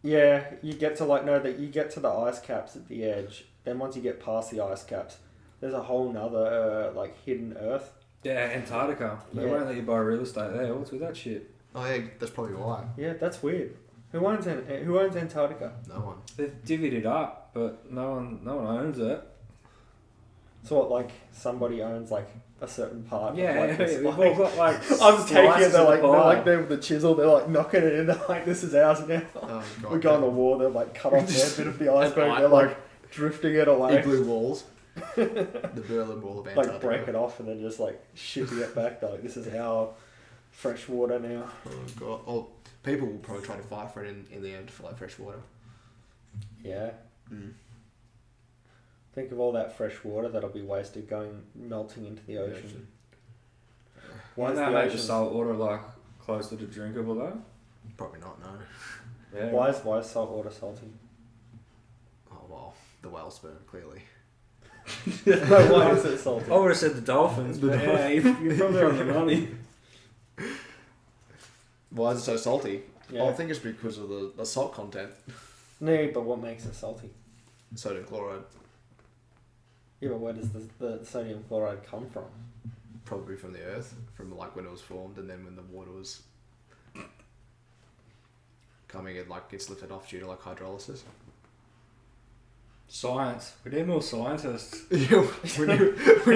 Speaker 2: Yeah, you get to you get to the ice caps at the edge. Then once you get past the ice caps, there's a whole nother like hidden Earth.
Speaker 3: Yeah, Antarctica. They won't let you buy real estate there. What's with that shit?
Speaker 1: Oh yeah, that's probably why.
Speaker 2: Yeah, that's weird. Who owns Antarctica?
Speaker 1: No one.
Speaker 3: They've divvied it up, but no one owns it.
Speaker 2: So what, like somebody owns like a certain part?
Speaker 3: Yeah,
Speaker 2: of, like,
Speaker 3: we've all got like.
Speaker 2: I'm just taking it. They're
Speaker 3: like
Speaker 2: there with the chisel. They're like knocking it in. They're like, this is ours now.
Speaker 1: Oh, God,
Speaker 2: We're going to war. They're like cut off their bit of the iceberg. They're like drifting it away.
Speaker 1: Igloo walls. The Berlin Wall of Antarctica.
Speaker 2: Like break it off and then just like shipping it back. They're like, this is our fresh water now.
Speaker 1: Oh God! Oh, people will probably try to fight for it in the end for like fresh water.
Speaker 2: Yeah. Think of all that fresh water that'll be wasted melting into the ocean.
Speaker 3: Why does that make the salt water like closer to drinkable though?
Speaker 1: Probably not. No.
Speaker 2: Yeah. Why is salt water salty?
Speaker 1: Oh well, the whale sperm clearly.
Speaker 2: No, why is it salty?
Speaker 3: I would have said the dolphins, but yeah, you're probably on the money.
Speaker 4: Why is it so salty?
Speaker 2: Yeah.
Speaker 4: I think it's because of the salt content.
Speaker 2: No, but what makes it salty?
Speaker 4: Sodium chloride.
Speaker 2: Yeah, but where does the sodium chloride come from?
Speaker 1: Probably from the earth, from like when it was formed, and then when the water was coming, it like gets lifted off due to like hydrolysis.
Speaker 3: Science. We need more scientists.
Speaker 2: Yeah, we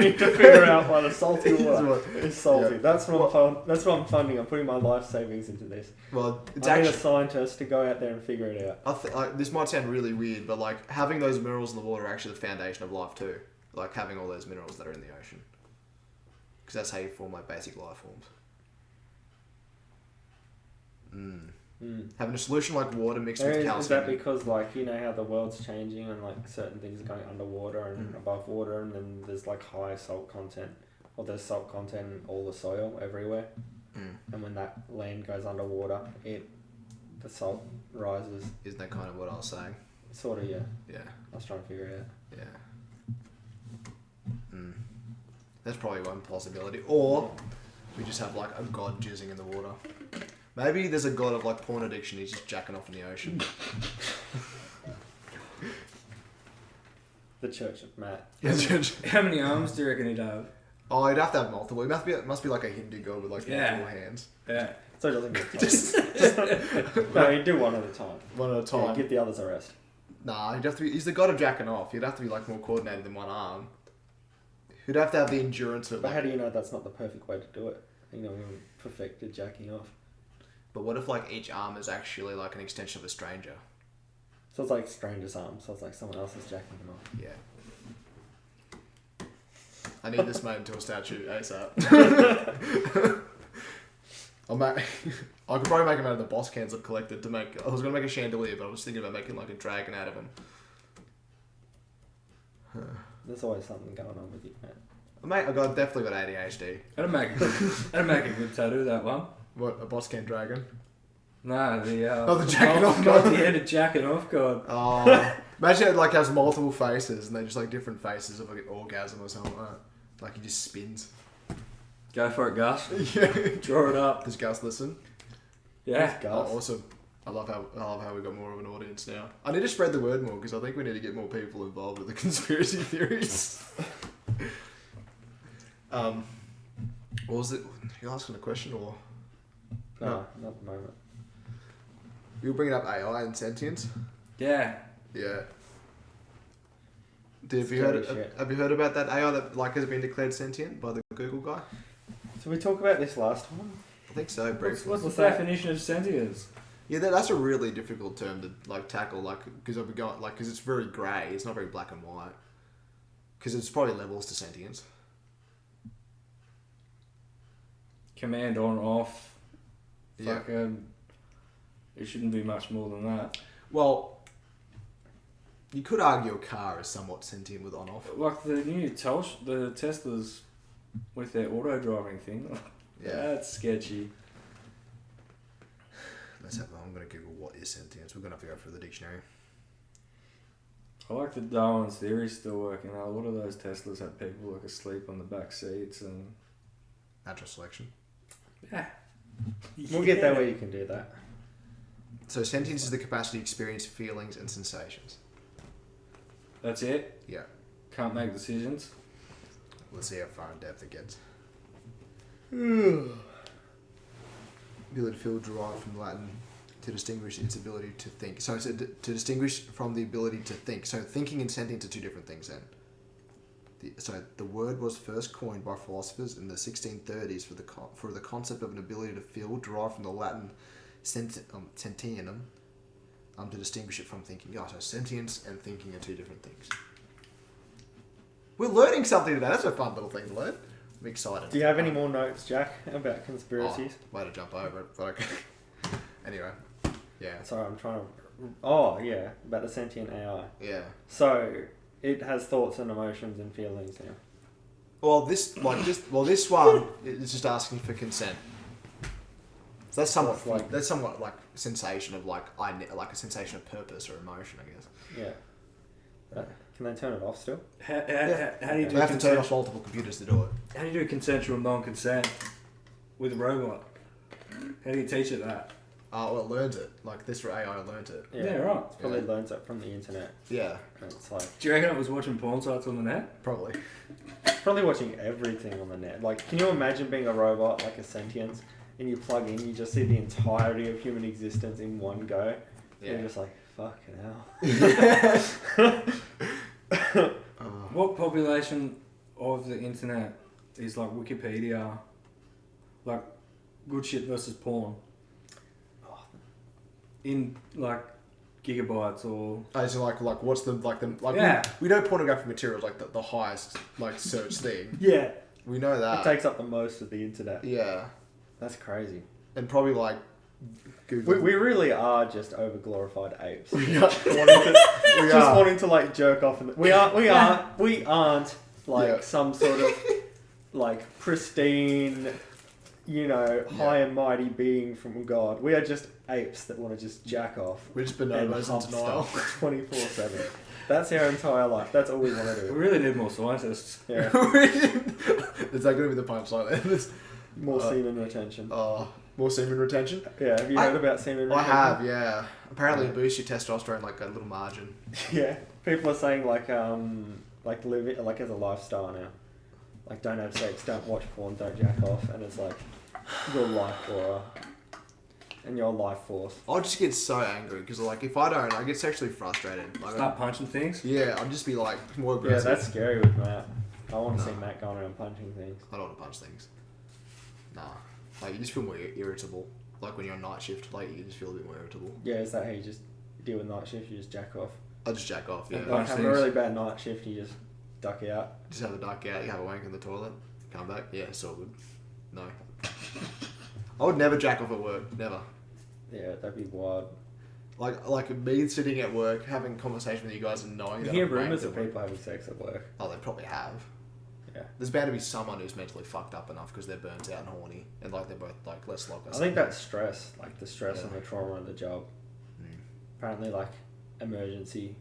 Speaker 2: need to figure out why the salty water is salty. Yeah. That's what I'm funding. I'm putting my life savings into this.
Speaker 1: Well,
Speaker 2: I need a scientist to go out there and figure it out.
Speaker 1: This might sound really weird, but like having those minerals in the water are actually the foundation of life too. Like having all those minerals that are in the ocean, because that's how you form like basic life forms. Having a solution like water mixed with calcium.
Speaker 2: Is that because like you know how the world's changing and like certain things are going underwater and above water, and then there's like high salt content, or there's salt content in all the soil everywhere, and when that land goes underwater, the salt rises.
Speaker 1: Isn't that kind of what I was saying?
Speaker 2: Sort of, yeah.
Speaker 1: Yeah.
Speaker 2: I was trying to figure it out.
Speaker 1: Yeah. That's probably one possibility. Or we just have like a god jizzing in the water. Maybe there's a god of like porn addiction. He's just jacking off in the ocean.
Speaker 2: The Church of Matt.
Speaker 3: How many arms do you reckon he'd have?
Speaker 1: Oh, he'd have to have multiple. It must be like a Hindu god with like multiple hands.
Speaker 3: Yeah.
Speaker 2: So it doesn't get No, he'd do one at a time.
Speaker 1: One at a time.
Speaker 2: Yeah, give the others a rest.
Speaker 1: Nah, he'd have to be. He's the god of jacking off. He'd have to be like more coordinated than one arm. He'd have to have the endurance of.
Speaker 2: But how do you know that's not the perfect way to do it? You know, perfected jacking off.
Speaker 1: But what if like each arm is actually like an extension of a stranger?
Speaker 2: So it's like stranger's arm. So it's like someone else is jacking him off.
Speaker 1: Yeah. I need this made into a statue ASAP. I could probably make him out of the boss cans I've collected to make. I was gonna make a chandelier, but I was thinking about making like a dragon out of him.
Speaker 2: There's always something going on with you, man.
Speaker 1: Mate, definitely got ADHD.
Speaker 3: That'd make a good tattoo, that one.
Speaker 1: What, a boss can dragon?
Speaker 3: No, the
Speaker 1: the jacking off god.
Speaker 3: The end of jacking off god.
Speaker 1: Oh, imagine it like has multiple faces and they're just like different faces of like an orgasm or something like that. Like he just spins.
Speaker 3: Go for it, Gus.
Speaker 1: Yeah.
Speaker 3: Draw it up.
Speaker 1: Does Gus listen?
Speaker 3: Yeah.
Speaker 1: Oh, awesome. I love how we got more of an audience now. I need to spread the word more because I think we need to get more people involved with the conspiracy theories. What was it? You asking a question or?
Speaker 2: No, not at the moment.
Speaker 1: You were bringing up AI and sentience.
Speaker 3: Yeah.
Speaker 1: Yeah. Have you heard about that AI that like has been declared sentient by the Google guy?
Speaker 2: Did we talk about this last time?
Speaker 1: I think so. Briefly.
Speaker 3: What's the definition of sentience?
Speaker 1: Yeah, that's a really difficult term to like tackle, like because I've been going like because it's very grey. It's not very black and white. Because it's probably levels to sentience.
Speaker 3: Command on off.
Speaker 1: Yeah.
Speaker 3: It shouldn't be much more than that.
Speaker 1: Well, you could argue a car is somewhat sentient with on off.
Speaker 3: Like the new the Teslas with their auto driving thing.
Speaker 1: Yeah,
Speaker 3: that's sketchy.
Speaker 1: I'm going to Google what is sentience. We're going to have to go through the dictionary.
Speaker 3: I like that Darwin's theory still working. A lot of those Teslas had people like asleep on the back seats and
Speaker 1: natural selection.
Speaker 3: Yeah.
Speaker 2: We'll get there where you can do that.
Speaker 1: So sentience is the capacity to experience feelings and sensations.
Speaker 3: That's it?
Speaker 1: Yeah.
Speaker 3: Can't make decisions?
Speaker 1: Let's see how far in depth it gets. Ability to feel derived from Latin to distinguish its ability to think. So to distinguish from the ability to think. So thinking and sentience are two different things then. The word was first coined by philosophers in the 1630s for the concept of an ability to feel, derived from the Latin sentienum, to distinguish it from thinking. Yeah, so sentience and thinking are two different things. We're learning something today. That's a fun little thing to learn. I'm excited.
Speaker 2: Do you have any more notes, Jack, about conspiracies?
Speaker 1: Way to jump over it, but okay. Anyway, yeah.
Speaker 2: Sorry, I'm trying to... Oh, yeah, about the sentient AI.
Speaker 1: Yeah.
Speaker 2: So, it has thoughts and emotions and feelings now.
Speaker 1: this one is just asking for consent. So that's somewhat like sensation of like a sensation of purpose or emotion, I guess.
Speaker 2: Yeah. Can they turn it off still?
Speaker 3: How do you do?
Speaker 1: They have to turn off multiple computers to do it.
Speaker 3: How do you do consensual non-consent with a robot? How do you teach it that?
Speaker 1: Well, it learns it. Like this AI learned it.
Speaker 3: Yeah, right.
Speaker 2: It probably learns it from the internet.
Speaker 1: Yeah.
Speaker 2: And it's like.
Speaker 3: Do you reckon it was watching porn sites on the net?
Speaker 1: Probably.
Speaker 2: Probably watching everything on the net. Like, can you imagine being a robot, like a sentience, and you plug in, you just see the entirety of human existence in one go? Yeah. You're just like, fucking hell.
Speaker 3: What population of the internet is like Wikipedia, like good shit versus porn? In like gigabytes or...
Speaker 1: So like what's the...
Speaker 3: yeah.
Speaker 1: We know pornographic material is like the highest like search thing.
Speaker 2: Yeah.
Speaker 1: We know that.
Speaker 2: It takes up the most of the internet.
Speaker 1: Yeah.
Speaker 2: That's crazy.
Speaker 1: And probably like Google.
Speaker 2: We really are just over glorified apes.
Speaker 1: We are.
Speaker 2: Wanting to like jerk off. We aren't like some sort of like pristine, high and mighty being from God. We are just apes that want to just jack off.
Speaker 1: We're just bonobos in denial.
Speaker 2: 24/7. That's our entire life. That's all we want to do.
Speaker 3: We really need more scientists.
Speaker 1: Yeah. Is that going to be the punchline then?
Speaker 2: More semen retention.
Speaker 1: More semen retention?
Speaker 2: Yeah, have you heard about semen retention?
Speaker 1: I have, yeah. Apparently it boosts your testosterone like a little margin.
Speaker 2: Yeah. People are saying live it like as a lifestyle now. Like don't have sex, don't watch porn, don't jack off, and it's like your life aura and your life force.
Speaker 1: I'll just get so angry because like if I don't, I get sexually frustrated. Like,
Speaker 3: start punching things?
Speaker 1: Yeah, I'll just be like more aggressive.
Speaker 2: Yeah, that's scary with Matt. I want to see Matt going around punching things.
Speaker 1: I don't want to punch things. Nah. Like you just feel more irritable. Like when you're on night shift, like you just feel a bit more irritable.
Speaker 2: Yeah, is that how you just deal with night shift? You just jack off?
Speaker 1: I just jack off, yeah.
Speaker 2: Like have a really bad night shift, you just duck out.
Speaker 1: Just have a duck out, you have a wank in the toilet, come back, yeah, it's all good. No. I would never jack off at work, never.
Speaker 2: Yeah, that'd be wild.
Speaker 1: Like me sitting at work, having a conversation with you guys and knowing that
Speaker 2: you hear rumours of people having sex at work.
Speaker 1: Oh, they probably have.
Speaker 2: Yeah.
Speaker 1: There's bound to be someone who's mentally fucked up enough because they're burnt out and horny, and like they're both like less like us.
Speaker 2: I think that's stress, like the stress and the trauma of the job. Apparently, like emergency.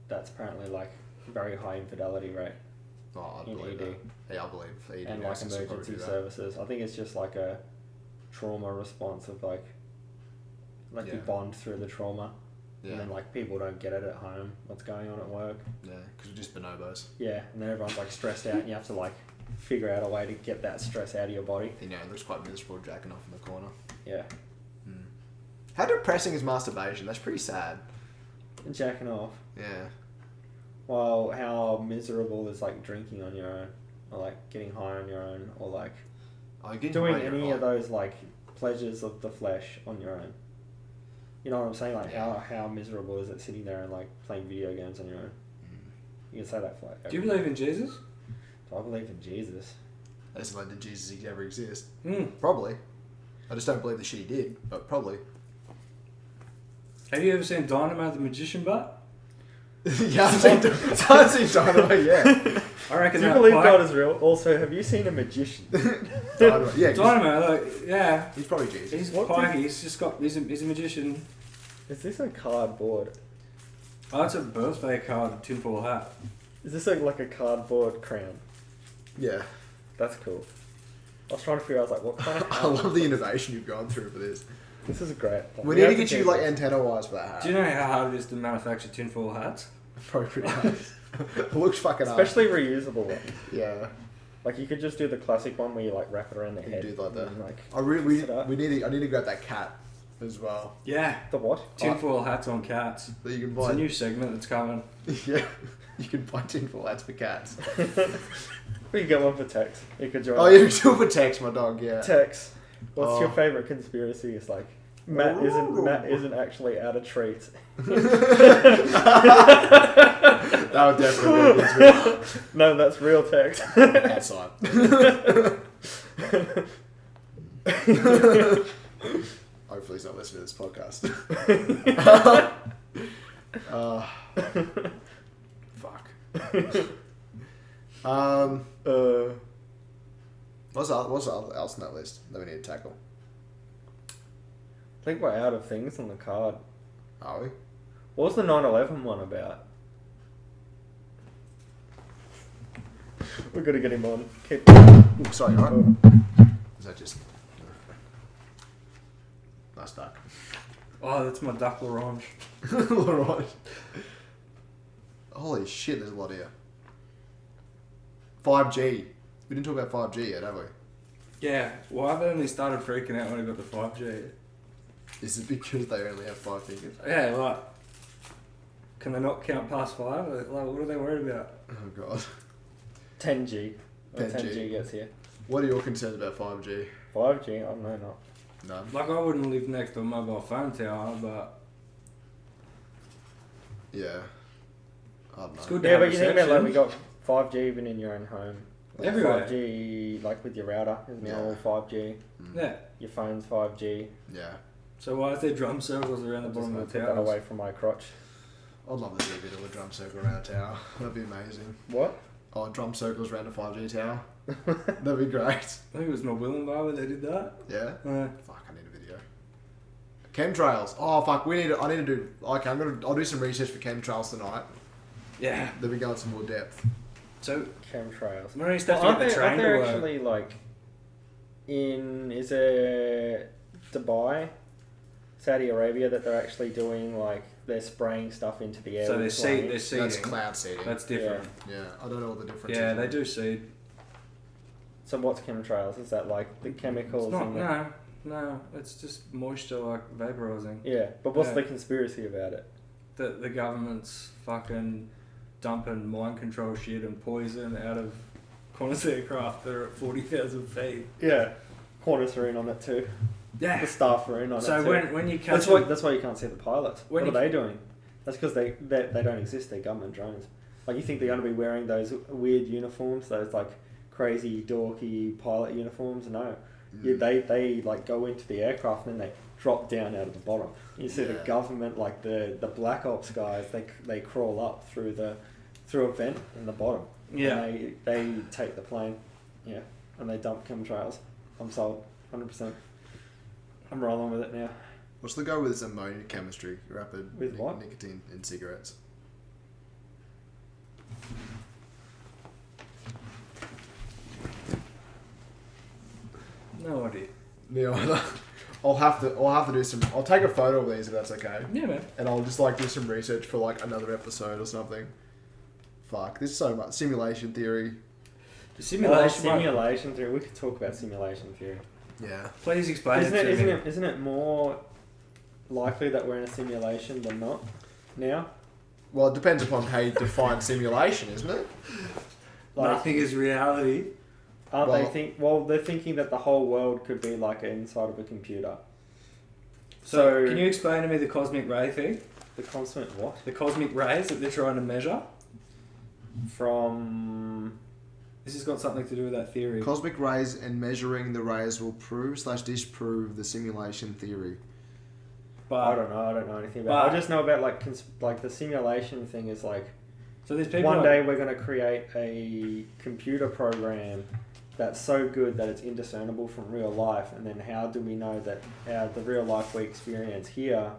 Speaker 2: That's apparently like very high infidelity rate.
Speaker 1: Oh, I
Speaker 2: in
Speaker 1: believe
Speaker 2: ED.
Speaker 1: That. Yeah, I believe ED
Speaker 2: and like emergency services. I think it's just like a trauma response of like you bond through the trauma. Yeah. And then like people don't get it at home, what's going on at work.
Speaker 1: Yeah, because we're just bonobos.
Speaker 2: Yeah, and then everyone's like stressed out and you have to like figure out a way to get that stress out of your body.
Speaker 1: You know, it looks quite miserable jacking off in the corner.
Speaker 2: Yeah.
Speaker 1: How depressing is masturbation? That's pretty sad.
Speaker 2: Jacking off.
Speaker 1: Yeah.
Speaker 2: Well, how miserable is like drinking on your own, or like getting high on your own, or like doing any of those like pleasures of the flesh on your own. You know what I'm saying? Like how miserable is it sitting there and like playing video games on your own? You can say that for like.
Speaker 3: Do you believe in Jesus?
Speaker 2: Do I believe in Jesus?
Speaker 1: I just like, did Jesus ever exist? Probably. I just don't believe the shit he did, but probably.
Speaker 3: Have you ever seen Dynamo the Magician Butt?
Speaker 1: Yeah, I've seen Dynamo, yeah.
Speaker 3: I reckon.
Speaker 2: Do you believe God is real? Also, have you seen a magician?
Speaker 1: Dynamo, yeah.
Speaker 3: Dynamo, yeah.
Speaker 1: He's probably Jesus.
Speaker 3: He's pikey. He's just got. He's a magician.
Speaker 2: Is this a cardboard?
Speaker 3: Oh, it's a birthday card, tinfoil hat.
Speaker 2: Is this like a cardboard crown?
Speaker 1: Yeah.
Speaker 2: That's cool. I was trying to figure out, what kind of...
Speaker 1: I love the innovation you've gone through for this.
Speaker 2: This is great.
Speaker 1: We need to get you, antenna wires for that hat.
Speaker 3: Do you know how hard it is to manufacture tinfoil hats?
Speaker 1: Probably pretty hard. It looks fucking hard.
Speaker 2: Especially reusable ones.
Speaker 1: Yeah.
Speaker 2: Like, you could just do the classic one where you, wrap it around the head.
Speaker 1: You do like that.
Speaker 2: And,
Speaker 1: I need to grab that cat as well.
Speaker 3: Yeah.
Speaker 2: The what?
Speaker 3: Tinfoil hats on cats.
Speaker 1: That you can buy.
Speaker 3: It's a new segment that's coming.
Speaker 1: Yeah. You can buy tinfoil hats for cats.
Speaker 2: We can get one for Tex. You could join.
Speaker 1: Oh, you can do it for Tex, my dog, yeah.
Speaker 2: Tex, what's your favourite conspiracy? It's like, Matt isn't actually out of treats.
Speaker 1: That would definitely be a conspiracy.
Speaker 2: No, that's real Tex.
Speaker 1: Outside. Hopefully he's not listening to this podcast. Fuck.
Speaker 4: What's else on that list that we need to tackle?
Speaker 2: I think we're out of things on the card.
Speaker 4: Are we?
Speaker 2: What was the 9/11 one about? We've got to get him on.
Speaker 4: Ooh, sorry, alright. Is that just... Nice duck.
Speaker 3: Oh, that's my duck l'orange.
Speaker 4: L'orange. Holy shit, there's a lot here. 5G. We didn't talk about 5G yet, have we?
Speaker 3: Yeah, well, I've only started freaking out when I got the 5G.
Speaker 4: Is it because they only have 5 fingers?
Speaker 3: Yeah, like, can they not count past 5? Like, what are they worried about?
Speaker 4: Oh god.
Speaker 2: 10G.
Speaker 4: 10G.
Speaker 2: 10G gets here.
Speaker 4: What are your concerns about 5G?
Speaker 2: 5G? I don't know, not.
Speaker 4: None.
Speaker 3: Like, I wouldn't live next to a mobile phone tower, but...
Speaker 4: Yeah. I don't know.
Speaker 3: It's good to
Speaker 2: Yeah,
Speaker 3: have
Speaker 2: but you think about, like,
Speaker 3: reception.
Speaker 2: we got 5G even in your own home. Like
Speaker 3: Everywhere.
Speaker 2: 5G, like with your router, isn't it all 5G?
Speaker 3: Yeah.
Speaker 2: Your phone's 5G.
Speaker 4: Yeah.
Speaker 3: So why is there drum circles around the
Speaker 2: I'm just
Speaker 3: bottom
Speaker 2: gonna
Speaker 3: of the
Speaker 2: put that
Speaker 3: towers?
Speaker 2: away from my crotch.
Speaker 4: I'd love to see a bit of a drum circle around a tower. That'd be amazing.
Speaker 2: What?
Speaker 4: Oh, drum circles around a 5G tower. That'd be great.
Speaker 3: I think it was Norwillen Bar where they did that.
Speaker 4: Yeah?
Speaker 3: Yeah.
Speaker 4: Fuck, I need a video. Chemtrails. Oh, fuck, I need to do... Okay, I'll do some research for chemtrails tonight.
Speaker 3: Yeah.
Speaker 4: Then we go into some more depth.
Speaker 3: So,
Speaker 2: Chemtrails.
Speaker 3: when you stuff to get the train
Speaker 2: aren't
Speaker 3: to
Speaker 2: there
Speaker 3: work?
Speaker 2: actually, like, is there Dubai, Saudi Arabia, that they're actually doing, like, they're spraying stuff into the air?
Speaker 3: So they're
Speaker 2: with flames?
Speaker 3: they're seeding.
Speaker 4: That's cloud seeding.
Speaker 3: That's different.
Speaker 4: Yeah, I don't know what the difference is.
Speaker 3: Yeah, they do seed.
Speaker 2: So what's chemtrails? Is that, like, the chemicals?
Speaker 3: It's not,
Speaker 2: in the...
Speaker 3: no, it's just moisture, like, vaporising.
Speaker 2: Yeah, but what's
Speaker 3: Yeah.
Speaker 2: the conspiracy about it?
Speaker 3: The government's fucking dumping mind control shit and poison out of Qantas aircraft that are at 40,000 feet.
Speaker 2: Yeah, Qantas are in on it too.
Speaker 3: Yeah.
Speaker 2: The staff are in on it
Speaker 3: So
Speaker 2: too.
Speaker 3: when you catch
Speaker 2: that's why you can't see the pilots.
Speaker 3: When
Speaker 2: What
Speaker 3: you-
Speaker 2: are they doing? That's because they don't exist. They're government drones. Like, you think they're going to be wearing those weird uniforms, those like crazy dorky pilot uniforms? No. Yeah, they like go into the aircraft and then they drop down out of the bottom. You see the government, like the black ops guys, they crawl up through a vent in the bottom.
Speaker 3: Yeah.
Speaker 2: And they take the plane, yeah, and they dump chemtrails. I'm sold, 100%. I'm rolling with it now.
Speaker 4: What's the go with this ammonia chemistry, rapid
Speaker 2: With what?
Speaker 4: nicotine in cigarettes?
Speaker 3: No idea.
Speaker 4: Yeah, I'll have to do some. I'll take a photo of these if that's okay.
Speaker 3: Yeah, man.
Speaker 4: And I'll just like do some research for like another episode or something. Fuck, there's so much simulation theory.
Speaker 3: The simulation.
Speaker 2: Simulation theory. We could talk about simulation theory.
Speaker 4: Yeah.
Speaker 3: Please explain it to me.
Speaker 2: Isn't it more likely that we're in a simulation than not now?
Speaker 4: Well, it depends upon how you define simulation, isn't it?
Speaker 3: Nothing is reality.
Speaker 2: They're thinking that the whole world could be like inside of a computer.
Speaker 3: So can you explain to me the cosmic ray thing?
Speaker 2: The constant what?
Speaker 3: The cosmic rays that they're trying to measure?
Speaker 2: From...
Speaker 3: This has got something to do with that theory.
Speaker 4: Cosmic rays and measuring the rays will prove/disprove the simulation theory.
Speaker 3: But
Speaker 2: I don't know anything about it. I just know about like the simulation thing is like,
Speaker 3: so there's people
Speaker 2: one day we're going to create a computer program that's so good that it's indiscernible from real life, and then how do we know that the real life we experience here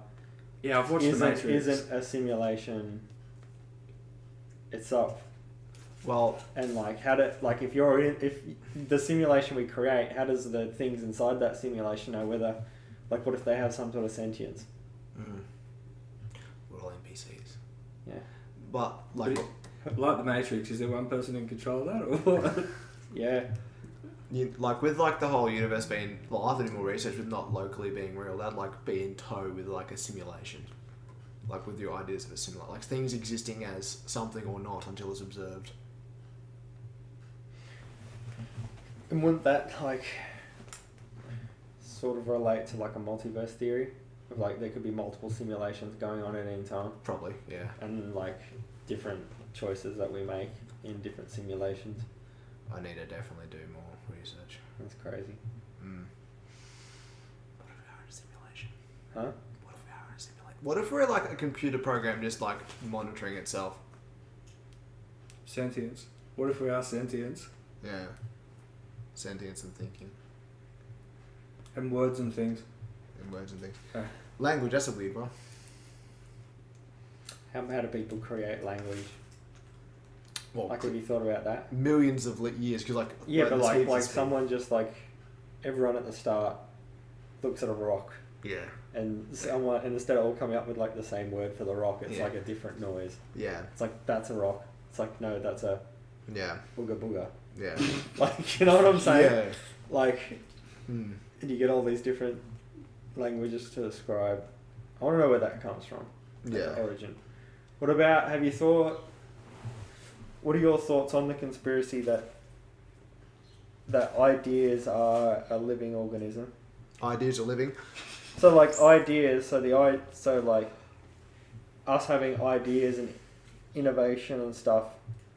Speaker 3: I've watched The Matrix.
Speaker 2: isn't a simulation itself?
Speaker 4: Well,
Speaker 2: and like if the simulation we create, how does the things inside that simulation know whether, like, what if they have some sort of sentience?
Speaker 4: We're all NPCs.
Speaker 2: Yeah.
Speaker 4: But like
Speaker 3: The Matrix, is there one person in control of that or what?
Speaker 2: Yeah.
Speaker 4: like with like the whole universe being, well, I have to do more research with not locally being real. That'd like be in tow with like a simulation, like with your ideas of a simulation, like things existing as something or not until it's observed.
Speaker 2: And wouldn't that like sort of relate to like a multiverse theory of like there could be multiple simulations going on at any time,
Speaker 4: Probably, yeah.
Speaker 2: and like different choices that we make in different simulations?
Speaker 4: I need to definitely do more research.
Speaker 2: That's crazy.
Speaker 4: What if we are in a simulation?
Speaker 2: Huh?
Speaker 4: What if we are in a simulation? What if we're like a computer program just like monitoring itself?
Speaker 3: Sentience. What if we are sentience?
Speaker 1: Yeah. Sentience and thinking.
Speaker 3: And words and things.
Speaker 1: And words and things.
Speaker 3: Okay.
Speaker 1: Language, that's a weird one.
Speaker 2: How do people create language?
Speaker 1: Well,
Speaker 2: like, have you thought about that?
Speaker 1: Millions of years, because like...
Speaker 2: Yeah, but like someone just like... Everyone at the start looks at a rock.
Speaker 1: Yeah.
Speaker 2: And instead of all coming up with like the same word for the rock, it's like a different noise.
Speaker 1: Yeah.
Speaker 2: It's like, that's a rock. It's like, no, that's a...
Speaker 1: Yeah.
Speaker 2: Booga booga.
Speaker 1: Yeah.
Speaker 2: Like, you know what I'm saying?
Speaker 1: Yeah.
Speaker 2: Like, and you get all these different languages to describe. I want to know where that comes from.
Speaker 1: Yeah.
Speaker 2: The origin. What about, what are your thoughts on the conspiracy that ideas are a living organism?
Speaker 1: Ideas are living?
Speaker 2: So like ideas, so like us having ideas and innovation and stuff,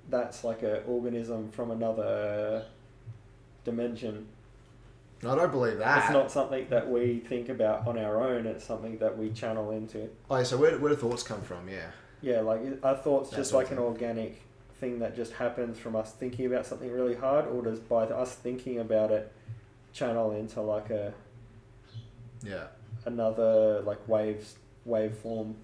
Speaker 2: that's like an organism from another dimension.
Speaker 1: I don't believe that.
Speaker 2: It's not something that we think about on our own, it's something that we channel into.
Speaker 1: Oh, so where do thoughts come from? Yeah.
Speaker 2: Yeah, like our thoughts
Speaker 1: That's
Speaker 2: just like an organic thing that just happens from us thinking about something really hard, or does by us thinking about it channel into like another like waveform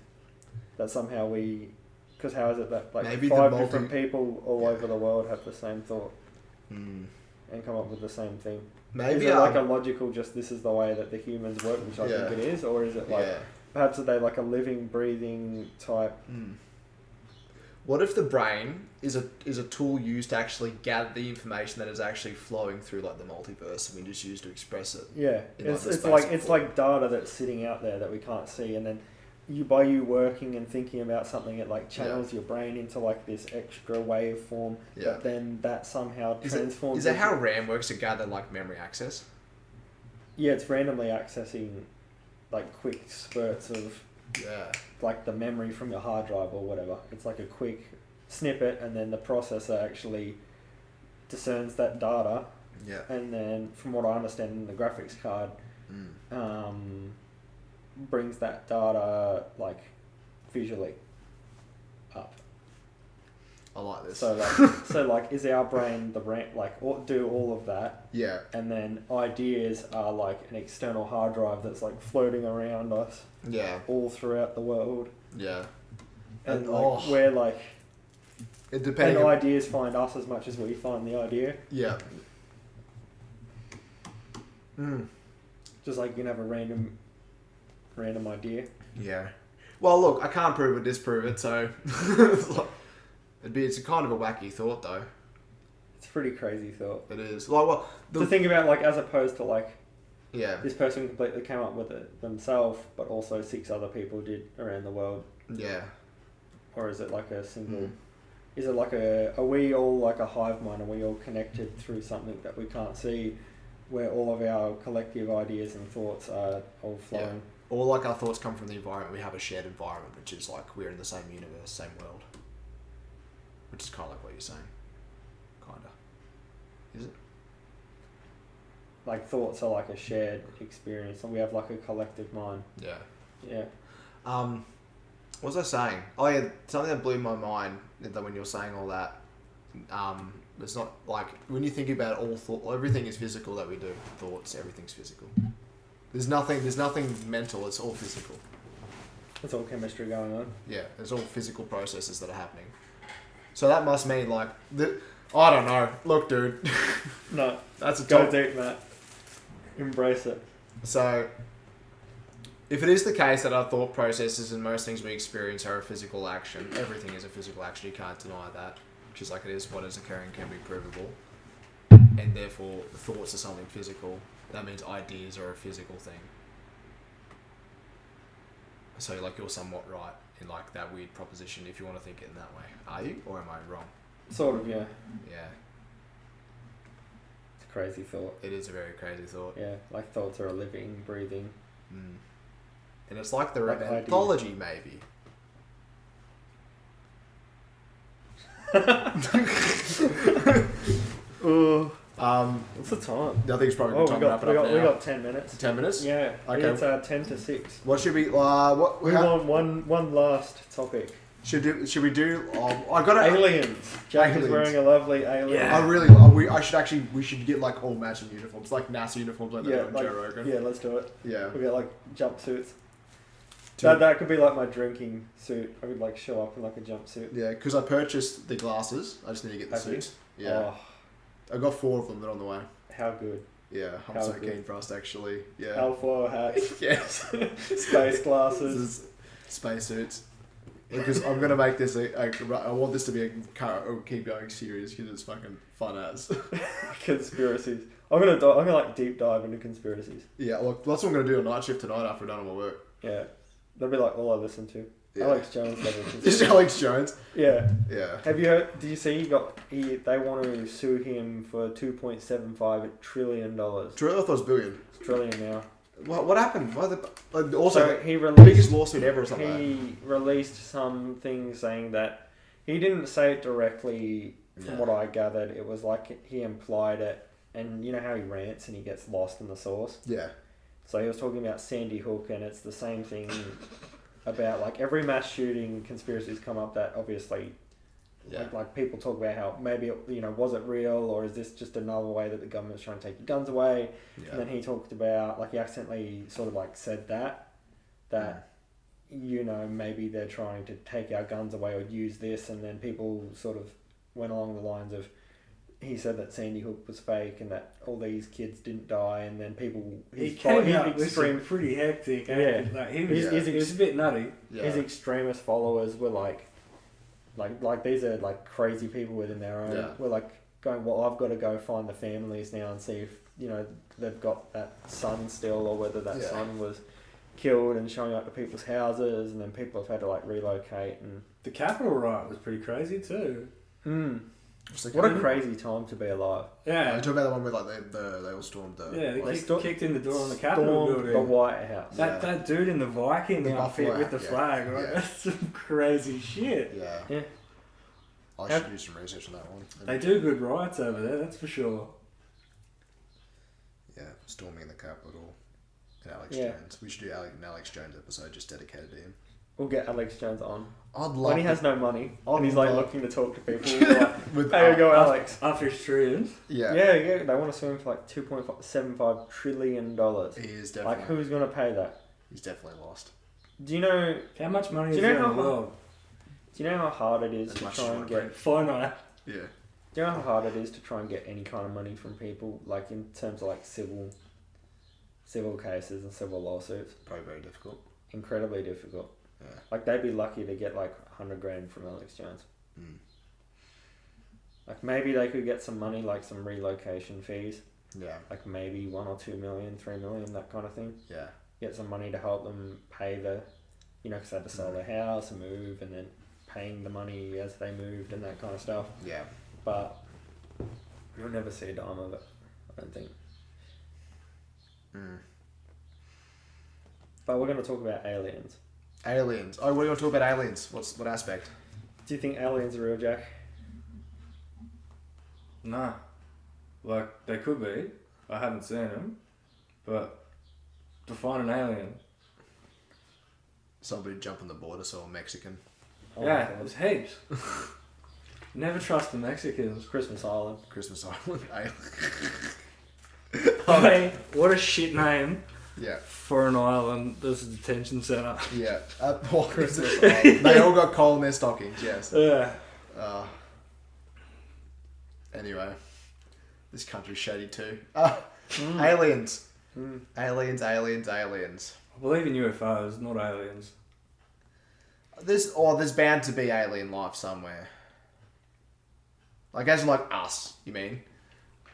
Speaker 2: that somehow because how is it that like
Speaker 1: maybe
Speaker 2: 5 different people all over the world have the same thought
Speaker 1: and
Speaker 2: come up with the same thing?
Speaker 1: Maybe
Speaker 2: is it like a logical just this is the way that the humans work, which I think it is, or is it like perhaps are they like a living, breathing type?
Speaker 1: What if the brain is a tool used to actually gather the information that is actually flowing through like the multiverse, and we just use to express it?
Speaker 2: Yeah, it's like data that's sitting out there that we can't see, and then by you working and thinking about something, it like channels your brain into like this extra waveform. But then that somehow transforms.
Speaker 1: Is that how RAM works to gather like memory access?
Speaker 2: Yeah, it's randomly accessing like quick spurts of like the memory from your hard drive or whatever. It's like a quick snippet, and then the processor actually discerns that data. Yeah. And then, from what I understand, in the graphics card, brings that data like visually up.
Speaker 1: I like this.
Speaker 2: So like, is our brain do all of that?
Speaker 1: Yeah. And
Speaker 2: then ideas are like an external hard drive that's like floating around us.
Speaker 1: Yeah.
Speaker 2: All throughout the world.
Speaker 1: Yeah.
Speaker 2: And like we're like. And ideas find us as much as we find the idea.
Speaker 1: Yeah.
Speaker 2: Just like you can have a random idea.
Speaker 1: Yeah. Well, look, I can't prove it, disprove it, so it's a kind of a wacky thought, though.
Speaker 2: It's a pretty crazy thought.
Speaker 1: It is. Like, well,
Speaker 2: to think about, like, as opposed to like,
Speaker 1: yeah,
Speaker 2: this person completely came up with it themselves, but also 6 other people did around the world.
Speaker 1: Yeah.
Speaker 2: Or is it like a single? Is it like are we all like a hive mind? Are we all connected through something that we can't see, where all of our collective ideas and thoughts are all flowing?
Speaker 1: Yeah. Or like our thoughts come from the environment. We have a shared environment, which is like we're in the same universe, same world. Which is kind of like what you're saying. Kinda. Is it?
Speaker 2: Like thoughts are like a shared experience, and we have like a collective mind.
Speaker 1: Yeah.
Speaker 2: Yeah.
Speaker 1: What was I saying? Oh yeah, something that blew my mind that when you're saying all that, it's not like when you think about everything is physical that we do. Thoughts, everything's physical. There's nothing mental. It's all physical.
Speaker 2: It's all chemistry going on.
Speaker 1: Yeah, there's all physical processes that are happening. So that must mean like I don't know. Look, dude.
Speaker 2: No,
Speaker 1: that's a
Speaker 2: go deep, Matt. Embrace it. So,
Speaker 1: if it is the case that our thought processes and most things we experience are a physical action, everything is a physical action. You can't deny that. Just like it is, what is occurring can be provable, and therefore thoughts are something physical. That means ideas are a physical thing. So like you're somewhat right in like that weird proposition if you want to think it in that way. Are you? Or am I wrong?
Speaker 2: Sort of, yeah.
Speaker 1: Yeah.
Speaker 2: It's a crazy thought.
Speaker 1: It is a very crazy thought.
Speaker 2: Yeah, like thoughts are a living, breathing.
Speaker 1: And it's like the anthology maybe.
Speaker 2: What's the time?
Speaker 1: I think it's probably good time to wrap it up now.
Speaker 2: We got 10 minutes.
Speaker 1: 10 minutes?
Speaker 2: Yeah.
Speaker 1: Okay.
Speaker 2: It's 10 to 6.
Speaker 1: What should we...
Speaker 2: we want one last topic.
Speaker 4: Should we do? I got
Speaker 2: aliens. Jack is wearing a lovely alien.
Speaker 4: Yeah. We should get like all matching uniforms, like NASA uniforms, like that on Joe Rogan.
Speaker 2: Yeah, let's do it.
Speaker 4: Yeah.
Speaker 2: We'll get like jumpsuits. That could be like my drinking suit. I would like show up in like a jumpsuit.
Speaker 4: Yeah, because I purchased the glasses. I just need to get the suits. Yeah. I got 4 of them. They're on the way.
Speaker 2: How good.
Speaker 4: Yeah, I'm so keen for us to actually. Yeah.
Speaker 2: Alpha hats.
Speaker 4: Yes.
Speaker 2: Space glasses.
Speaker 4: Space suits. Because I'm gonna make this I want this to be a keep going series because it's fucking fun as.
Speaker 2: Conspiracies. I'm gonna like deep dive into conspiracies.
Speaker 4: Yeah, look, that's what I'm gonna do on night shift tonight after I've done all my work.
Speaker 2: Yeah, that'll be like all I listen to. Yeah. Alex Jones.
Speaker 4: Just Alex Jones.
Speaker 2: Yeah.
Speaker 4: Yeah.
Speaker 2: Have you heard? Did you see they want to sue him for $2.75 trillion.
Speaker 4: I thought it was billion.
Speaker 2: It's trillion now.
Speaker 4: What happened?
Speaker 2: Also, he released
Speaker 4: the biggest lawsuit ever or something.
Speaker 2: He released some things saying that he didn't say it directly. From what I gathered, it was like he implied it, and you know how he rants and he gets lost in the sauce.
Speaker 4: Yeah.
Speaker 2: So he was talking about Sandy Hook, and it's the same thing about like every mass shooting conspiracies come up that obviously. Yeah. Like people talk about how maybe was it real or is this just another way that the government's trying to take your guns away? Yeah. And then he talked about like he accidentally sort of like said that maybe they're trying to take our guns away or use this, and then people sort of went along the lines of he said that Sandy Hook was fake and that all these kids didn't die, and then people
Speaker 3: he came out with some pretty hectic.
Speaker 2: Yeah,
Speaker 3: like he was a bit nutty.
Speaker 2: Yeah. His extremist followers were like these are like crazy people within their own. Yeah. We're like going, well, I've got to go find the families now and see if they've got that son still, or whether that son was killed, and showing up to people's houses, and then people have had to like relocate. And
Speaker 3: the Capitol riot was pretty crazy too.
Speaker 2: What a crazy time to be alive.
Speaker 4: Yeah, I talk about the one where like they all stormed the.
Speaker 3: Yeah, they kicked in the door on the Capitol building.
Speaker 2: The White House.
Speaker 3: That dude in the Viking outfit with the flag, right? Yeah. That's some crazy shit.
Speaker 4: Yeah. I should do some research on that one.
Speaker 3: They do good riots over there, that's for sure.
Speaker 4: Yeah, storming the Capitol and Alex Jones. We should do an Alex Jones episode just dedicated to him.
Speaker 2: We'll get Alex Jones on.
Speaker 4: I'd love
Speaker 2: when he has no money and he's like looking to talk to people. Like, there you go, Alex.
Speaker 3: After his trillions.
Speaker 2: Yeah. They want to sue him for like $2.75 trillion.
Speaker 4: He is definitely.
Speaker 2: Like, who's going to pay that?
Speaker 4: He's definitely lost.
Speaker 2: Do you know
Speaker 3: how much money is there in the world?
Speaker 2: Do you know how hard it is to try and get
Speaker 3: finite?
Speaker 4: Yeah.
Speaker 2: Do you know how hard it is to try and get any kind of money from people, like in terms of like civil cases and civil lawsuits?
Speaker 4: Probably very difficult.
Speaker 2: Incredibly difficult.
Speaker 4: Yeah.
Speaker 2: Like they'd be lucky to get like $100,000 from Alex Jones. Like maybe they could get some money, like some relocation fees.
Speaker 4: Yeah.
Speaker 2: Like maybe 1 or 2 million, 3 million, that kind of thing.
Speaker 4: Yeah.
Speaker 2: Get some money to help them pay the, because they had to sell their house and move, and then paying the money as they moved and that kind of stuff.
Speaker 4: Yeah.
Speaker 2: But you'll never see a dime of it, I don't think. But we're going to talk about aliens.
Speaker 4: Aliens. Oh, what are you going to talk about aliens? What aspect?
Speaker 2: Do you think aliens are real, Jack?
Speaker 3: Nah. Like, they could be. I haven't seen them. But to find an alien.
Speaker 4: Somebody jumping the border, so a Mexican.
Speaker 2: Oh
Speaker 3: yeah, there's heaps. Never trust the Mexicans.
Speaker 2: Christmas Island.
Speaker 3: Hey, what a shit name.
Speaker 4: Yeah.
Speaker 3: For an island, there's a detention centre.
Speaker 4: Yeah. Christmas Island. They all got coal in their stockings, yes.
Speaker 3: Yeah.
Speaker 4: Anyway. This country's shady too. Aliens. Aliens.
Speaker 3: I believe in UFOs, not aliens.
Speaker 4: There's bound to be alien life somewhere. Like, as in, like, us, you mean?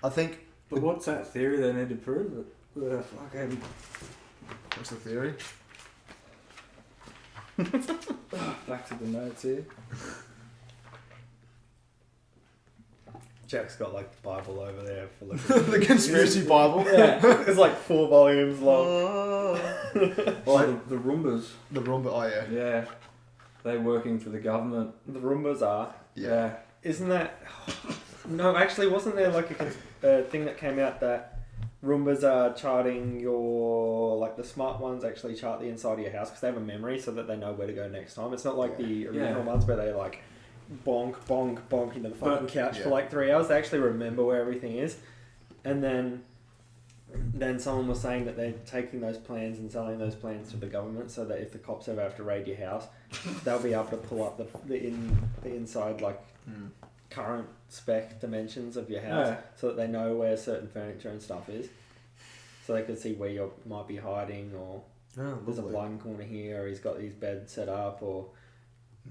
Speaker 4: I think...
Speaker 3: But what's that theory they need to prove it? Fucking...
Speaker 4: What's the theory?
Speaker 3: Back to the notes here.
Speaker 2: Jack's got like the Bible over there for looking.
Speaker 4: The conspiracy Bible.
Speaker 2: Yeah, it's like 4 volumes long.
Speaker 3: The Roombas.
Speaker 4: The Roomba. Oh yeah.
Speaker 3: Yeah, they're working for the government.
Speaker 2: The Roombas are.
Speaker 3: Yeah.
Speaker 2: Isn't that? No, actually, wasn't there like a thing that came out that Roombas are charting the smart ones actually chart the inside of your house because they have a memory so that they know where to go next time. It's not like the original ones where they like bonk, bonk, bonk into the fucking couch for like 3 hours. They actually remember where everything is. And then someone was saying that they're taking those plans and selling those plans to the government so that if the cops ever have to raid your house, they'll be able to pull up the inside current spec dimensions of your house so that they know where certain furniture and stuff is. So they could see where you might be hiding, or there's a blind corner here, or he's got these beds set up, or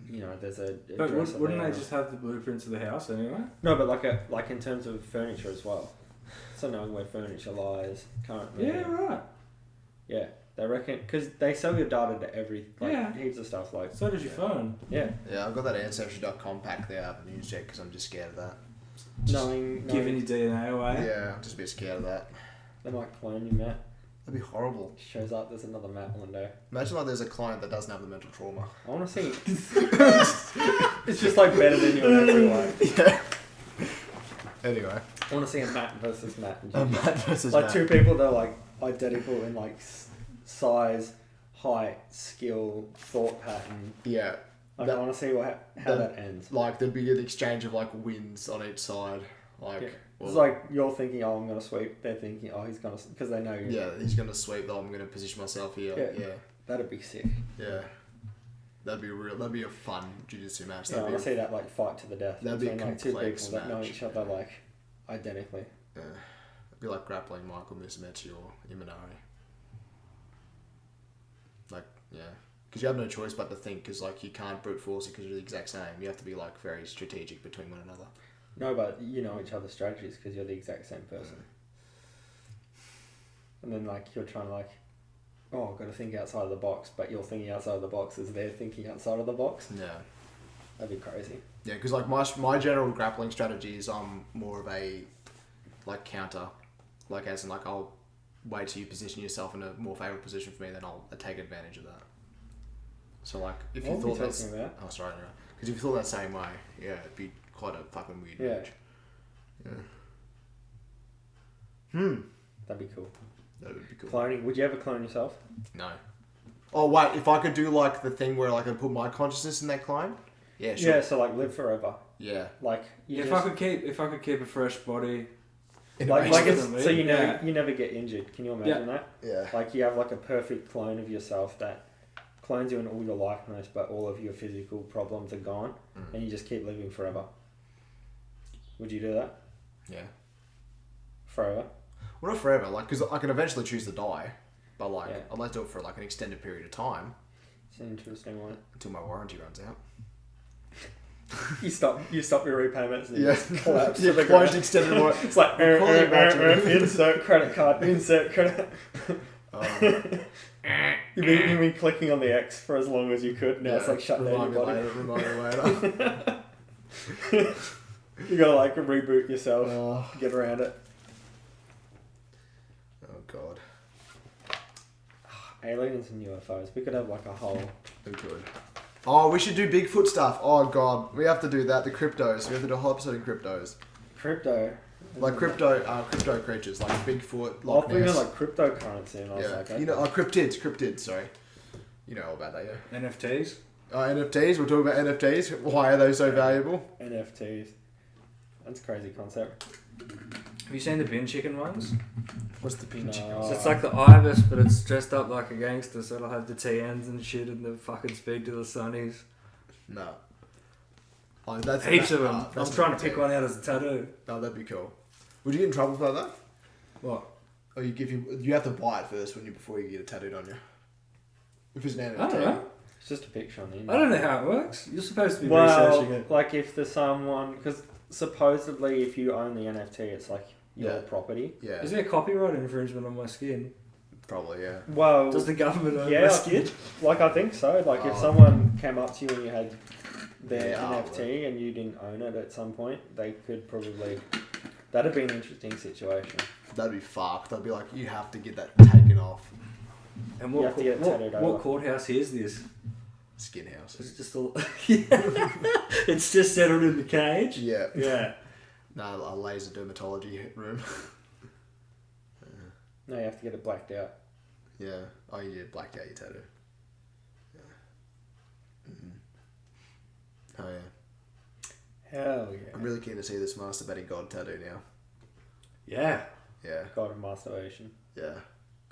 Speaker 2: there's a
Speaker 3: but wouldn't they just have the blueprints of the house anyway?
Speaker 2: No, but like in terms of furniture as well. So knowing where furniture lies currently.
Speaker 3: Yeah, right.
Speaker 2: Yeah, they reckon because they sell your data to heaps of stuff like.
Speaker 3: So does your phone.
Speaker 2: Yeah.
Speaker 4: Yeah, I've got that Ancestry.com pack there. I haven't used yet because I'm just scared of that.
Speaker 2: Knowing
Speaker 3: giving your DNA away.
Speaker 4: Yeah, I'm just a bit scared of that.
Speaker 2: They might clone you, Matt.
Speaker 4: That'd be horrible.
Speaker 2: Shows up, there's another Matt one day.
Speaker 4: Imagine there's a client that doesn't have the mental trauma.
Speaker 2: I want to see. It's just better than you in every way.
Speaker 4: Yeah. Anyway.
Speaker 2: I want to see a Matt versus Matt.
Speaker 4: Matt versus
Speaker 2: Matt.
Speaker 4: Matt.
Speaker 2: Two people that are identical in size, height, skill, thought pattern.
Speaker 4: Yeah.
Speaker 2: I want to see how that ends.
Speaker 4: There'd be an exchange of wins on each side.
Speaker 2: It's you're thinking, I'm going to sweep. They're thinking, he's going to... Because they know you.
Speaker 4: Yeah, he's going to sweep, though I'm going to position myself here. Yeah.
Speaker 2: That'd be sick.
Speaker 4: Yeah. That'd be a fun jiu-jitsu match.
Speaker 2: I want to see that fight to the death.
Speaker 4: That'd be a
Speaker 2: two people
Speaker 4: complex
Speaker 2: that know
Speaker 4: match.
Speaker 2: each other identically.
Speaker 4: Yeah. It'd be like grappling Michael Musumeci or Imanari. Yeah. Because you have no choice but to think, because you can't brute force it because you're the exact same. You have to be very strategic between one another.
Speaker 2: No, but you know each other's strategies because you're the exact same person. And then you're trying to I've got to think outside of the box, but you're thinking outside of the box as they're thinking outside of the box.
Speaker 4: Yeah.
Speaker 2: That'd be crazy.
Speaker 4: Yeah, because my general grappling strategy is more of a counter, as in I'll wait till you position yourself in a more favourable position for me, then I'll take advantage of that. So if you thought that's because if you thought that same way, yeah, it'd be quite a fucking weird match. Yeah.
Speaker 2: That'd be cool.
Speaker 4: That would be cool.
Speaker 2: Cloning? Would you ever clone yourself?
Speaker 4: No. Oh wait, if I could do the thing where I could put my consciousness in that clone. Yeah, sure.
Speaker 2: Yeah, so live forever.
Speaker 4: Yeah.
Speaker 3: If I could keep a fresh body.
Speaker 2: So you never get injured. Can you imagine that?
Speaker 4: Yeah.
Speaker 2: You have a perfect clone of yourself that clones you in all your likeness, but all of your physical problems are gone, and you just keep living forever. Would you do that?
Speaker 4: Yeah.
Speaker 2: Forever?
Speaker 4: Well, not forever, because I can eventually choose to die, but I'd like to do it for an extended period of time.
Speaker 2: It's an interesting one.
Speaker 4: Until my warranty runs out.
Speaker 2: You stop your repayments and you just collapse.
Speaker 4: Yeah, won't extend more.
Speaker 2: It's insert credit card, insert credit. You've been clicking on the X for as long as you could. Now it's shut down your body.
Speaker 4: Remind me later.
Speaker 2: You gotta reboot yourself, get around it.
Speaker 4: Oh god.
Speaker 2: Aliens and UFOs. We could have a whole.
Speaker 4: We could. Oh, we should do Bigfoot stuff. Oh god, we have to do that. The cryptos. We have to do a whole episode in cryptos.
Speaker 2: Crypto.
Speaker 4: Crypto creatures like Bigfoot, Loch Ness.
Speaker 2: I was thinking cryptocurrency, and I was okay.
Speaker 4: Cryptids. Sorry, you know all about that, yeah.
Speaker 3: NFTs.
Speaker 4: NFTs. We're talking about NFTs. Why are they so valuable?
Speaker 2: NFTs. That's a crazy concept.
Speaker 3: Have you seen the bin chicken ones?
Speaker 4: What's the bin chicken?
Speaker 3: So it's like the ibis, but it's dressed up like a gangster, so it'll have the TNs and shit and the fucking speak to the sunnies.
Speaker 4: No. Oh, that's
Speaker 3: heaps of them. I'm trying to pick one out as a tattoo.
Speaker 4: No, that'd be cool. Would you get in trouble for that?
Speaker 3: What?
Speaker 4: Or you have to buy it first before you get it tattooed on you. If it's an NFT.
Speaker 3: I don't know.
Speaker 2: It's just a picture on the internet.
Speaker 3: I don't know how it works. You're supposed to be researching it.
Speaker 2: If there's someone, because supposedly if you own the NFT, it's your property.
Speaker 4: Yeah.
Speaker 3: Is there copyright infringement on my skin?
Speaker 4: Probably, yeah.
Speaker 2: Well,
Speaker 3: does the government own my skin?
Speaker 2: I think so. If someone came up to you and you had their NFT and you didn't own it at some point, they could probably. That'd be an interesting situation.
Speaker 4: That'd be fucked. They'd be you have to get that taken off.
Speaker 3: And what courthouse is this?
Speaker 4: Skin house.
Speaker 3: It's just it's just settled in the cage.
Speaker 4: Yeah.
Speaker 3: Yeah.
Speaker 4: No, a laser dermatology room.
Speaker 2: No, you have to get it blacked out.
Speaker 4: Yeah. Oh, you blacked out your tattoo. Yeah. Oh yeah.
Speaker 2: Hell yeah.
Speaker 4: I'm really keen to see this masturbating god tattoo now.
Speaker 3: Yeah.
Speaker 4: Yeah.
Speaker 2: God of masturbation.
Speaker 4: Yeah.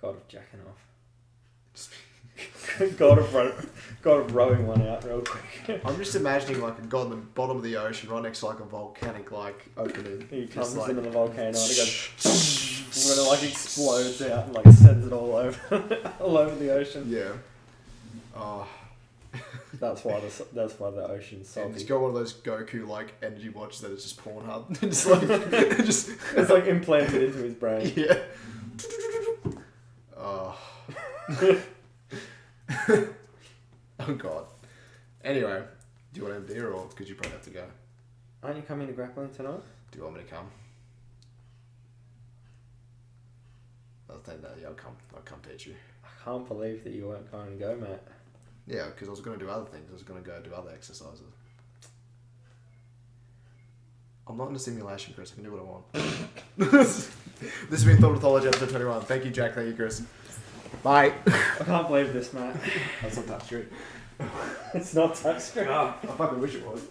Speaker 2: God of jacking off. God of rowing one out real quick.
Speaker 4: I'm just imagining like a god in the bottom of the ocean, right next to like a volcanic like opening.
Speaker 2: He comes
Speaker 4: like,
Speaker 2: into the volcano and it goes when it like explodes out and like sends it all over the ocean.
Speaker 4: Yeah. Oh.
Speaker 2: That's why the ocean's salty.
Speaker 4: And he's got one of those Goku like energy watches that is just Pornhub. It's like
Speaker 2: it's like implanted into his brain.
Speaker 4: Yeah. Oh. Oh god. Anyway, do you want to end there or because you probably have to go?
Speaker 2: Aren't you coming to grappling tonight?
Speaker 4: Do you want me to come? I'll think that. Yeah, I'll come teach you.
Speaker 2: I can't believe that you weren't going to go, mate.
Speaker 4: Yeah, because I was going to do other things. I was going to go do other exercises. I'm not in a simulation, Chris. I can do what I want. This has been Thoughtatology episode 21. Thank you, Jack. Thank you, Chris. Bye.
Speaker 2: I can't believe this, Matt.
Speaker 4: That's not touchscreen.
Speaker 2: It's not touchscreen.
Speaker 4: I fucking wish it was.